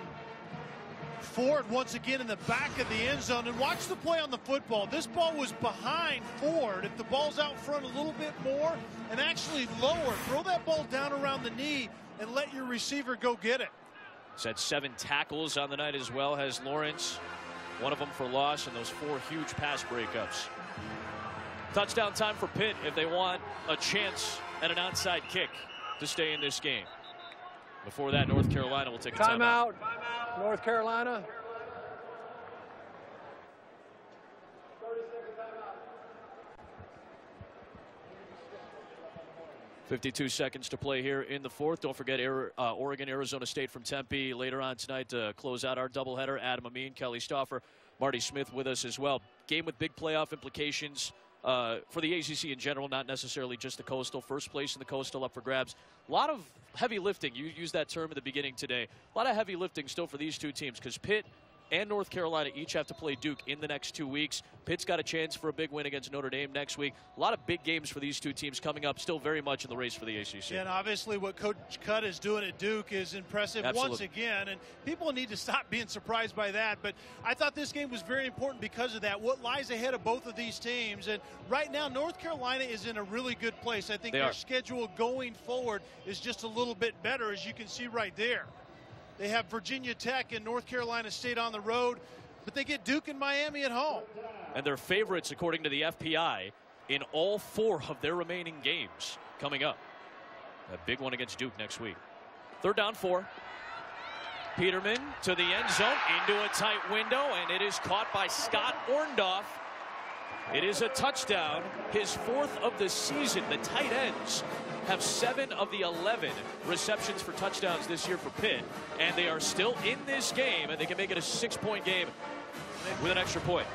Ford once again in the back of the end zone. And watch the play on the football. This ball was behind Ford. If the ball's out front a little bit more and actually lower, throw that ball down around the knee and let your receiver go get it. He's had 7 tackles on the night as well, has Lawrence. One of them for loss, and those 4 huge pass breakups. Touchdown time for Pitt if they want a chance at an onside kick to stay in this game. Before that, North Carolina will take a timeout. North Carolina. 52 seconds to play here in the 4th. Don't forget Oregon, Arizona State from Tempe later on tonight to close out our doubleheader. Adam Amin, Kelly Stauffer, Marty Smith with us as well. Game with big playoff implications for the ACC in general, not necessarily just the Coastal. First place in the Coastal up for grabs. A lot of heavy lifting. You used that term at the beginning today. A lot of heavy lifting still for these 2 teams because Pitt and North Carolina each have to play Duke in the next 2 weeks. Pitt's got a chance for a big win against Notre Dame next week. A lot of big games for these 2 teams coming up, still very much in the race for the ACC. Yeah, and obviously what Coach Cutt is doing at Duke is impressive. Absolutely. Once again, and people need to stop being surprised by that. But I thought this game was very important because of that. What lies ahead of both of these teams, and right now North Carolina is in a really good place. I think their schedule going forward is just a little bit better, as you can see right there. They have Virginia Tech and North Carolina State on the road, but they get Duke and Miami at home. And they're favorites, according to the FPI, in all 4 of their remaining games coming up. A big one against Duke next week. 3rd down 4. Peterman to the end zone, into a tight window, and it is caught by Scott Orndorff. It is a touchdown, his 4th of the season. The tight ends have 7 of the 11 receptions for touchdowns this year for Pitt, and they are still in this game, and they can make it a 6-point game with an extra point.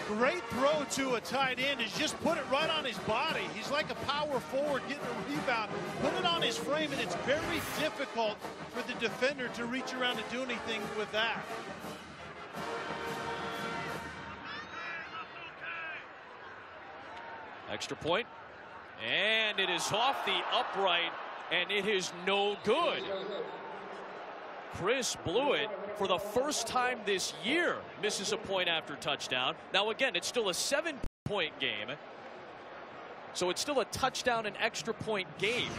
Great throw to a tight end is just put it right on his body. He's like a power forward getting a rebound, put it on his frame, and it's very difficult for the defender to reach around and do anything with that. Extra point. And it is off the upright, and it is no good. Chris Blewett, for the first time this year, misses a point after touchdown. Now, again, it's still a 7-point game, so it's still a touchdown and extra point game.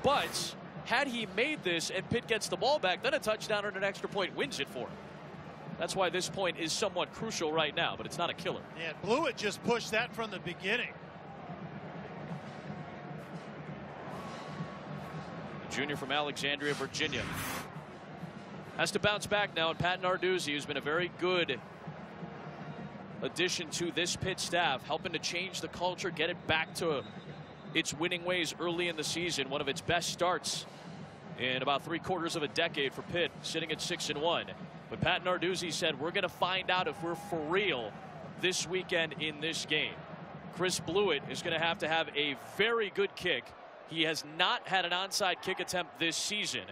But had he made this and Pitt gets the ball back, then a touchdown and an extra point wins it for him. That's why this point is somewhat crucial right now, but it's not a killer. Yeah, Blewett just pushed that from the beginning. Junior from Alexandria, Virginia, has to bounce back now. And Pat Narduzzi, who's been a very good addition to this Pitt staff, helping to change the culture, get it back to its winning ways early in the season. One of its best starts in about 3/4 of a decade for Pitt, sitting at 6-1. But Pat Narduzzi said, we're going to find out if we're for real this weekend in this game. Chris Blewett is going to have a very good kick. He has not had an onside kick attempt this season.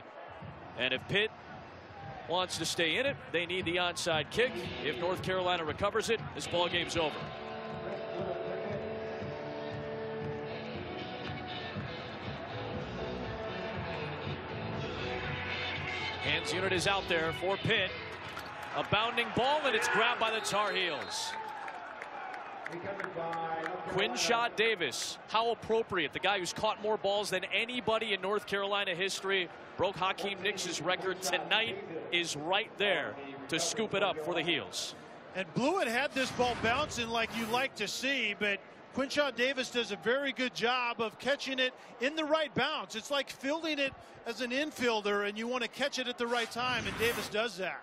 And if Pitt wants to stay in it, they need the onside kick. If North Carolina recovers it, this ball game's over. Hands unit is out there for Pitt. A bounding ball, and it's grabbed by the Tar Heels. Quinshad Davis, how appropriate. The guy who's caught more balls than anybody in North Carolina history, broke Hakeem Nicks' record tonight, is right there to scoop it up for the Heels. And Blewett had this ball bouncing like you like to see, but Quinshad Davis does a very good job of catching it in the right bounce. It's like fielding it as an infielder, and you want to catch it at the right time, and Davis does that.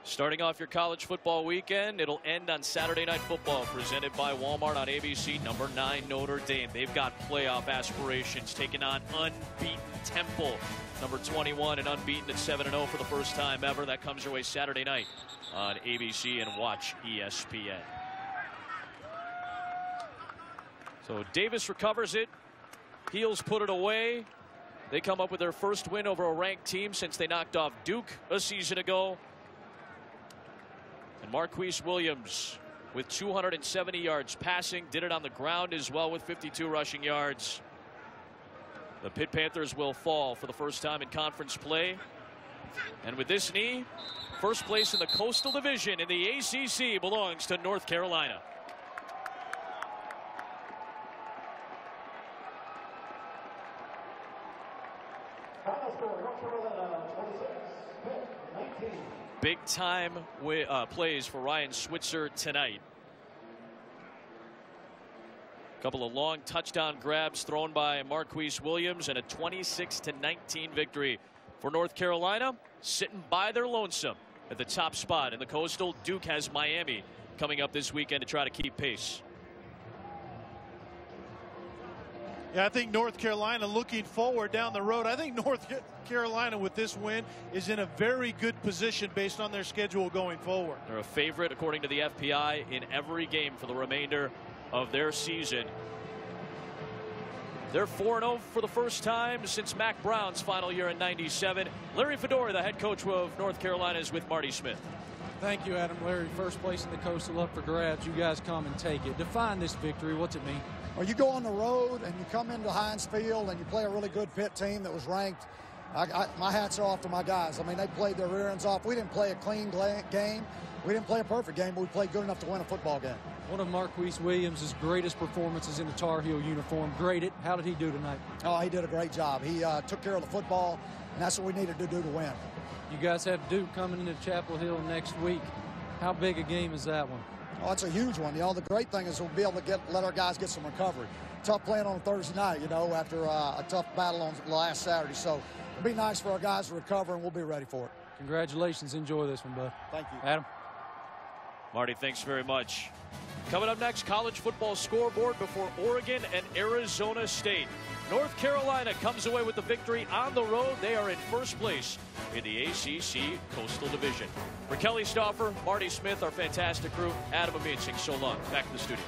Starting off your college football weekend, it'll end on Saturday Night Football, presented by Walmart on ABC. Number 9 Notre Dame. They've got playoff aspirations, taking on unbeaten Temple. Number 21 and unbeaten at 7-0 for the first time ever. That comes your way Saturday night on ABC and watch ESPN. So Davis recovers it. Heels put it away. They come up with their first win over a ranked team since they knocked off Duke a season ago. And Marquise Williams with 270 yards passing, did it on the ground as well with 52 rushing yards. The Pitt Panthers will fall for the first time in conference play. And with this knee, first place in the Coastal Division in the ACC belongs to North Carolina. Big time plays for Ryan Switzer tonight. A couple of long touchdown grabs thrown by Marquise Williams, and a 26-19 victory for North Carolina, sitting by their lonesome at the top spot in the Coastal. Duke has Miami coming up this weekend to try to keep pace. Yeah, I think North Carolina looking forward down the road. I think North Carolina with this win is in a very good position based on their schedule going forward. They're a favorite according to the FPI in every game for the remainder of their season. They're 4-0 for the first time since Mack Brown's final year in '97. Larry Fedora, the head coach of North Carolina, is with Marty Smith. Thank you, Adam. Larry, first place in the Coastal up for grabs. You guys come and take it. Define this victory. What's it mean? Well, you go on the road and you come into Heinz Field and you play a really good Pitt team that was ranked. My hats are off to my guys. I mean, they played their rear ends off. We didn't play a clean game. We didn't play a perfect game, but we played good enough to win a football game. One of Marquise Williams' greatest performances in the Tar Heel uniform. Graded. How did he do tonight? Oh, he did a great job. He took care of the football, and that's what we needed to do to win. You guys have Duke coming into Chapel Hill next week. How big a game is that one? Oh, it's a huge one. You know, the great thing is we'll be able to let our guys get some recovery. Tough playing on a Thursday night, you know, after a tough battle on last Saturday. So it'll be nice for our guys to recover, and we'll be ready for it. Congratulations. Enjoy this one, bud. Thank you. Adam. Marty, thanks very much. Coming up next, college football scoreboard before Oregon and Arizona State. North Carolina comes away with the victory on the road. They are in first place in the ACC Coastal Division. For Kelly Stauffer, Marty Smith, our fantastic crew, Adam Amin saying so long. Back to the studio.